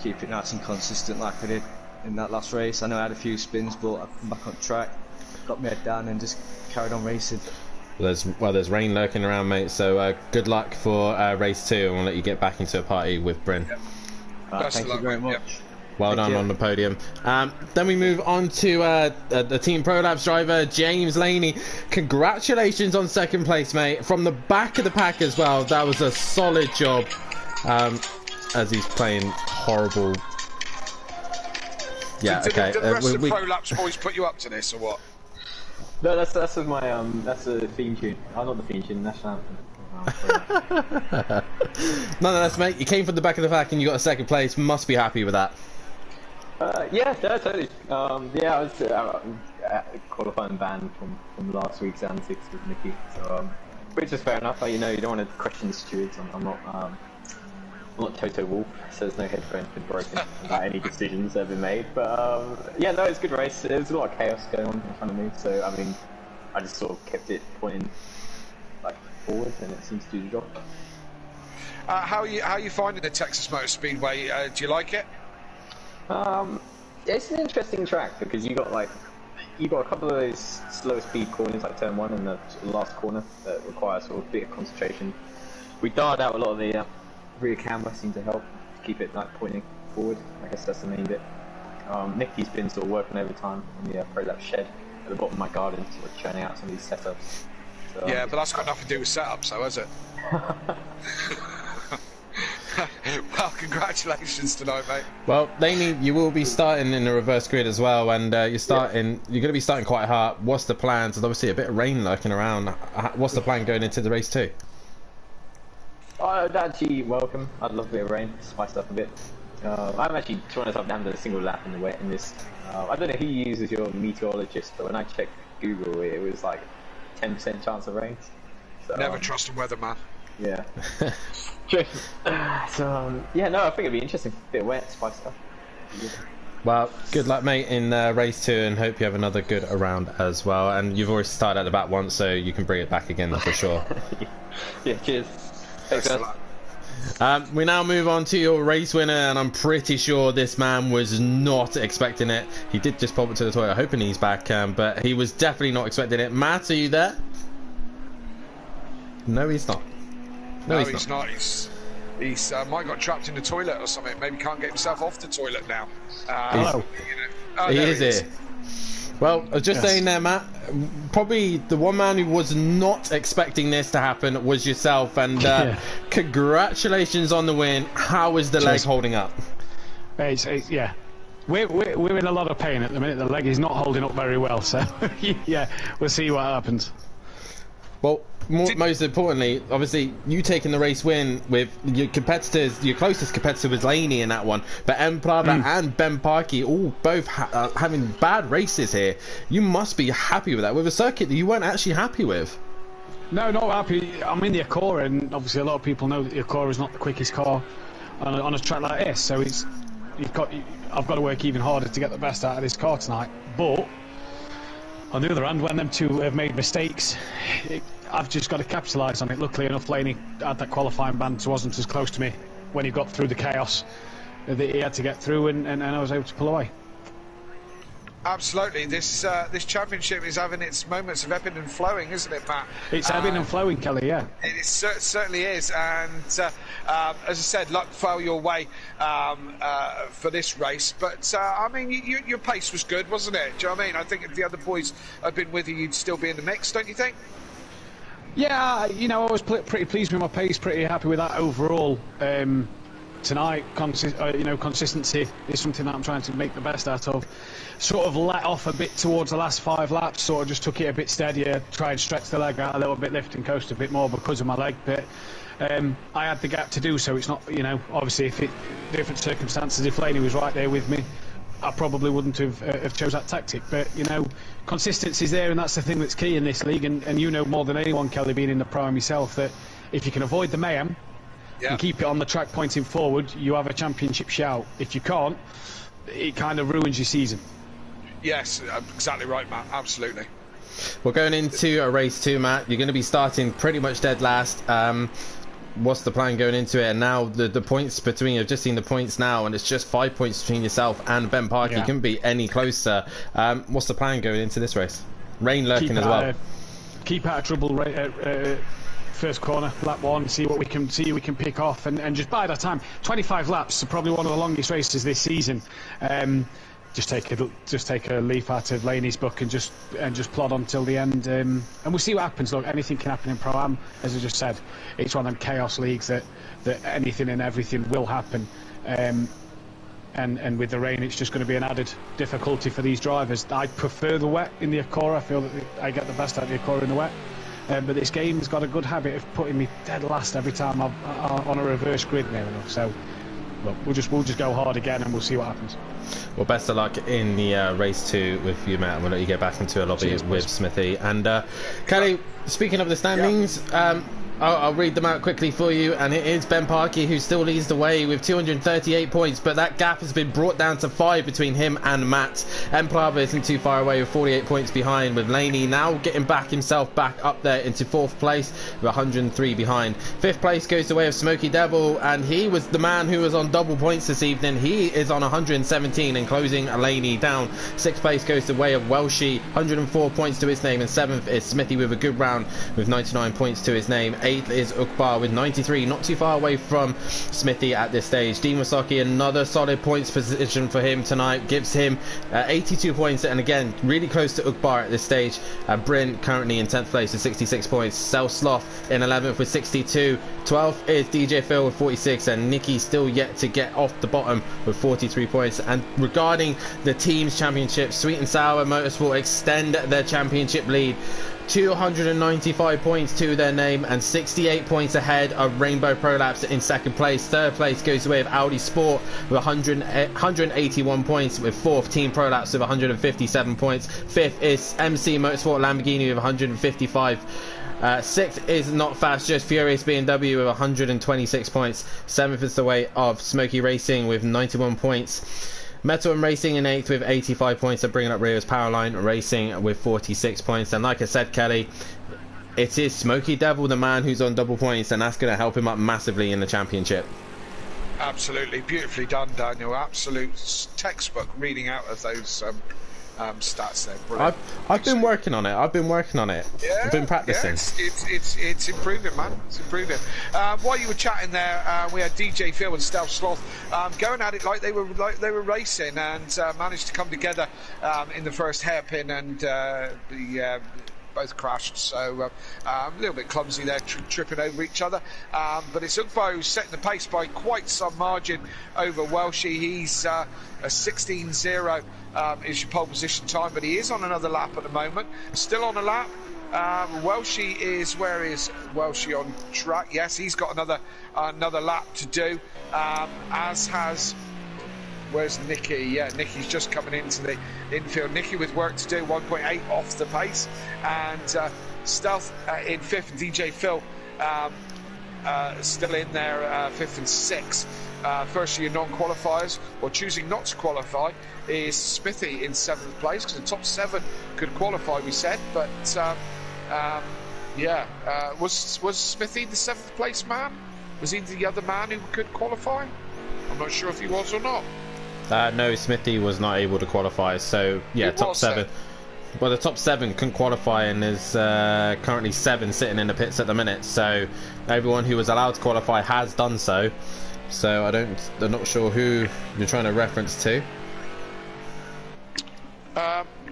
S6: keep it nice and consistent like I did in that last race. I know I had a few spins, but I come back on track, got my head down and just carried on racing. There's rain lurking around, mate, so good luck for race 2, and we'll let you get back into a party with Bryn. Thank you very much.
S5: Yep.
S4: Well done on the podium. Then we move on to the Team Pro Labs driver, James Laney. Congratulations on 2nd place, mate. From the back of the pack as well. That was a solid job, as he's playing horrible. Yeah,
S5: Did
S4: okay.
S5: the rest of Pro Labs boys put you up to this, or what?
S7: No, that's my that's the theme tune. Oh, not the theme tune, national anthem.
S4: Nonetheless, mate, you came from the back of the pack and you got a second place. Must be happy with that.
S7: Yeah, totally. Yeah, I was qualifying band from last week's antics with Nicky, so which is fair enough. You know, you don't want to question the stewards. I'm not Toto Wolff, so there's no headphones been broken about any decisions that have been made. But yeah, no, it's a good race. There's a lot of chaos going on in front of me, so I mean, I just sort of kept it pointing like forward, and it seems to do the job.
S5: How are you finding the Texas Motor Speedway? Do you like it?
S7: It's an interesting track because you got a couple of those slower speed corners like turn 1 and the last corner that require sort of bit of concentration. We dialed out a lot of the rear camber, seemed to help keep it like pointing forward. I guess that's the main bit. Nicky's been sort of working overtime on the Pro Lab shed at the bottom of my garden, sort of churning out some of these setups. So,
S5: yeah, but that's got nothing to do with setups, though, has it? Well, congratulations tonight, mate.
S4: Well, Laney, you will be starting in the reverse grid as well, and you're going to be starting quite hard. What's the plans? There's obviously a bit of rain lurking around. What's the plan going into the race too?
S7: I'd actually welcome. I'd love a bit of rain, spice up a bit. I'm actually, to be honest, I haven't done a single lap in the wet in this. I don't know who uses your meteorologist, but when I checked Google, it was like 10% chance of rain. So,
S5: Never trust a weatherman.
S7: Yeah. So yeah, no, I think it'd be interesting. Bit wet, spice up.
S4: Well, good luck, mate, in race 2, and hope you have another good round as well. And you've already started at the back once, so you can bring it back again for sure.
S7: Yeah, cheers. Thanks, guys.
S4: We now move on to your race winner, and I'm pretty sure this man was not expecting it. He did just pop into the toilet, hoping he's back, but he was definitely not expecting it. Matt, are you there? No, he's not.
S5: No, he's not. He's might got trapped in the toilet or something. Maybe can't get himself off the toilet now.
S4: Hello. He is here. Well, I was just saying there, Matt, probably the one man who was not expecting this to happen was yourself, and congratulations on the win. How is the leg holding up?
S8: Yeah. We're in a lot of pain at the minute. The leg is not holding up very well, so yeah, we'll see what happens.
S4: Well, most importantly, obviously, you taking the race win with your competitors. Your closest competitor was Laney in that one, but Emprada and Ben Parkey all both having bad races here. You must be happy with that, with a circuit that you weren't actually happy with.
S8: No, not happy. I'm in the Acura, and obviously a lot of people know that the Acura is not the quickest car on a track like this. So I've got to work even harder to get the best out of this car tonight. But on the other hand, when them two have made mistakes, I've just got to capitalise on it. Luckily enough, Laney had that qualifying band, so wasn't as close to me when he got through the chaos that he had to get through, and I was able to pull away.
S5: Absolutely. This championship is having its moments of ebbing and flowing, isn't it, Matt?
S8: It's ebbing and flowing, Kelly, yeah.
S5: It certainly is, and as I said, luck fell your way for this race, but I mean, your pace was good, wasn't it? Do you know what I mean? I think if the other boys had been with you, you'd still be in the mix, don't you think?
S8: Yeah, you know, I was pretty pleased with my pace, pretty happy with that overall. Tonight, consistency is something that I'm trying to make the best out of. Sort of let off a bit towards the last 5 laps, sort of just took it a bit steadier, tried to stretch the leg out a little bit, lift and coast a bit more because of my leg bit. I had the gap to do so. It's not, obviously if different circumstances, if Laney was right there with me, I probably wouldn't have chose that tactic. But, consistency's there, and that's the thing that's key in this league. And you know more than anyone, Kelly, being in the Pro yourself, that if you can avoid the mayhem and keep it on the track pointing forward, you have a championship shout. If you can't, it kind of ruins your season.
S5: Yes, exactly right, Matt. Absolutely.
S4: Well, going into a race 2, Matt, you're going to be starting pretty much dead last. What's the plan going into it? And now the points between you, I've just seen the points now, and it's just 5 points between yourself and Ben Parkey. You couldn't be any closer. What's the plan going into this race? Rain lurking as well.
S8: Keep out of trouble. First corner, lap 1, see what we can pick off, and just by that time, 25 laps, so probably one of the longest races this season. Just take a leaf out of Laney's book and just plod on till the end, and we'll see what happens. Look, anything can happen in Pro-Am, as I just said. It's one of them chaos leagues that anything and everything will happen. and with the rain, it's just going to be an added difficulty for these drivers. I prefer the wet in the Acura. I feel that I get the best out of the Acura in the wet. But this game's got a good habit of putting me dead last every time I'm on a reverse grid near enough. So, look, we'll just go hard again, and we'll see what happens.
S4: Well, best of luck in the race 2 with you, Matt. I'm going to let you get back into a lobby with Smithy. And Kelly, speaking of the standings, I'll read them out quickly for you, and it is Ben Parkey who still leads the way with 238 points, but that gap has been brought down to 5 between him and Matt. Emplava isn't too far away with 48 points behind, with Laney now getting himself back up there into 4th place with 103 behind. 5th place goes the way of Smoky Devil, and he was the man who was on double points this evening. He is on 117 and closing Laney down. 6th place goes the way of Welshie, 104 points to his name, and 7th is Smithy with a good round with 99 points to his name. 8th is Ukbar with 93, not too far away from Smithy at this stage. Dean Wasaki, another solid points position for him tonight, gives him 82 points, and again really close to Ukbar at this stage. Bryn currently in 10th place with 66 points. Sel Sloth in 11th with 62. 12th is DJ Phil with 46, and Nicky still yet to get off the bottom with 43 points. And regarding the team's championship, Sweet and Sour Motorsport extend their championship lead, 295 points to their name, and 68 points ahead of Rainbow Prolapse in 2nd place. 3rd place goes away with Audi Sport with 181 points, with 4th Team Prolapse with 157 points. 5th is MC Motorsport Lamborghini with 155. 6th is Not Fast Just Furious BMW with 126 points. 7th is the way of Smoky Racing with 91 points. Metal and Racing in 8th with 85 points, and bringing up Rio's Powerline Racing with 46 points. And like I said, Kelly, it is Smoky Devil, the man who's on double points, and that's going to help him up massively in the championship.
S5: Absolutely, beautifully done, Daniel. Absolute textbook reading out of those stats there. Brilliant.
S4: I've been working on it. I've been practicing.
S5: It's improving, man. It's improving. While you were chatting there, we had DJ Phil and Stealth Sloth going at it like they were racing, and managed to come together in the first hairpin, and both crashed, so a little bit clumsy there, tripping over each other, but it's Ugbo who's setting the pace by quite some margin over Welshie. He's a 16.0 is your pole position time, but he is on another lap at the moment, still on a lap. Welshie is, where is Welshie on track? Yes, he's got another lap to do, as has, where's Nicky? Yeah, Nicky's just coming into the infield. Nicky with work to do, 1.8 off the pace, and Stealth in 5th, and DJ Phil still in there, 5th and 6th. Firstly, your non-qualifiers, or choosing not to qualify, is Smithy in 7th place, because the top 7 could qualify, we said, but was Smithy the 7th place man? Was he the other man who could qualify? I'm not sure if he was or not.
S4: No, Smithy was not able to qualify, so yeah, top 7. Well, the top 7 couldn't qualify, and there's currently 7 sitting in the pits at the minute, so everyone who was allowed to qualify has done so. So I'm not sure who you're trying to reference to.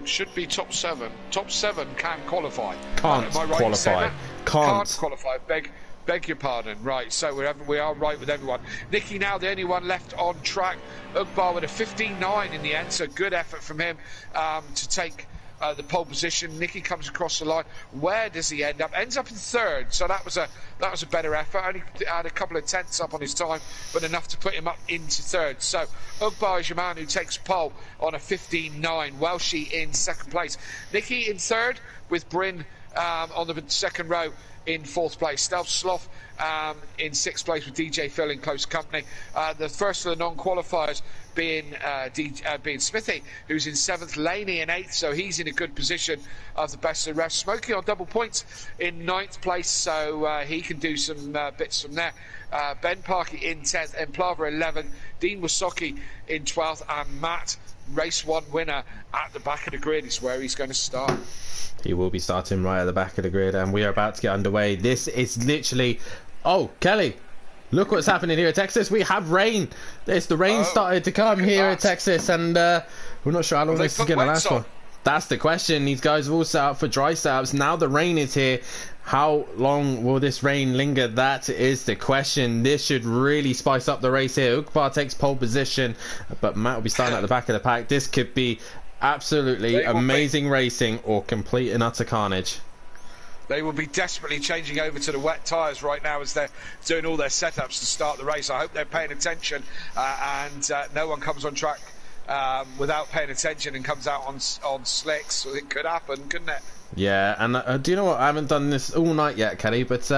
S5: Should be top 7. Top 7 can qualify.
S4: Can't
S5: am I right
S4: qualify.
S5: Can't qualify. Beg your pardon. Right, so we are right with everyone. Nicky now the only one left on track. Ugbar with a 15.9 in the end, so good effort from him to take the pole position. Nicky comes across the line. Where does he end up? Ends up in 3rd, so that was a better effort. Only had a couple of tenths up on his time, but enough to put him up into 3rd. So Ugbar is your man who takes pole on a 15.9. Welshie in 2nd place. Nicky in 3rd, with Bryn on the 2nd row in 4th place. Stealth Sloth in 6th place, with DJ Phil in close company. The first of the non-qualifiers being Smithy, who's in 7th, Laney in 8th, so he's in a good position of the best of the rest. Smokey on double points in 9th place, so he can do some bits from there. Ben Parkey in 10th, and Emplava 11th, Dean Wasaki in 12th, and Matt, race 1 winner, at the back of the grid is where he's going to start.
S4: He will be starting right at the back of the grid, and we are about to get underway. This is literally... Oh, Kelly, look what's happening here at Texas. We have rain. The rain started to come here at Texas, and we're not sure how long this is going to last for. That's the question. These guys are all set up for dry setups. Now the rain is here. How long will this rain linger? That is the question. This should really spice up the race here. Ukbar takes pole position, but Matt will be starting at the back of the pack. This could be absolutely amazing racing or complete and utter carnage.
S5: They will be desperately changing over to the wet tyres right now as they're doing all their setups to start the race. I hope they're paying attention and no one comes on track without paying attention and comes out on slicks. It could happen, couldn't it?
S4: Yeah, and do you know what? I haven't done this all night yet, Kelly, but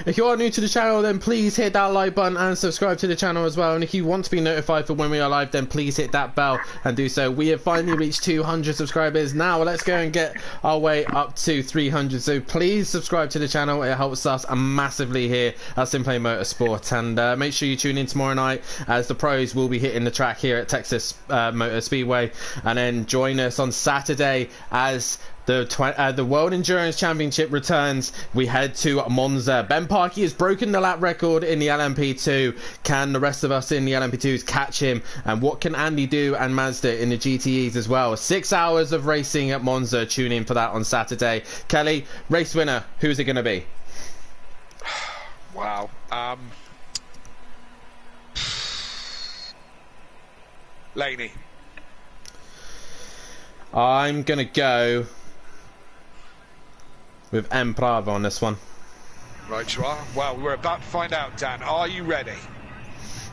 S4: if you are new to the channel, then please hit that like button and subscribe to the channel as well. And if you want to be notified for when we are live, then please hit that bell and do so. We have finally reached 200 subscribers. Now let's go and get our way up to 300. So please subscribe to the channel. It helps us massively here at Simplay Motorsport. And make sure you tune in tomorrow night as the pros will be hitting the track here at Texas Motor Speedway. And then join us on Saturday as the World Endurance Championship returns. We head to Monza. Ben Parkey has broken the lap record in the LMP2. Can the rest of us in the LMP2s catch him? And what can Andy do and Mazda in the GTEs as well? 6 hours of racing at Monza. Tune in for that on Saturday. Kelly, race winner, who's it going to be?
S5: Wow. Laney.
S4: I'm going to go with M. Prava on this one.
S5: Right you are. Well, we're about to find out, Dan. Are you ready?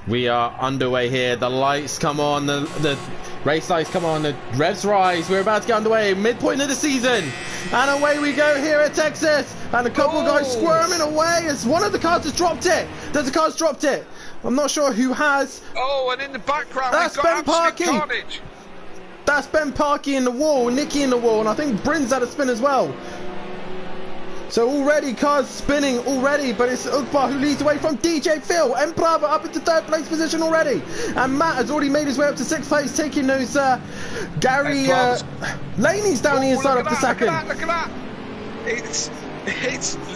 S4: We are underway here. The lights come on, the race lights come on, the revs rise. We're about to get underway, midpoint of the season. And away we go here at Texas. And a couple of guys squirming away as one of the cars has dropped it. There's a car's dropped it. I'm not sure who has.
S5: Oh, and in the background,
S4: that's
S5: we've got
S4: Ben Parkey.
S5: Carnage.
S4: That's Ben Parkey in the wall, Nicky in the wall, and I think Bryn's had a spin as well. So already cars spinning already, but it's Ukbar who leads away from DJ Phil. M. Brava up into 3rd place position already. And Matt has already made his way up to 6th place, taking those Gary Laney's down the inside of the second.
S5: Look at that. It's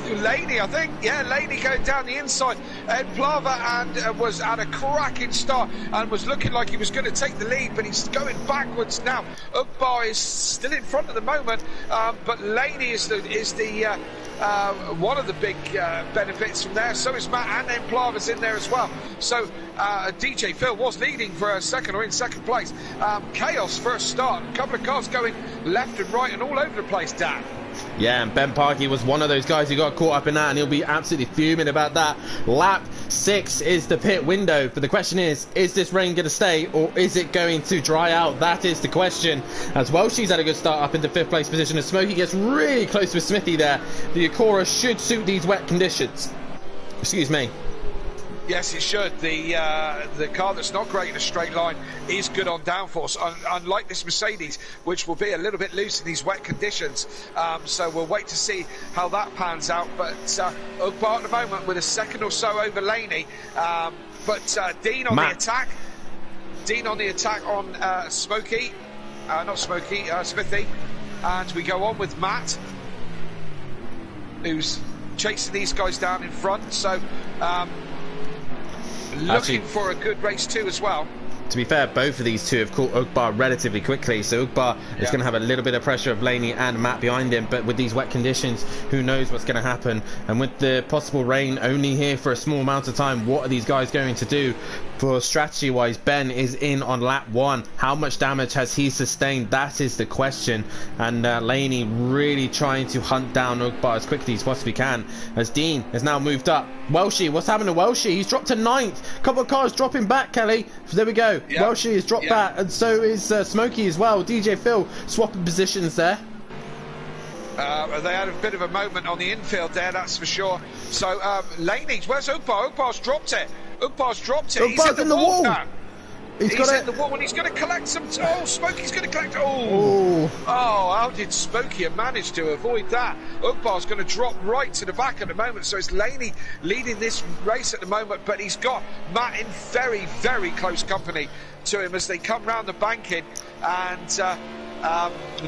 S5: Laney, I think. Yeah, Laney going down the inside. Ed Plava and was at a cracking start and was looking like he was going to take the lead, but he's going backwards now. Ukbar is still in front at the moment, but Laney is the one of the big benefits from there. So is Matt, and then Plava's in there as well. So DJ Phil was leading for a second, or in 2nd place. Chaos first start. A couple of cars going left and right and all over the place, Dan.
S4: Yeah, and Ben Parkey was one of those guys who got caught up in that, and he'll be absolutely fuming about that. Lap 6 is the pit window, but the question is this rain going to stay, or is it going to dry out? That is the question. As well, she's had a good start up into 5th place position, as Smokey gets really close with Smithy there. The Acura should suit these wet conditions. Excuse me.
S5: Yes, it should. The car that's not great in a straight line is good on downforce, unlike this Mercedes, which will be a little bit loose in these wet conditions. So we'll wait to see how that pans out. But Ukbar at the moment with a second or so over Laney. But Dean on the attack. Dean on the attack on Smokey. Not Smokey, Smithy. And we go on with Matt, who's chasing these guys down in front. So looking for a good race too as well.
S4: To be fair, both of these two have caught Ukbar relatively quickly, so Ukbar is going to have a little bit of pressure of Laney and Matt behind him, but with these wet conditions, who knows what's going to happen? And with the possible rain only here for a small amount of time, what are these guys going to do? For strategy wise, Ben is in on lap 1. How much damage has he sustained? That is the question. And Laney really trying to hunt down Ukbar as quickly as possibly can, as Dean has now moved up. Welshie, what's happening to Welshie? He's dropped to 9th. Couple of cars dropping back, Kelly. There we go. Yep. Welshie has dropped back, and so is Smokey as well. DJ Phil swapping positions there.
S5: They had a bit of a moment on the infield there, that's for sure. So Laney, where's Ukbar? Ukbar's dropped it. Ukbar's dropped it.
S4: Ukbar's in the wall now.
S5: He's in the wall and he's going to collect some. Oh, Smokey's going to collect. Oh, how did Smokey manage to avoid that? Ukbar's going to drop right to the back at the moment. So it's Laney leading this race at the moment, but he's got Matt in very, very close company to him as they come round the banking. And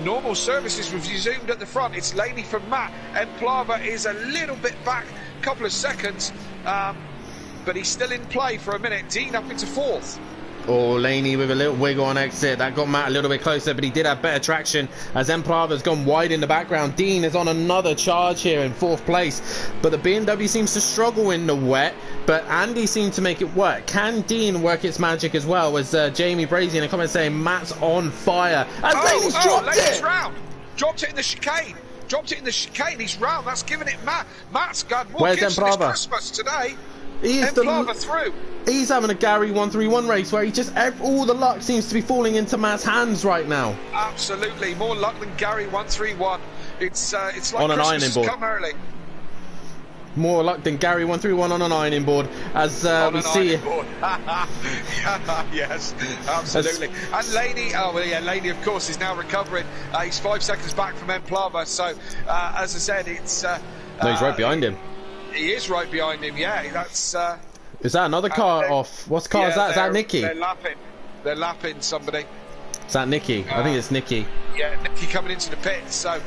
S5: normal service is resumed at the front. It's Laney from Matt, and Plava is a little bit back, a couple of seconds, but he's still in play for a minute. Dean up into 4th.
S4: Oh, Laney with a little wiggle on exit. That got Matt a little bit closer, but he did have better traction as Emplava's gone wide in the background. Dean is on another charge here in 4th place, but the BMW seems to struggle in the wet, but Andy seemed to make it work. Can Dean work its magic as well? Was Jamie Brazy in a comment saying Matt's on fire as Laney's dropped
S5: Laney's
S4: it.
S5: round. Dropped it in the chicane. Dropped it in the chicane. He's round. That's giving it Matt. Matt's got more
S4: Where's
S5: gifts than his
S4: Emplava?
S5: Christmas today.
S4: He's
S5: Emplava through.
S4: He's having a Gary 131 race where he just all the luck seems to be falling into Matt's hands right now.
S5: Absolutely, more luck than Gary 131. It's like
S4: on an
S5: Christmas
S4: ironing
S5: has
S4: board.
S5: come early.
S4: More luck than Gary 131 on an ironing board, as we see.
S5: Yes, absolutely. And Laney, Laney, of course, is now recovering. He's 5 seconds back from Emplava. So, as I said, it's.
S4: No, he's right behind him.
S5: He is right behind him. Yeah, that's.
S4: Is that another car off? What car is that? Is that Nicky?
S5: They're lapping. They're lapping somebody.
S4: Is that Nicky? I think it's Nicky.
S5: Yeah, Nicky coming into the pit. So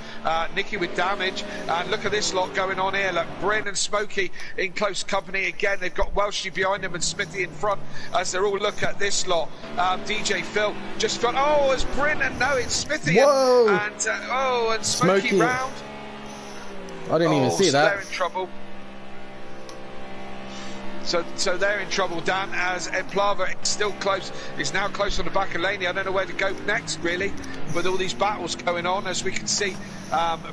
S5: Nicky with damage. And look at this lot going on here. Look, Bryn and Smokey in close company again. They've got Welshie behind them and Smithy in front as they're all look at this lot. DJ Phil just felt, oh, it's Bryn and no, it's Smithy.
S4: Whoa!
S5: And Smokey round.
S4: I didn't even see that.
S5: They're in trouble. So they're in trouble, Dan, as Emplava is still close. Is now close on the back of Laney. I don't know where to go next, really, with all these battles going on. As we can see,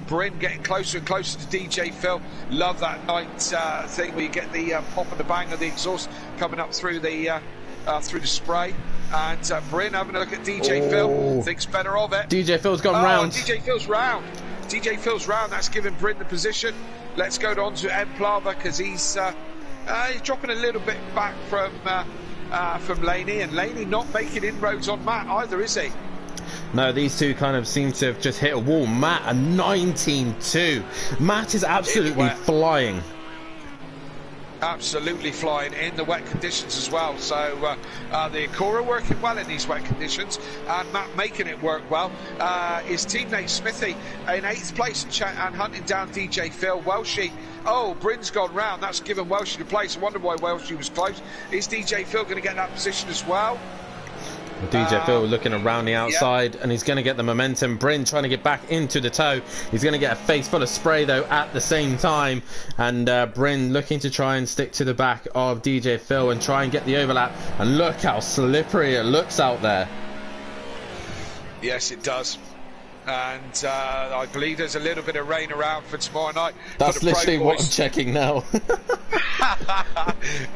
S5: Bryn getting closer and closer to DJ Phil. Love that night thing where you get the pop and the bang of the exhaust coming up through the spray. And Bryn having a look at DJ Phil. Thinks better of it.
S4: DJ Phil's gone round.
S5: DJ Phil's round. DJ Phil's round. That's giving Bryn the position. Let's go on to Emplava because he's dropping a little bit back from Laney, and Laney not making inroads on Matt either, is he?
S4: No, these two kind of seem to have just hit a wall. Matt, a 19.2. Matt is absolutely flying. Absolutely flying in the wet conditions as well. So the Acura working well in these wet conditions, and Matt making it work well. His teammate Smithy in 8th place and hunting down DJ Phil. Welshie, Bryn's gone round. That's given Welshie the place. I wonder why Welshie was close. Is DJ Phil going to get that position as well? DJ Phil looking around the outside, and he's going to get the momentum. Bryn trying to get back into the toe. He's going to get a face full of spray though at the same time, and Bryn looking to try and stick to the back of DJ Phil and try and get the overlap. And look how slippery it looks out there. Yes, it does. And I believe there's a little bit of rain around for tomorrow night. That's literally what I'm checking now.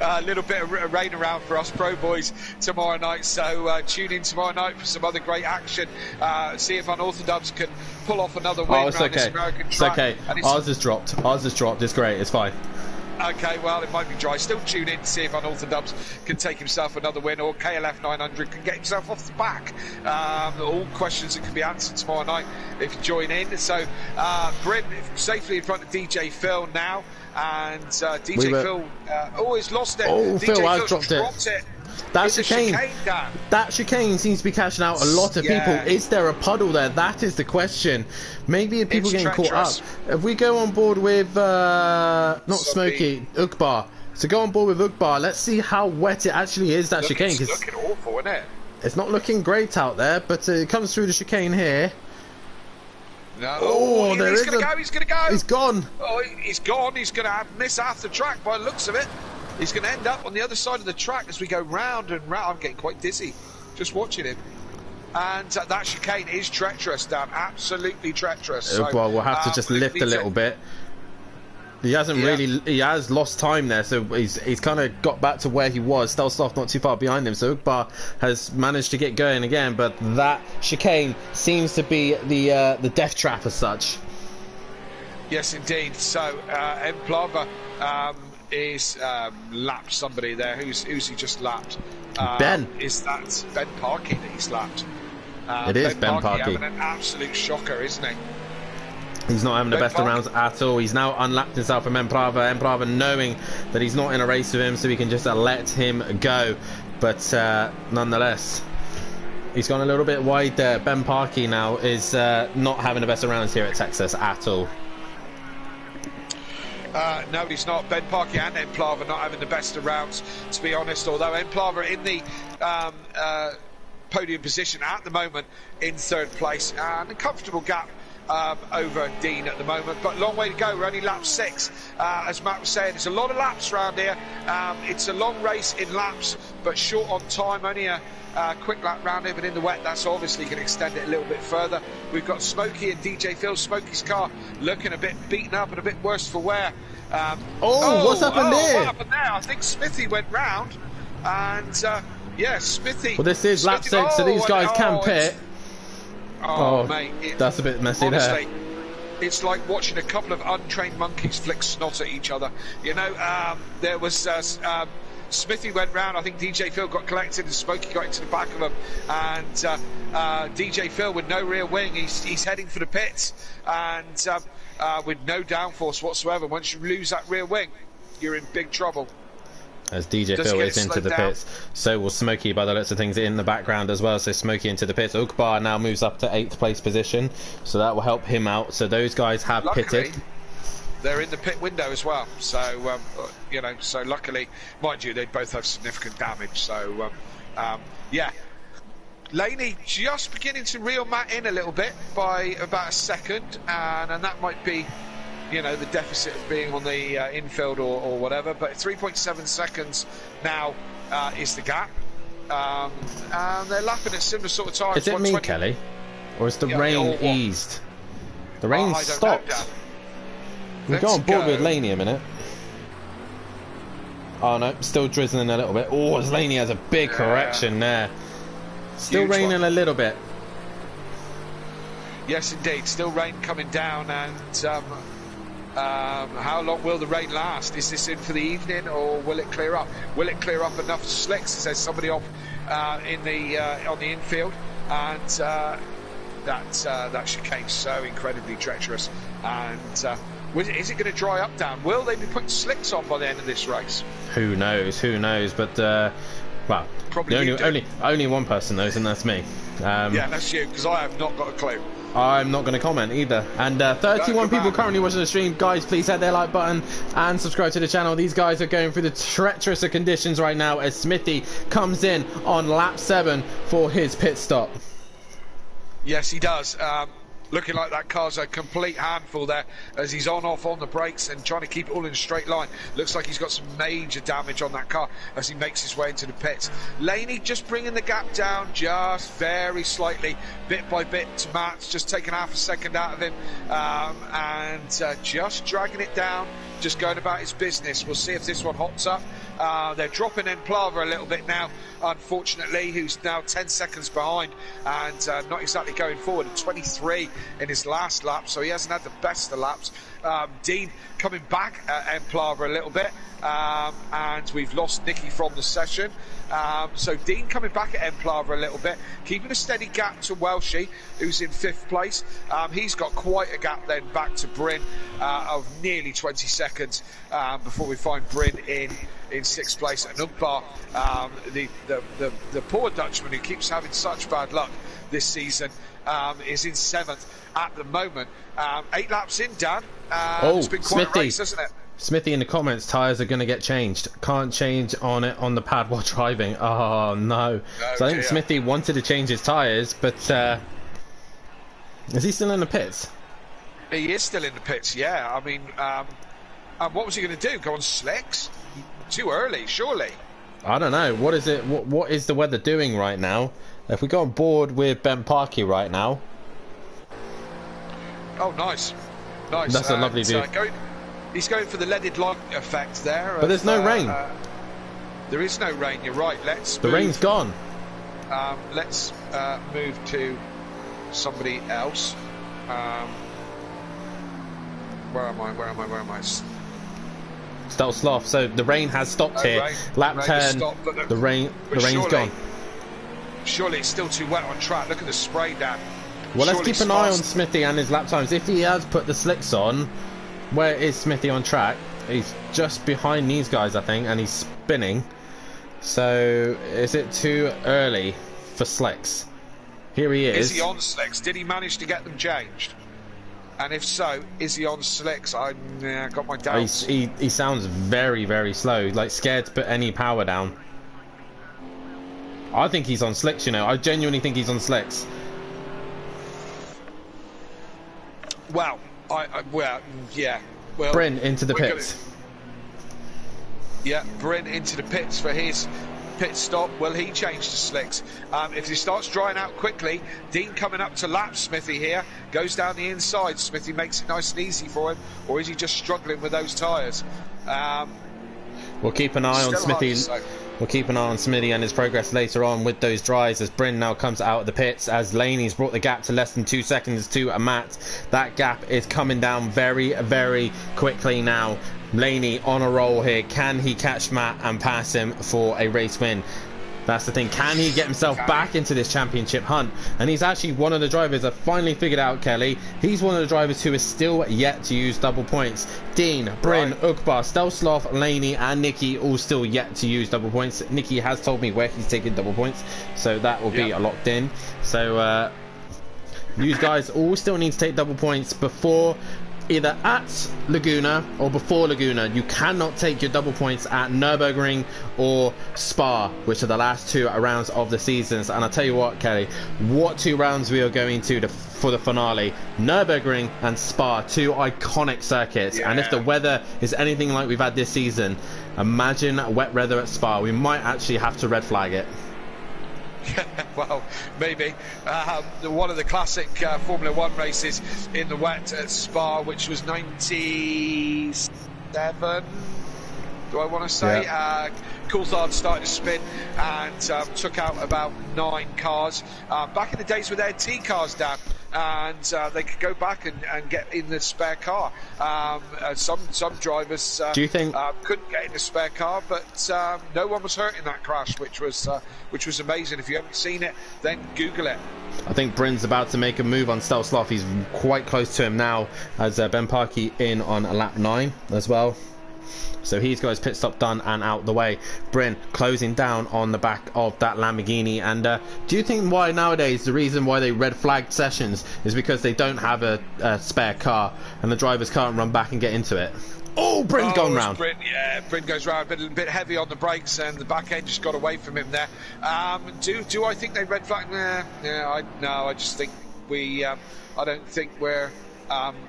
S4: A little bit of rain around for us pro boys tomorrow night, so tune in tomorrow night for some other great action. See if Unorthodox can pull off another win around this American track. It's okay. Ours has dropped. It's great. It's fine. Okay, well, it might be dry. Still tune in to see if Unorthodox can take himself another win, or KLF 900 can get himself off the back. All questions that can be answered tomorrow night if you join in. So, Bryn safely in front of DJ Phil now, and DJ Phil he's lost it. DJ Phil has dropped it. That chicane seems to be cashing out a lot of people. Is there a puddle there? That is the question. Maybe people getting caught up. If we go on board with not Smokey, Ugbar. So go on board with Ugbar. Let's see how wet it actually is, that chicane. It's looking awful, isn't it? It's not looking great out there, but it comes through the chicane here. No. He's going to go. He's going to go. He's gone. Oh, he's gone. He's going to miss half the track by the looks of it. He's going to end up on the other side of the track as we go round and round. I'm getting quite dizzy just watching him. And that chicane is treacherous, Dan. Absolutely treacherous. So, well, we'll have to just lift a little bit. He hasn't really. He has lost time there, so he's kind of got back to where he was. Stelsoft not too far behind him, so Ugbar has managed to get going again. But that chicane seems to be the death trap as such. Yes, indeed. So Emplava is lapped somebody there. Who's he just lapped? Ben. Is that Ben Parkey that he's lapped? It is Ben Parkey. Having an absolute shocker, isn't he? He's not having the best of rounds at all. He's now unlapped himself from Emplava. Emplava knowing that he's not in a race with him, so he can just let him go. But nonetheless, he's gone a little bit wide there. Ben Parkey now is not having the best of rounds here at Texas at all.
S5: No, he's not. Ben Parky and Emplava not having the best of rounds, to be honest, although Emplava in the podium position at the moment in 3rd place, and a comfortable gap over Dean at the moment, but long way to go. We're only lap 6. As Matt was saying, there's a lot of laps around here. It's a long race in laps, but short on time. Only a quick lap round here, but in the wet, that's obviously going to extend it a little bit further. We've got Smokey and DJ Phil. Smokey's car looking a bit beaten up and a bit worse for wear.
S4: What's happened there?
S5: What happened there? I think Smithy went round, and yeah, Smithy.
S4: Well, this is lap 6, so these guys can pit.
S5: Oh, mate,
S4: that's a bit messy
S5: honestly,
S4: there.
S5: It's like watching a couple of untrained monkeys flick snot at each other. You know, there was Smithy went round. I think DJ Phil got collected, and Smokey got into the back of him. And DJ Phil with no rear wing, he's heading for the pits, and with no downforce whatsoever. Once you lose that rear wing, you're in big trouble.
S4: As DJ Phil is into the pits, so will Smokey by the looks of things in the background as well. So Smokey into the pits. Ukbar now moves up to 8th place position, so that will help him out. So those guys have pitted.
S5: They're in the pit window as well. So you know, so luckily, mind you, they both have significant damage. So yeah, Laney just beginning to reel Matt in a little bit by about a second, and that might be, you know, the deficit of being on the infield or whatever, but 3.7 seconds now is the gap. And they're lapping at similar sort of times.
S4: Is it me, Kelly? Or is the rain eased? The rain stopped. We'll go on board with Laney a minute. Oh no, still drizzling a little bit. Oh, Laney has a big correction there. Still
S5: Huge
S4: raining a little bit.
S5: Yes, indeed. Still rain coming down, and how long will the rain last? Is this in for the evening, or will it clear up? Will it clear up enough slicks? There's somebody off in the on the infield, and that chicane's so incredibly treacherous. And is it going to dry up down? Will they be putting slicks on by the end of this race?
S4: Who knows? Who knows? But well,
S5: probably
S4: only one person knows, and that's me.
S5: Yeah, that's you, because I have not got a clue.
S4: I'm not going to comment either. And 31 people currently watching the stream. Guys, please hit their like button and subscribe to the channel. These guys are going through the treacherous of conditions right now as Smithy comes in on lap 7 for his pit stop.
S5: Yes, he does. Looking like that car's a complete handful there as he's off on the brakes and trying to keep it all in a straight line. Looks like he's got some major damage on that car as he makes his way into the pits. Laney just bringing the gap down just very slightly, bit by bit to Matt, just taking half a second out of him, and just dragging it down, just going about his business. We'll see if this one hops up. They're dropping Emplava a little bit now, unfortunately, who's now 10 seconds behind and not exactly going forward, at 23 in his last lap, so he hasn't had the best of laps. Dean coming back at Emplava a little bit, and we've lost Nicky from the session. So Dean coming back at Emplava a little bit, keeping a steady gap to Welshie, who's in 5th place. He's got quite a gap then back to Bryn of nearly 20 seconds before we find Bryn in 6th place. And Ugbar, the poor Dutchman who keeps having such bad luck this season, is in 7th at the moment. 8 laps in, Dan. It's been quite a race, hasn't it?
S4: Smithy in the comments, tyres are going to get changed. Can't change on the pad while driving. Oh no. So I think Smithy wanted to change his tyres, but is he still in the pits?
S5: He is still in the pits, yeah. I mean, what was he going to do? Go on slicks? Too early, surely.
S4: I don't know. What is it? What is the weather doing right now? If we go on board with Ben Parky right now.
S5: Oh, nice. Nice.
S4: That's a lovely view.
S5: He's going for the leaded light effect there.
S4: But there's no rain.
S5: There is no rain, you're right.
S4: The rain's gone.
S5: Let's move to somebody else. Where am I?
S4: Stealth Sloth. So the rain has stopped here. Lap 10. The rain's gone.
S5: Surely it's still too wet on track. Look at the spray down.
S4: Well, let's keep an eye on Smithy and his lap times. If he has put the slicks on, where is Smithy on track? He's just behind these guys, I think, and he's spinning. So is it too early for slicks? Here he is.
S5: Is he on slicks? Did he manage to get them changed? And if so, is he on slicks? I got my doubts.
S4: He sounds very, very slow, like scared to put any power down. I think he's on slicks, you know. I genuinely think he's on slicks.
S5: Well, well, yeah. Well,
S4: Bryn into the pits.
S5: Yeah, Bryn into the pits for his pit stop. Will he change to slicks? If he starts drying out quickly, Dean coming up to lap Smithy here, goes down the inside. Smithy makes it nice and easy for him, or is he just struggling with those tyres?
S4: We'll keep an eye on Smithy. We'll keep an eye on Smithy and his progress later on with those dries as Bryn now comes out of the pits, as Laney's brought the gap to less than 2 seconds to Matt. That gap is coming down very, very quickly now. Laney on a roll here. Can he catch Matt and pass him for a race win? That's the thing. Can he get himself back into this championship hunt? And he's actually one of the drivers that finally figured out, Kelly. He's one of the drivers who is still yet to use double points. Dean, Bryn, Ukbar, Stelsloth, Laney and Nicky all still yet to use double points. Nicky has told me where he's taking double points, so that will be locked in. So you guys all still need to take double points before either at Laguna or before Laguna. You cannot take your double points at Nürburgring or Spa, which are the last 2 rounds of the seasons. And I'll tell you what, Kelly, what 2 rounds we are going to for the finale. Nürburgring and Spa, 2 iconic circuits. And if the weather is anything like we've had this season, imagine wet weather at Spa. We might actually have to red flag it.
S5: Well, maybe. One of the classic Formula 1 races in the wet at Spa, which was 97, do I want to say? Coulthard started to spin and took out about 9 cars. Back in the days where they had T cars down, and they could go back and get in the spare car. Some drivers
S4: do you think
S5: couldn't get in the spare car, but no one was hurt in that crash, which was amazing. If you haven't seen it, then Google it.
S4: I think Bryn's about to make a move on Stelsloth. He's quite close to him now, as Ben Parkey in on lap 9 as well. So he's got his pit stop done and out the way. Bryn closing down on the back of that Lamborghini. And do you think why nowadays the reason why they red flagged sessions is because they don't have a spare car and the drivers can't run back and get into it? Oh, Bryn's gone round.
S5: Bryn goes round, a bit heavy on the brakes, and the back end just got away from him there. Do I think they red flagged? I just think I don't think we're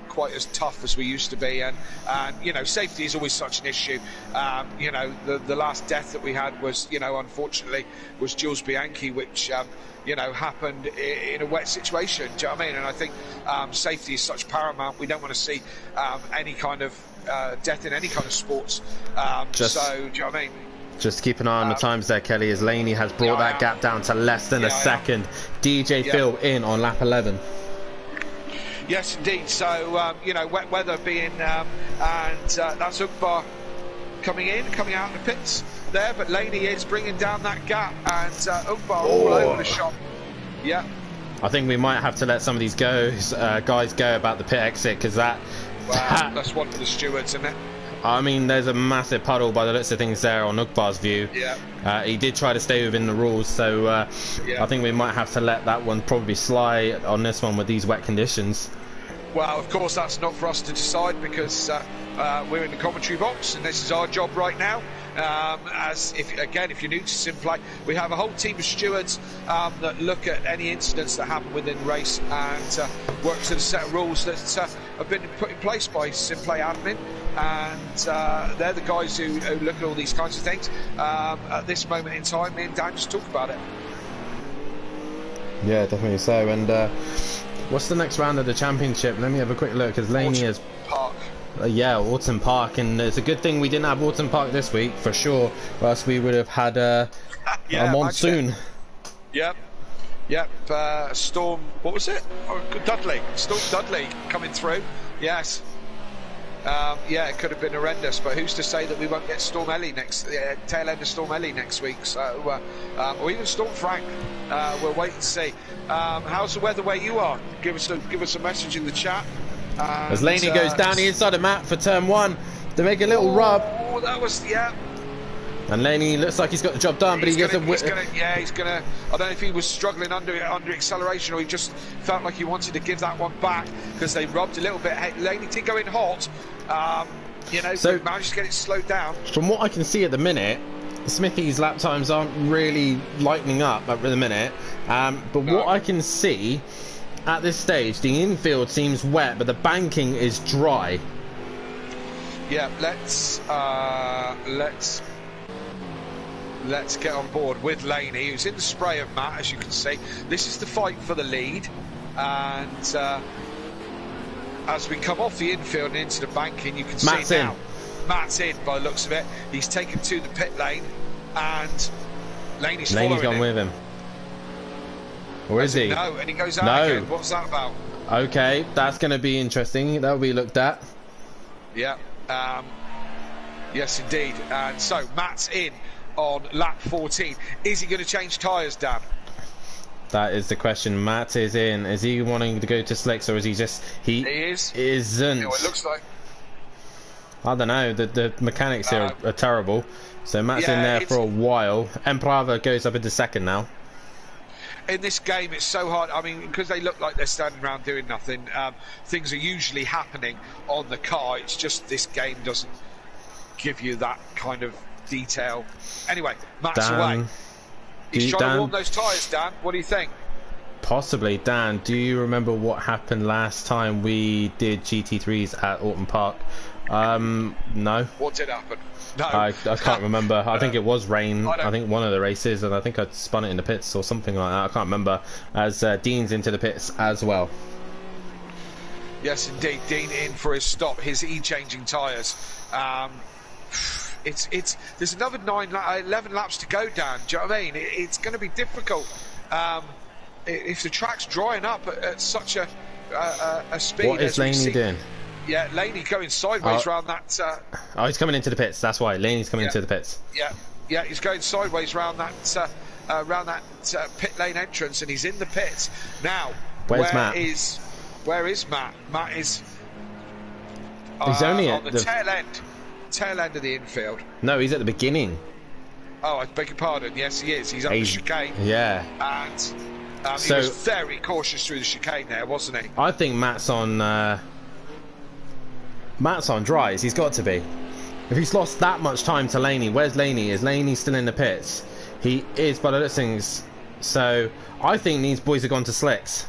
S5: quite as tough as we used to be, and you know, safety is always such an issue. You know, the last death that we had was, you know, unfortunately was Jules Bianchi, which you know, happened in a wet situation. Do you know what I mean? And I think safety is such paramount. We don't want to see any kind of death in any kind of sports. So do you know what I mean?
S4: Just keep an eye on the times there, Kelly, as Laney has brought that gap down to less than a second. DJ Phil in on lap 11.
S5: Yes, indeed. So, you know, wet weather being, and that's Ukbar coming out of the pits there, but Laney is bringing down that gap, and Ukbar all over the shop. Yeah.
S4: I think we might have to let some of these guys go about the pit exit, because
S5: that's one for the stewards, isn't it?
S4: I mean, there's a massive puddle by the looks of things there on Ukbar's view.
S5: Yeah.
S4: He did try to stay within the rules, so I think we might have to let that one probably slide on this one with these wet conditions.
S5: Well, of course, that's not for us to decide, because we're in the commentary box, and this is our job right now. As if you're new to Simplay, we have a whole team of stewards that look at any incidents that happen within the race and work to the set of rules that have been put in place by Simplay admin, and they're the guys who look at all these kinds of things. At this moment in time, me and Dan just talk about it.
S4: Yeah, definitely so. And what's the next round of the championship? Let me have a quick look, because Laney is
S5: Park.
S4: Yeah, Autumn Park, and it's a good thing we didn't have Autumn Park this week for sure, or else we would have had a monsoon.
S5: Yep. Storm, what was it? Storm Dudley coming through. Yes. It could have been horrendous, but who's to say that we won't get Storm Ellie tail end of Storm Ellie next week? So, or even Storm Frank. We'll wait and see. How's the weather where you are? Give us a message in the chat.
S4: As Laney goes down the inside of Matt for turn 1 to make a little rub.
S5: Oh, that was
S4: And Laney looks like he's got the job done, but he's gonna.
S5: He's gonna. I don't know if he was struggling under acceleration, or he just felt like he wanted to give that one back because they rubbed a little bit. Hey, Laney did go in hot. So managed to get it slowed down.
S4: From what I can see at the minute, Smithy's lap times aren't really lightening up at the minute. But what I can see at this stage, the infield seems wet, but the banking is dry.
S5: Yeah, let's get on board with Laney, who's in the spray of Matt, as you can see. This is the fight for the lead, and as we come off the infield and into the banking, you can see now Matt's in by the looks of it. He's taken to the pit lane, and Laney's
S4: gone with him. Or is he?
S5: No, and he goes out again. What's that about?
S4: Okay, that's going to be interesting. That'll be looked at.
S5: Yeah. Yes, indeed. And so Matt's in on lap 14. Is he going to change tyres, Dan?
S4: That is the question. Matt is in. Is he wanting to go to slicks, or is he just... He
S5: is.
S4: Isn't.
S5: You know, it looks like.
S4: I don't know. The mechanics here are terrible. So Matt's in there for a while. Emprava goes up into second now.
S5: In this game, it's so hard. I mean, because they look like they're standing around doing nothing. Things are usually happening on the car. It's just this game doesn't give you that kind of detail. Anyway, Matt's away. He's trying to warm those tyres, Dan. What do you think?
S4: Possibly. Dan, do you remember what happened last time we did GT3s at Autumn Park? No.
S5: What did happen? No.
S4: I can't remember. I think it was rain. I think one of the races, and I think I spun it in the pits or something like that. I can't remember. As Dean's into the pits as well.
S5: Yes, indeed. Dean in for his stop. His changing tyres. There's another 11 laps to go, Dan. Do you know what I mean? It's going to be difficult if the track's drying up at such a speed.
S4: What is Laney doing?
S5: Yeah, Laney going sideways around that.
S4: Oh, he's coming into the pits. That's why Laney's coming into the pits.
S5: Yeah, he's going sideways around that pit lane entrance, and he's in the pits now.
S4: Where's Matt?
S5: Where is Matt? Matt is.
S4: He's only
S5: on the tail end of the infield.
S4: No, he's at the beginning.
S5: Oh, I beg your pardon. Yes, he is. He's up the chicane.
S4: Yeah.
S5: And he was very cautious through the chicane there, wasn't he?
S4: I think Matt's on dries. He's got to be. If he's lost that much time to Laney, where's Laney? Is Laney still in the pits? He is, by the looks of things. So I think these boys have gone to slicks.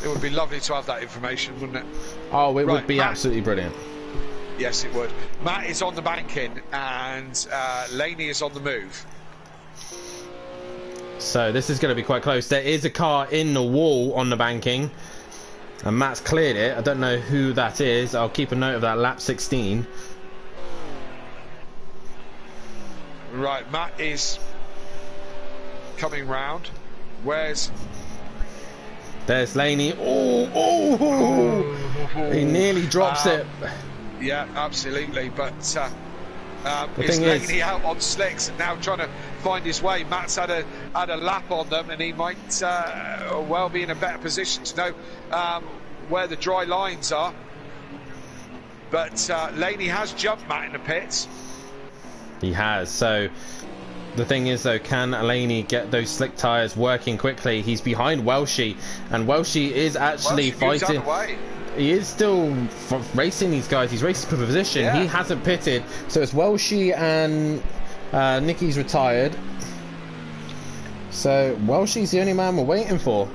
S5: It would be lovely to have that information, wouldn't it?
S4: Oh, it would be absolutely brilliant.
S5: Yes, it would. Matt is on the banking, and Laney is on the move.
S4: So this is going to be quite close. There is a car in the wall on the banking, and Matt's cleared it. I don't know who that is. I'll keep a note of that. Lap 16.
S5: Right, Matt is coming round.
S4: There's Laney. Oh! He nearly drops it.
S5: Yeah, absolutely. But is Laney out on slicks and now trying to find his way? Matt's had a lap on them, and he might well be in a better position to know where the dry lines are. But Laney has jumped Matt in the pits.
S4: He has. So the thing is, though, can Laney get those slick tyres working quickly? He's behind Welshie, and Welshie is actually fighting. He is still racing these guys. He's racing for position. Yeah. He hasn't pitted, so it's Welshie and Nicky's retired. So Welshie's the only man we're waiting for.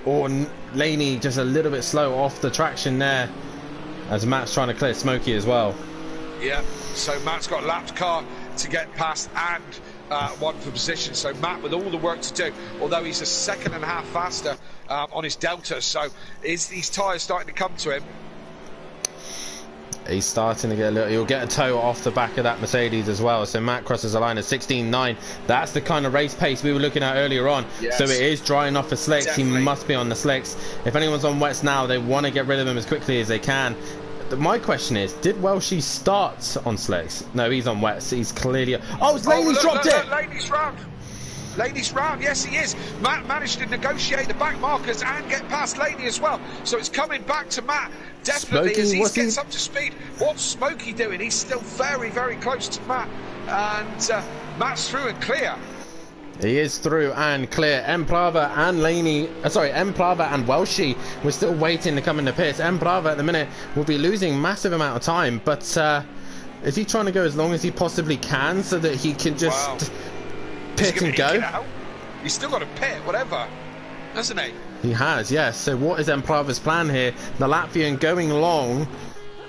S4: Or Laney just a little bit slow off the traction there, as Matt's trying to clear Smokey as well.
S5: Yeah, so Matt's got a lapped car to get past and one for position. So Matt with all the work to do, although he's a second and a half faster on his Delta. So is these tyres starting to come to him?
S4: He's starting to get a little... He'll get a toe off the back of that Mercedes as well. So Matt crosses the line at 16.9. That's the kind of race pace we were looking at earlier on. Yes. So it is drying off for slicks. Definitely. He must be on the slicks. If anyone's on wets now, they want to get rid of him as quickly as they can. My question is, did Welshie start on slicks? No, he's on wets. He's clearly... Oh, Laney's dropped it!
S5: Laney's round. Laney's round, yes he is. Matt managed to negotiate the back markers and get past Laney as well. So it's coming back to Matt definitely,
S4: Smokey,
S5: as he
S4: what's
S5: gets
S4: he-
S5: up to speed. What's Smokey doing? He's still very, very close to Matt, and Matt's through and clear.
S4: He is through and clear. Emplava and Emplava and Welshie we're still waiting to come in the pits. Emplava at the minute will be losing massive amount of time, but is he trying to go as long as he possibly can so that he can just pit and go?
S5: He's still got a pit, whatever, hasn't he?
S4: He has, yes. So what is Emplava's plan here? The Latvian going long,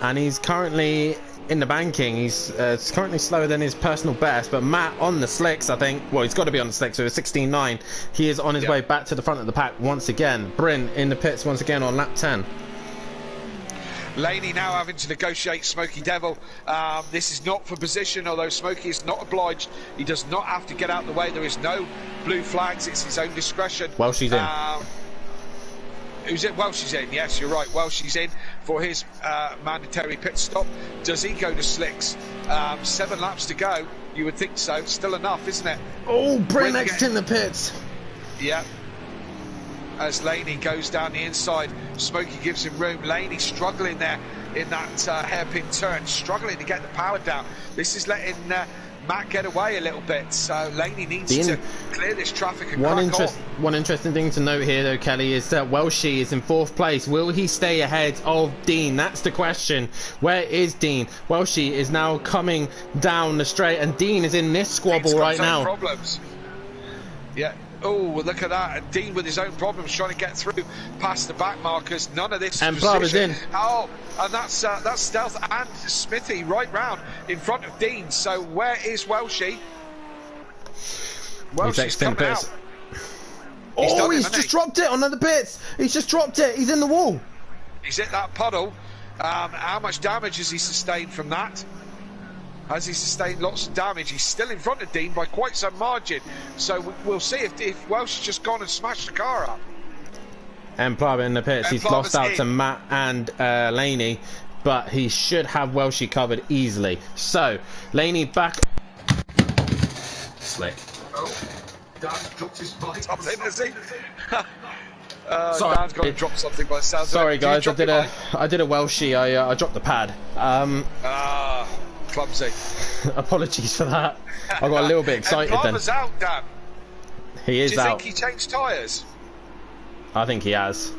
S4: and he's currently in the banking. He's currently slower than his personal best, but Matt on the slicks, I think. Well, he's got to be on the slicks, so 16.9. He is on his way back to the front of the pack once again. Bryn in the pits once again on lap 10.
S5: Laney now having to negotiate Smokey Devil. This is not for position, although Smokey is not obliged. He does not have to get out the way. There is no blue flags. It's his own discretion.
S4: Well, she's in.
S5: Who's it? Well, she's in. Yes, you're right. Well, she's in for his mandatory pit stop. Does he go to slicks? 7 laps to go. You would think so. Still enough, isn't it?
S4: Oh, Bryn next in the pits.
S5: Yeah. As Laney goes down the inside, Smokey gives him room. Laney struggling there in that hairpin turn, struggling to get the power down. This is letting Matt get away a little bit, so Laney needs to clear this traffic and crack on.
S4: One interesting thing to note here, though, Kelly, is that Welshie is in 4th place. Will he stay ahead of Dean? That's the question. Where is Dean? Welshie is now coming down the straight, and Dean is in this squabble right now.
S5: Problems. Yeah. Oh, look at that. And Dean with his own problems trying to get through past the back markers. None of this
S4: And
S5: position.
S4: Blava's in.
S5: Oh, and that's Stealth and Smithy right round in front of Dean. So where is Welshie? Welshie's coming out.
S4: Oh, he's just dropped it on the pits. He's just dropped it. He's in the wall.
S5: He's hit that puddle. How much damage has he sustained from that? Has he sustained lots of damage? He's still in front of Dean by quite some margin. So we'll see if Welsh has just gone and smashed the car up.
S4: Emplava in the pits. He's lost out to Matt and Laney, but he should have Welshie covered easily. So, Laney back. Slick.
S5: Oh, Dan dropped his bike. Something, has he?
S4: Sorry.
S5: Dan's got to drop something by the sounds of it.
S4: Sorry, guys. I did a Welshie. I dropped the pad.
S5: Clumsy.
S4: Apologies for that. I got a little bit excited then.
S5: Emplava's out, Dan.
S4: He is out.
S5: Do you think he changed tyres?
S4: I think he has.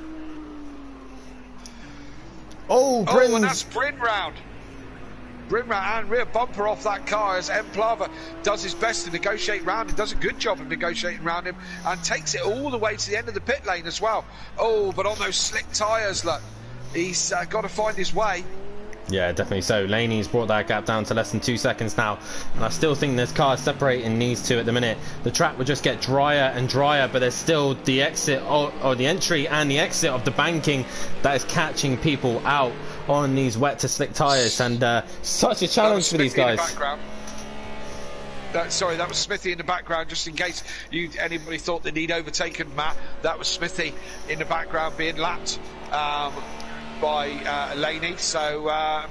S4: Oh, Bryn's.
S5: And that's Bryn round. Bryn round and rear bumper off that car as Emplava does his best to negotiate round and does a good job of negotiating round him and takes it all the way to the end of the pit lane as well. Oh, but on those slick tyres, look, he's got to find his way.
S4: Yeah, definitely so. Laney's brought that gap down to less than 2 seconds now, and I still think there's cars separating these two at the minute. The track would just get drier and drier, but there's still the exit or the entry and the exit of the banking that is catching people out on these wet to slick tyres, and such a challenge for these guys.
S5: Sorry, that was Smithy in the background, just in case anybody thought that he'd overtaken Matt. That was Smithy in the background being lapped by Laney. So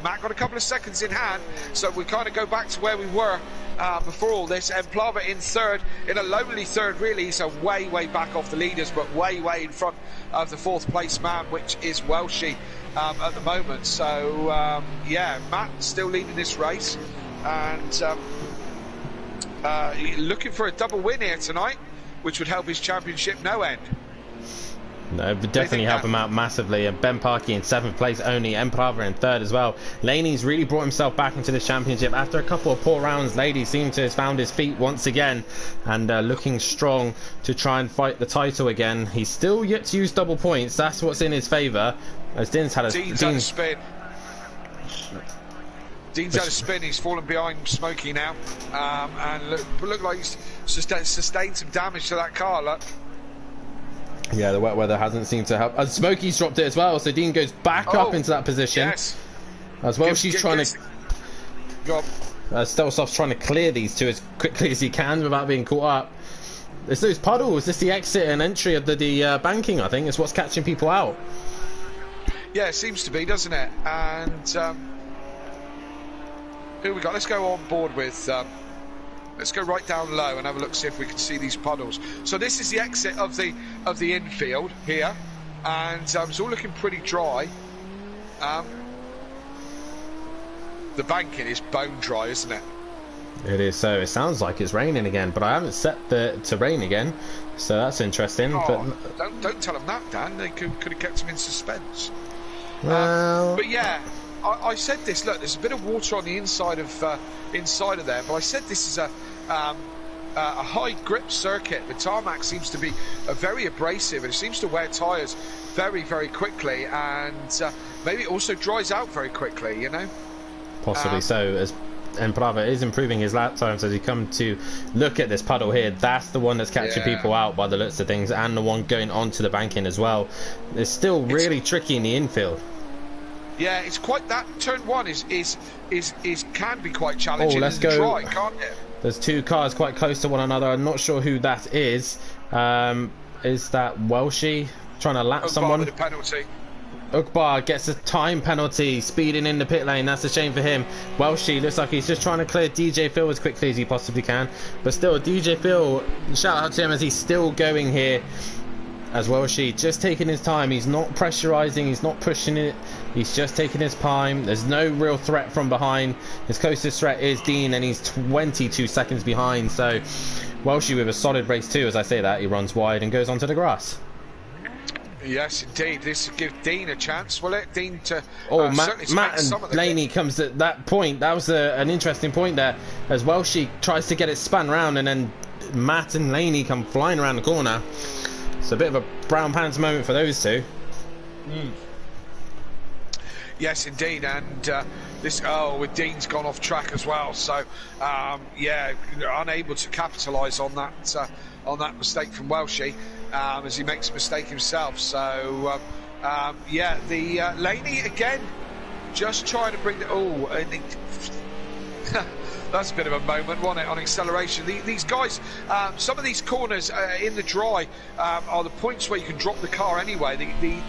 S5: Matt got a couple of seconds in hand, so we kind of go back to where we were before all this. Emplava in 3rd, in a lonely 3rd really, so way back off the leaders, but way in front of the 4th place man, which is Welshie at the moment. So yeah, Matt still leading this race, and looking for a double win here tonight, which would help his championship no end.
S4: No, it would definitely help him out massively. And Ben Parkey in 7th place only. Emplava in 3rd as well. Laney's really brought himself back into this championship. After a couple of poor rounds, Laney seemed to have found his feet once again and looking strong to try and fight the title again. He's still yet to use double points. That's what's in his favour. As Dean's had a
S5: spin. Dean's had a spin. He's fallen behind Smokey now, and look like he's sustained some damage to that car. Look.
S4: Yeah, the wet weather hasn't seemed to help. And Smokey's dropped it as well, so Dean goes back up into that position.
S5: Yes.
S4: As well, she's trying to. Stelsoff's trying to clear these two as quickly as he can without being caught up. It's those puddles. It's the exit and entry of the banking, I think. It's what's catching people out.
S5: Yeah, it seems to be, doesn't it? And who we got? Let's go on board with. Let's go right down low and have a look, see if we can see these puddles. So this is the exit of the infield here, and it's all looking pretty dry. The banking is bone dry, isn't it?
S4: It is. So it sounds like it's raining again, but I haven't set to rain again, so that's interesting.
S5: Oh, don't tell them that, Dan. They could have kept them in suspense.
S4: Well,
S5: but yeah, I said this. Look, there's a bit of water on the inside of there, but I said this is a high grip circuit. The tarmac seems to be very abrasive, and it seems to wear tyres very, very quickly, and maybe it also dries out very quickly. You know,
S4: possibly so. As and Brava is improving his lap times as you come to look at this puddle here. That's the one that's catching people out by the looks of things, and the one going onto the banking as well. It's still really tricky in the infield.
S5: Yeah, it's quite that turn one is can be quite challenging.
S4: Oh, let's go.
S5: Dry, can't it?
S4: There's two cars quite close to one another. I'm not sure who that is. Is that Welshie trying to lap someone?
S5: With a penalty.
S4: Ukbar gets a time penalty, speeding in the pit lane. That's a shame for him. Welshie looks like he's just trying to clear DJ Phil as quickly as he possibly can. But still, DJ Phil, shout out to him as he's still going here. As Welshie, just taking his time. He's not pressurising, he's not pushing it. He's just taking his time. There's no real threat from behind. His closest threat is Dean, and he's 22 seconds behind. So Welshie with a solid race too. As I say that, he runs wide and goes onto the grass.
S5: Yes, indeed. This will give Dean a chance, will it? Dean to
S4: Matt and Laney comes at that point. That was an interesting point there, as Welshie tries to get it spun round, and then Matt and Laney come flying around the corner. It's a bit of a brown pants moment for those two.
S5: Yes, indeed, and with Dean's gone off track as well. So yeah, unable to capitalise on that mistake from Welshie. As he makes a mistake himself. So yeah, the Laney again just trying to bring that's a bit of a moment, wasn't it, on acceleration. These guys, some of these corners in the dry are the points where you can drop the car anyway.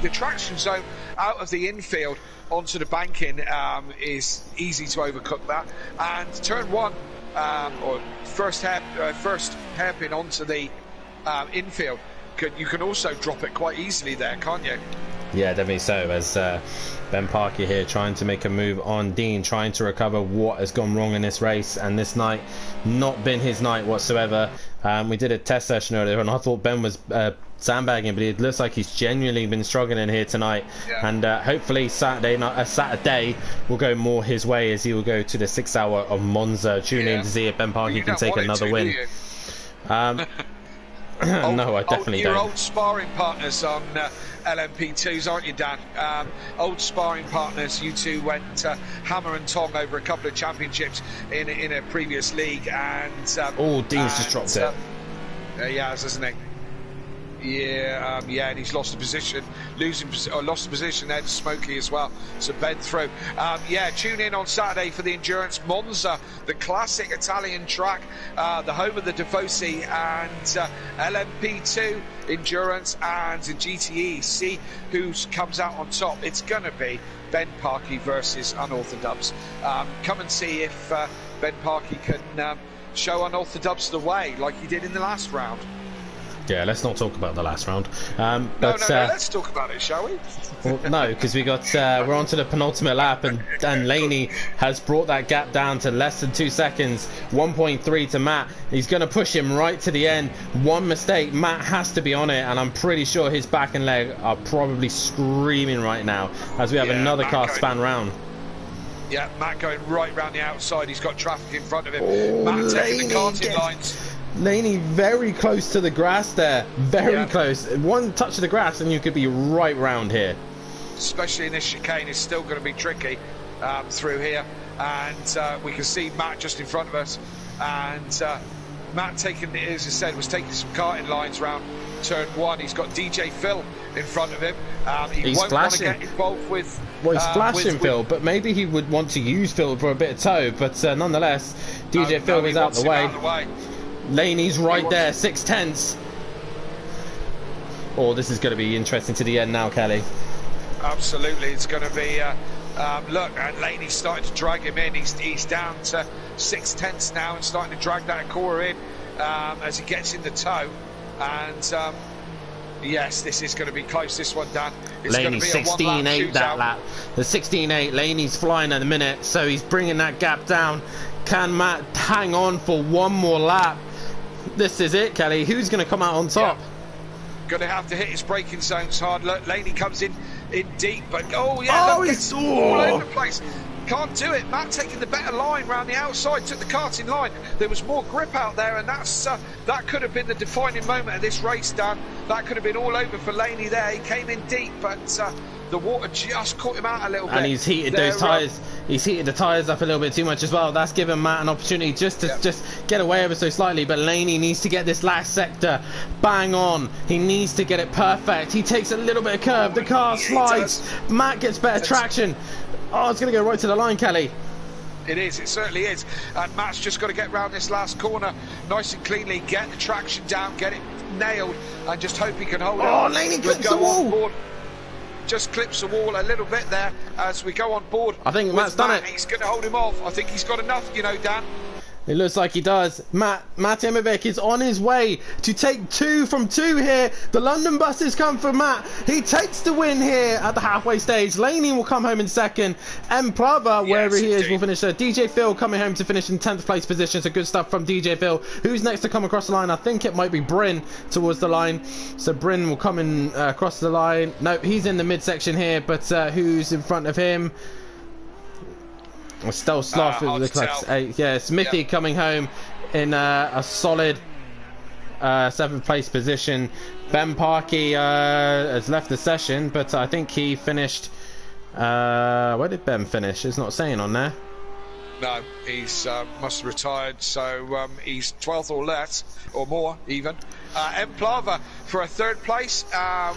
S5: The traction zone out of the infield onto the banking is easy to overcook that, and turn one or first hairpin onto the infield, you can also drop it quite easily there, can't you?
S4: Yeah, definitely so, as Ben Parker here trying to make a move on Dean, trying to recover what has gone wrong in this race, and this night not been his night whatsoever. We did a test session earlier and I thought Ben was sandbagging, but it looks like he's genuinely been struggling here tonight. Yeah. And hopefully Saturday will go more his way, as he will go to the 6 hour of Monza. Tune in to see if Ben Parker can take another win. No, I definitely don't.
S5: You're old sparring partners on LMP2s, aren't you, Dan? Old sparring partners. You two went hammer and tong over a couple of championships in a previous league, and
S4: Dean's just dropped it.
S5: Yeah, hasn't he? Yeah, and he's lost the position, lost the position there to Smokey as well. So Ben through. Yeah, tune in on Saturday for the Endurance Monza, the classic Italian track, the home of the Tifosi, and LMP2 Endurance and the GTE. See who comes out on top. It's going to be Ben Parkey versus Unorthodox. Come and see if Ben Parkey can show Unorthodox the way like he did in the last round.
S4: Yeah, let's not talk about the last round.
S5: No, let's talk about it, shall we?
S4: Well, no, because we're on to the penultimate lap, and Laney has brought that gap down to less than 2 seconds. 1.3 to Matt. He's going to push him right to the end. One mistake, Matt has to be on it, and I'm pretty sure his back and leg are probably screaming right now as we have another car span round.
S5: Yeah, Matt going right round the outside. He's got traffic in front of him. Matt taking the karting lines.
S4: Laney very close to the grass there, very close. One touch of the grass and you could be right round here.
S5: Especially in this chicane, it's still going to be tricky through here, and we can see Matt just in front of us, and Matt taking, as I said, was taking some karting lines round turn one. He's got DJ Phil in front of him.
S4: He's
S5: won't
S4: flashing.
S5: Want to get involved with.
S4: Well, he's flashing Phil, but maybe he would want to use Phil for a bit of tow. But nonetheless, DJ Phil is out the way. Laney's right there, 6/10. Oh, this is going to be interesting to the end now, Kelly.
S5: Absolutely, it's going to be. Look, and Laney's starting to drag him in. He's down to 6/10 now and starting to drag that core in as he gets in the tow. And Yes, this is going to be close, this one, Dan. It's going to
S4: Laney
S5: be a
S4: 16.8 that
S5: shootout.
S4: lap. The 16.8, Laney's flying at the minute, so he's bringing that gap down. Can Matt hang on for one more lap? This is it, Kelly. Who's going to come out on top?
S5: Yeah. Going to have to hit his braking zones hard. Look, Laney comes in deep, but look, it's all over the place. Can't do it. Matt taking the better line round the outside, took the karting line. There was more grip out there, and that could have been the defining moment of this race, Dan. That could have been all over for Laney there. He came in deep, but the water just caught him out a little bit.
S4: And he's heated those tyres. He's heated the tyres up a little bit too much as well. That's given Matt an opportunity just to get away ever so slightly. But Laney needs to get this last sector bang on. He needs to get it perfect. He takes a little bit of curve. The car slides. Matt gets better traction. Oh, it's going to go right to the line, Kelly.
S5: It is, it certainly is. And Matt's just got to get round this last corner nice and cleanly, get the traction down, get it nailed, and just hope he can hold it.
S4: Oh, Laney clips the wall.
S5: Just clips the wall a little bit there as we go on board.
S4: I think Matt's done it.
S5: He's going to hold him off. I think he's got enough, Dan.
S4: It looks like he does. Matt Imovic is on his way to take 2 from 2 here. The London buses come for Matt. He takes the win here at the halfway stage. Laney will come home in second. M. Plava, wherever he is, will finish third. DJ Phil coming home to finish in 10th place position. So good stuff from DJ Phil. Who's next to come across the line? I think it might be Bryn towards the line. So Bryn will come in across the line. No, he's in the midsection here, but who's in front of him? Still Sloth, it looks like. Yeah, Smithy coming home in a solid 7th place position. Ben Parkey has left the session, but I think he finished. Where did Ben finish? It's not saying on there.
S5: No, he's must have retired, so he's 12th or less, or more even. M. Plava for a 3rd place.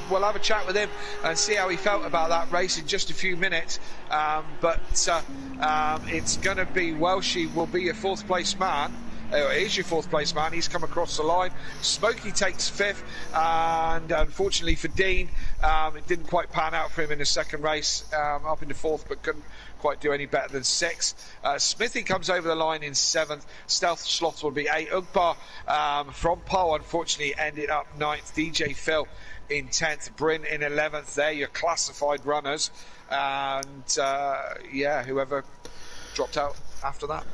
S5: We'll have a chat with him and see how he felt about that race in just a few minutes. But it's going to be Welshie will be your 4th place man. Is your 4th place man. He's come across the line. Smokey takes 5th, and unfortunately for Dean, it didn't quite pan out for him in the 2nd race, up into 4th, but couldn't quite do any better than 6th. Smithy comes over the line in 7th. Stealth Sloth will be 8th. Ugbar from Poe unfortunately ended up 9th. DJ Phil in 10th. Bryn in 11th. There your classified runners, and whoever dropped out after that.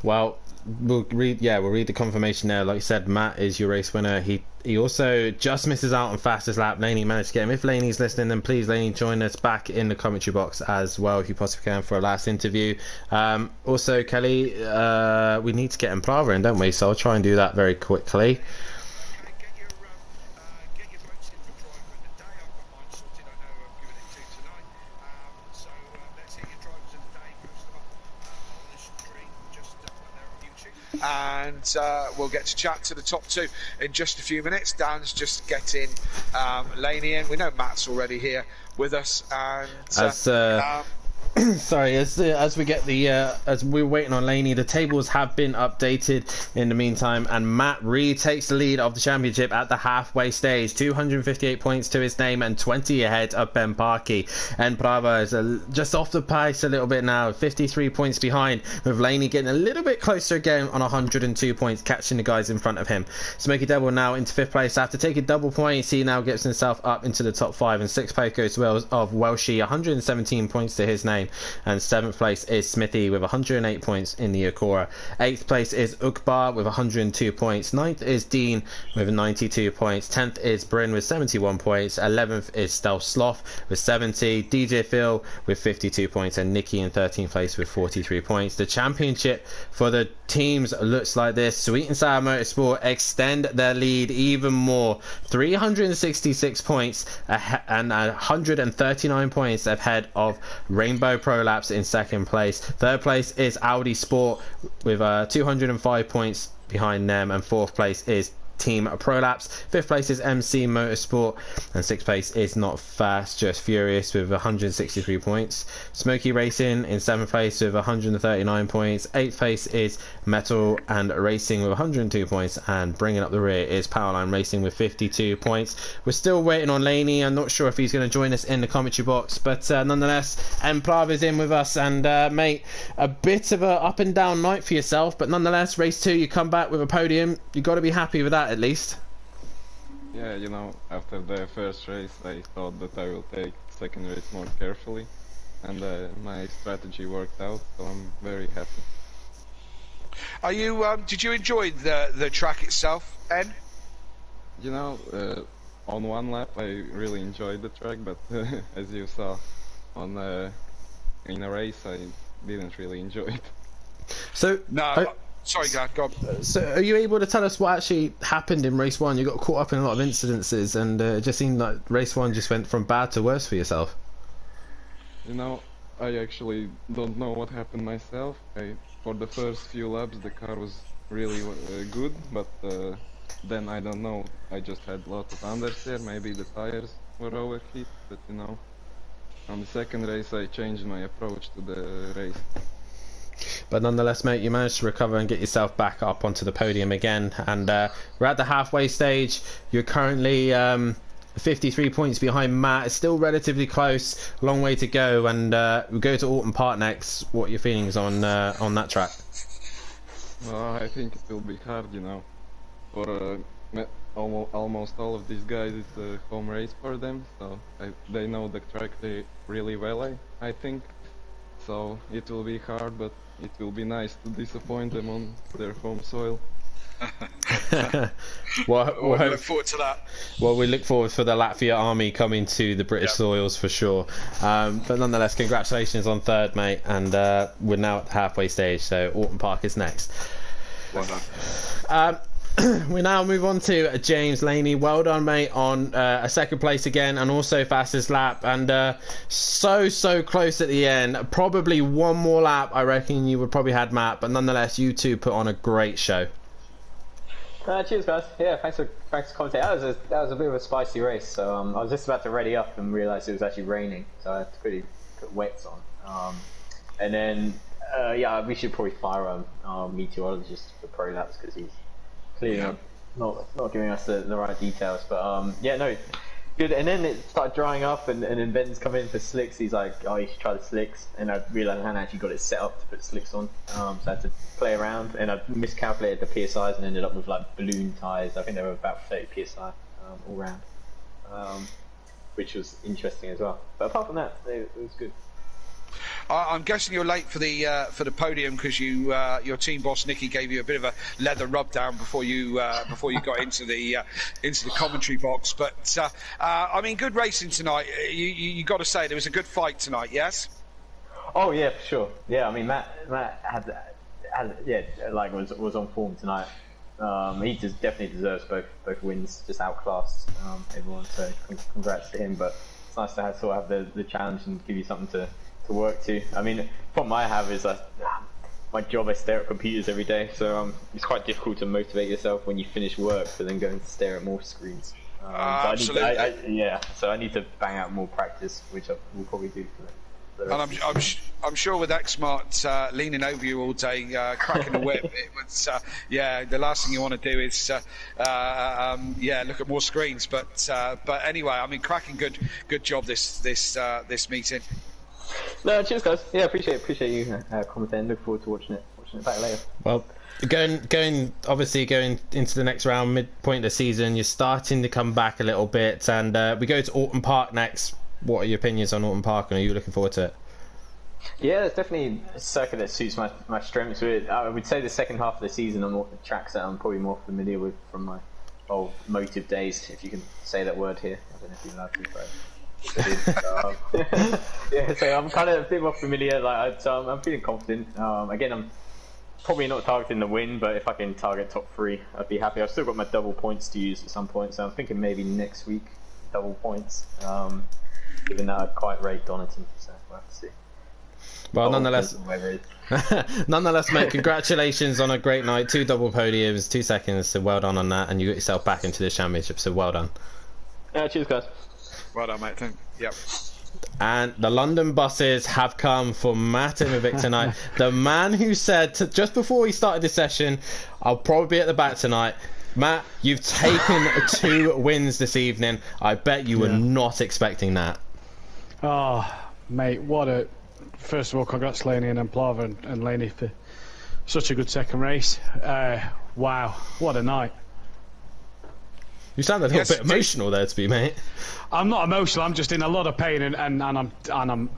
S4: Well, we'll read the confirmation there. Like you said, Matt is your race winner. He also just misses out on fastest lap. Laney managed to get him. If Laney's listening, then please, Laney, join us back in the commentary box as well if you possibly can for a last interview. Also, Kelly, we need to get Implava in, don't we? So I'll try and do that very quickly.
S5: And we'll get to chat to the top 2 in just a few minutes. Dan's just getting Laney in. We know Matt's already here with us, and
S4: sorry, as we get the as we're waiting on Laney, the tables have been updated in the meantime, and Matt retakes the lead of the championship at the halfway stage. 258 points to his name and 20 ahead of Ben Parkey. And Brava is just off the pace a little bit now, 53 points behind, with Laney getting a little bit closer again on 102 points, catching the guys in front of him. Smokey Devil now into 5th place after taking double points. He now gets himself up into the top 5, and 6th place goes to Welshie, 117 points to his name. And 7th place is Smithy with 108 points in the Acura. 8th place is Ukbar with 102 points. 9th is Dean with 92 points. 10th is Bryn with 71 points. 11th is Stealth Sloth with 70. DJ Phil with 52 points. And Nikki in 13th place with 43 points. The championship for the teams looks like this. Sweet and Sour Motorsport extend their lead even more. 366 points and 139 points ahead of Rainbow Pro Labs in 2nd place. 3rd place is Audi Sport with 205 points behind them, and 4th place is Team Prolapse. 5th place is MC Motorsport, and 6th place is Not Fast Just Furious with 163 points. Smoky Racing in 7th place with 139 points. 8th place is Metal and Racing with 102 points, and bringing up the rear is Powerline Racing with 52 points. We're still waiting on Laney. I'm not sure if he's going to join us in the commentary box, but nonetheless, Emplav is in with us, and mate, a bit of a up and down night for yourself, but nonetheless, race 2, you come back with a podium. You've got to be happy with that at least.
S9: Yeah, you know, after the first race, I thought that I will take second race more carefully, and my strategy worked out, so I'm very happy.
S5: Are you? Did you enjoy the track itself, En?
S9: You know, on one lap I really enjoyed the track, but as you saw, on in a race I didn't really enjoy it.
S4: So
S5: No. Sorry, Gad, go on.
S4: So, are you able to tell us what actually happened in race one? You got caught up in a lot of incidences, and it just seemed like race one just went from bad to worse for yourself.
S9: You know, I actually don't know what happened myself. For the first few laps the car was really good, but then I don't know, I just had a lot of understeer, maybe the tires were overheat, but you know, on the second race I changed my approach to the race.
S4: But nonetheless, mate, you managed to recover and get yourself back up onto the podium again, and we're at the halfway stage. You're currently 53 points behind Matt. It's still relatively close, a long way to go, and we go to Alton Park next. What are your feelings on that track?
S9: Well, I think it will be hard, you know. For almost all of these guys, it's a home race for them, so they know the track really well, I think. So it will be hard, but it will be nice to disappoint them on their home soil.
S5: Well, we look forward to that.
S4: Well, we look forward for the Latvia army coming to the British soils for sure. But nonetheless, congratulations on third, mate, and we're now at the halfway stage, so Alton Park is next.
S5: Well done.
S4: We now move on to James Laney. Well done, mate, on a second place again, and also fastest lap, and so close at the end. Probably one more lap, I reckon you would probably had, Matt, but nonetheless, you two put on a great show.
S7: Cheers, guys. Yeah, thanks for commenting. That was a bit of a spicy race. So I was just about to ready up and realised it was actually raining, so I had to quickly put wets on. And then yeah, we should probably fire our meteorologist for pro laps because he's clearly not giving us the right details. But yeah, no, good. And then it started drying up, and then Ben's come in for slicks. He's like, oh, you should try the slicks. And I realised I hadn't actually got it set up to put slicks on, so I had to play around, and I miscalculated the PSIs and ended up with like balloon tyres. I think they were about 30 PSI all round, which was interesting as well. But apart from that, it was good.
S5: I'm guessing you're late for the podium because your team boss Nicky gave you a bit of a leather rub down before you got into the commentary box. But I mean, good racing tonight. You got to say there was a good fight tonight. Yes.
S7: Oh yeah, for sure. Yeah, I mean Matt had yeah, like was on form tonight. He definitely deserves both wins. Just outclassed everyone. So congrats to him. But it's nice to have the challenge and give you something to work to. I mean, the problem I have is my job, I stare at computers every day, so it's quite difficult to motivate yourself when you finish work to then go and stare at more screens.
S5: Absolutely.
S7: Yeah, so I need to bang out more practice, which I will probably do for the rest of the season.
S5: I'm sure with Xmart leaning over you all day, cracking the whip, it was yeah. The last thing you want to do is yeah, look at more screens. But anyway, I mean, cracking good job this meeting.
S7: No, cheers, guys. Yeah, appreciate you commenting. Look forward to watching it back later.
S4: Well, going into the next round, midpoint of the season, you're starting to come back a little bit, and we go to Alton Park next. What are your opinions on Alton Park, and are you looking forward to it?
S7: Yeah, it's definitely a circuit that suits my strengths. I would say the second half of the season on the tracks that I'm probably more familiar with from my old motive days, if you can say that word here. I don't know if you're allowed to, but yeah, so I'm kind of a bit more familiar. So I'm feeling confident. Again, I'm probably not targeting the win, but if I can target top 3, I'd be happy. I've still got my double points to use at some point, so I'm thinking maybe next week double points. Given that I'd quite rate Donaton, so we'll have to see.
S4: Well, nonetheless, mate, congratulations on a great night. 2 double podiums, 2 seconds, so well done on that, and you got yourself back into the championship, so well done.
S7: Cheers, guys.
S5: Well done, mate. Yep.
S4: And the London buses have come for Matt Imovic tonight. The man who said just before he started this session, I'll probably be at the back tonight. Matt, you've taken 2 wins this evening. I bet you were not expecting that.
S8: Oh, mate, first of all, congrats Laney and Plava and Laney for such a good second race. Wow, what a night.
S4: You sound a little
S5: Yes,
S4: bit
S5: indeed.
S4: emotional there, to be mate.
S8: I'm not emotional. I'm just in a lot of pain, and I'm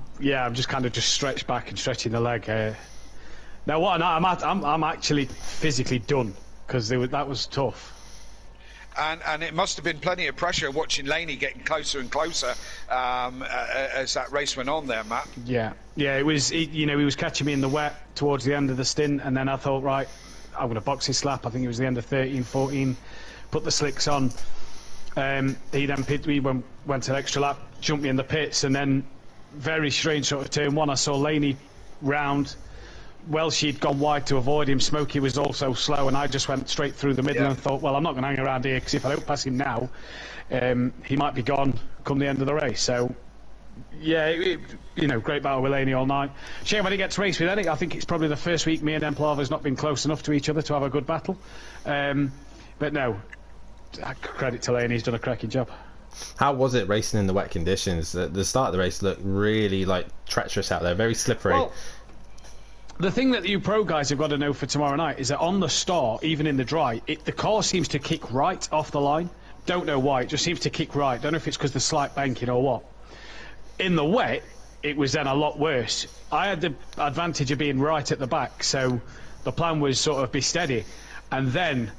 S8: just kind of just stretched back and stretching the leg. Now what? I'm actually physically done because that was tough.
S5: And it must have been plenty of pressure watching Laney getting closer and closer as that race went on there, Matt.
S8: Yeah. It was. He was catching me in the wet towards the end of the stint, and then I thought, right, I'm going to box his slap. I think it was the end of 13, 14. Put the slicks on. He then pitted me, went an extra lap, jumped me in the pits, and then very strange sort of turn one. I saw Laney round. Well, she'd gone wide to avoid him. Smokey was also slow, and I just went straight through the middle and thought, well, I'm not going to hang around here because if I don't pass him now, he might be gone come the end of the race. So, yeah, great battle with Laney all night. Shame I didn't get to race with Eddie. I think it's probably the first week me and Emplava's not been close enough to each other to have a good battle. But no. Credit to Laney, he's done a cracking job.
S4: How was it racing in the wet conditions? The start of the race looked really treacherous out there, very slippery.
S8: Well, the thing that you pro guys have got to know for tomorrow night is that on the start, even in the dry, the car seems to kick right off the line. Don't know why, it just seems to kick right. Don't know if it's because the slight banking or what. In the wet, it was then a lot worse. I had the advantage of being right at the back, so the plan was sort of be steady, and then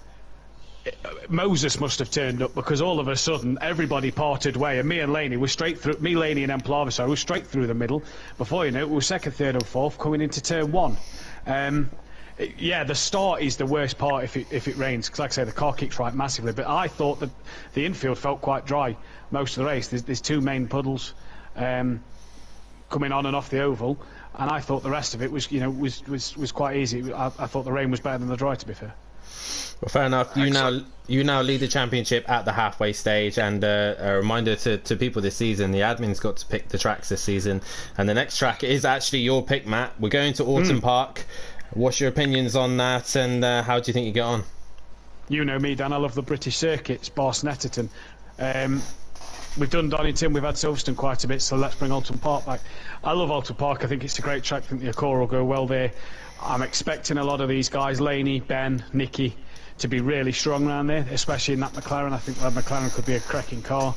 S8: Moses must have turned up because all of a sudden everybody parted way, and me and Laney were straight through. Me, Laney, and Emplava, so we were straight through the middle. Before you know it, we were second, third, and fourth coming into turn one. The start is the worst part if it rains because, like I say, the car kicks right massively. But I thought that the infield felt quite dry most of the race. There's two main puddles coming on and off the oval, and I thought the rest of it was quite easy. I thought the rain was better than the dry, to be fair.
S4: Well, fair enough. You now lead the championship at the halfway stage, and a reminder to people this season: the admin's got to pick the tracks this season, and the next track is actually your pick, Matt. We're going to Autumn Park. What's your opinions on that, and how do you think you get on?
S8: You know me, Dan. I love the British circuits, bar Snetterton. We've done Donington, we've had Silverstone quite a bit, so let's bring Alton Park back. I love Alton Park. I think it's a great track. I think the Accord will go well there. I'm expecting a lot of these guys, Laney, Ben, Nicky, to be really strong around there, especially in that McLaren. I think that McLaren could be a cracking car.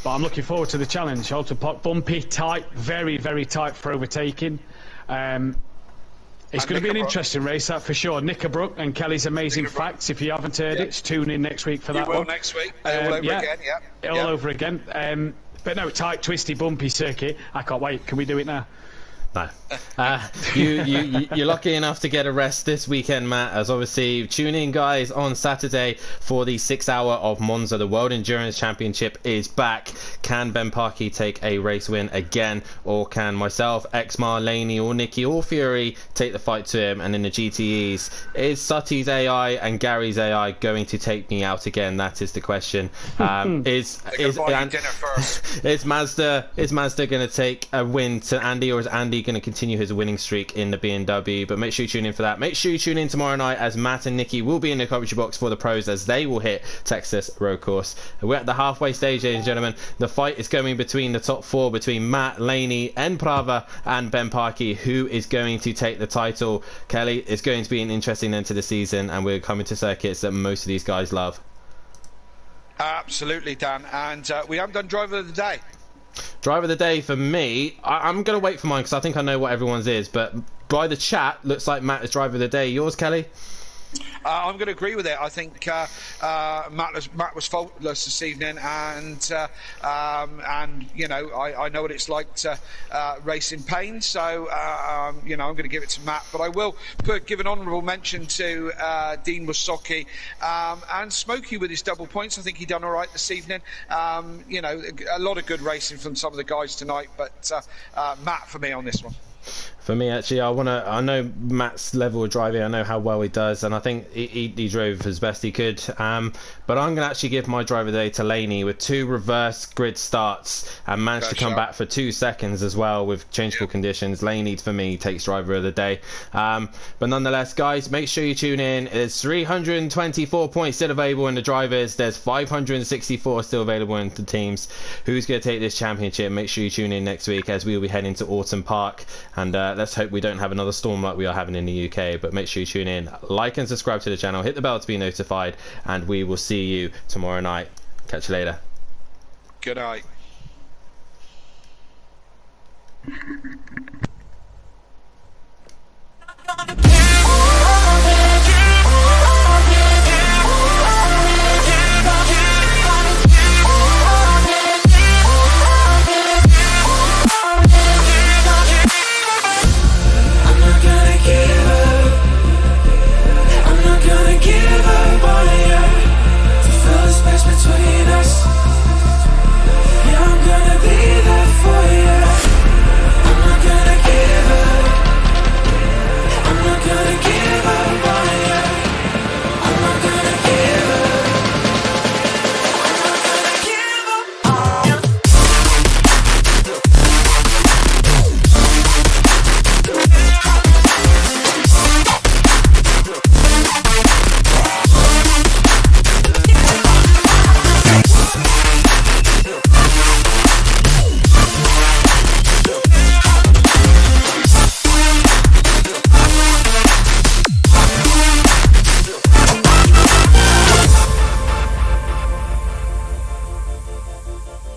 S8: But I'm looking forward to the challenge. Alton Park, bumpy, tight, very, very tight for overtaking. It's going to be an interesting race, that for sure. Knickerbrook and Kelly's Amazing Facts. If you haven't heard it, tune in next week for that one.
S5: Next week. All over again,
S8: All over again. But no, tight, twisty, bumpy circuit. I can't wait. Can we do it now?
S4: No. You're lucky enough to get a rest this weekend, Matt, as obviously tune in, guys, on Saturday for the 6 hour of Monza. The World Endurance Championship is back. Can Ben Parkey take a race win again, or can myself, Exmar, Laney, or Nicky, or Fury take the fight to him? And in the GTEs, is Sutty's AI and Gary's AI going to take me out again? That is the question. Is Mazda going to take a win to Andy, or is Andy going to continue his winning streak in the BMW? But make sure you tune in for that. Make sure you tune in tomorrow night, as Matt and Nicky will be in the commentary box for the pros as they will hit Texas Road Course. We're at the halfway stage, ladies and gentlemen. The fight is going between the top four, between Matt, Laney, Emplava, and Ben Parkey. Who is going to take the title? Kelly, it's going to be an interesting end to the season, and we're coming to circuits that most of these guys love.
S5: Absolutely, Dan. And we haven't done driver of the day.
S4: Driver of the day for me, I'm going to wait for mine because I think I know what everyone's is, but by the chat, looks like Matt is driver of the day. Yours, Kelly?
S5: I'm going to agree with it. I think Matt was faultless this evening, and you know, I know what it's like to race in pain, so you know, I'm going to give it to Matt, but I will give an honourable mention to Dean Wasocki and Smokey with his double points. I think he done all right this evening. You know, a lot of good racing from some of the guys tonight, but Matt for me on this one.
S4: For me, actually, I know Matt's level of driving. I know how well he does, and I think he drove as best he could. But I'm going to actually give my driver of the day to Laney with 2 reverse grid starts and managed to come back for 2 seconds as well with changeable conditions. Laney, for me, takes driver of the day. But nonetheless, guys, make sure you tune in. There's 324 points still available in the drivers. There's 564 still available in the teams. Who's going to take this championship? Make sure you tune in next week as we will be heading to Autumn Park. And let's hope we don't have another storm like we are having in the UK. But make sure you tune in, like and subscribe to the channel, hit the bell to be notified, and we will see you tomorrow night. Catch you later.
S5: Good night.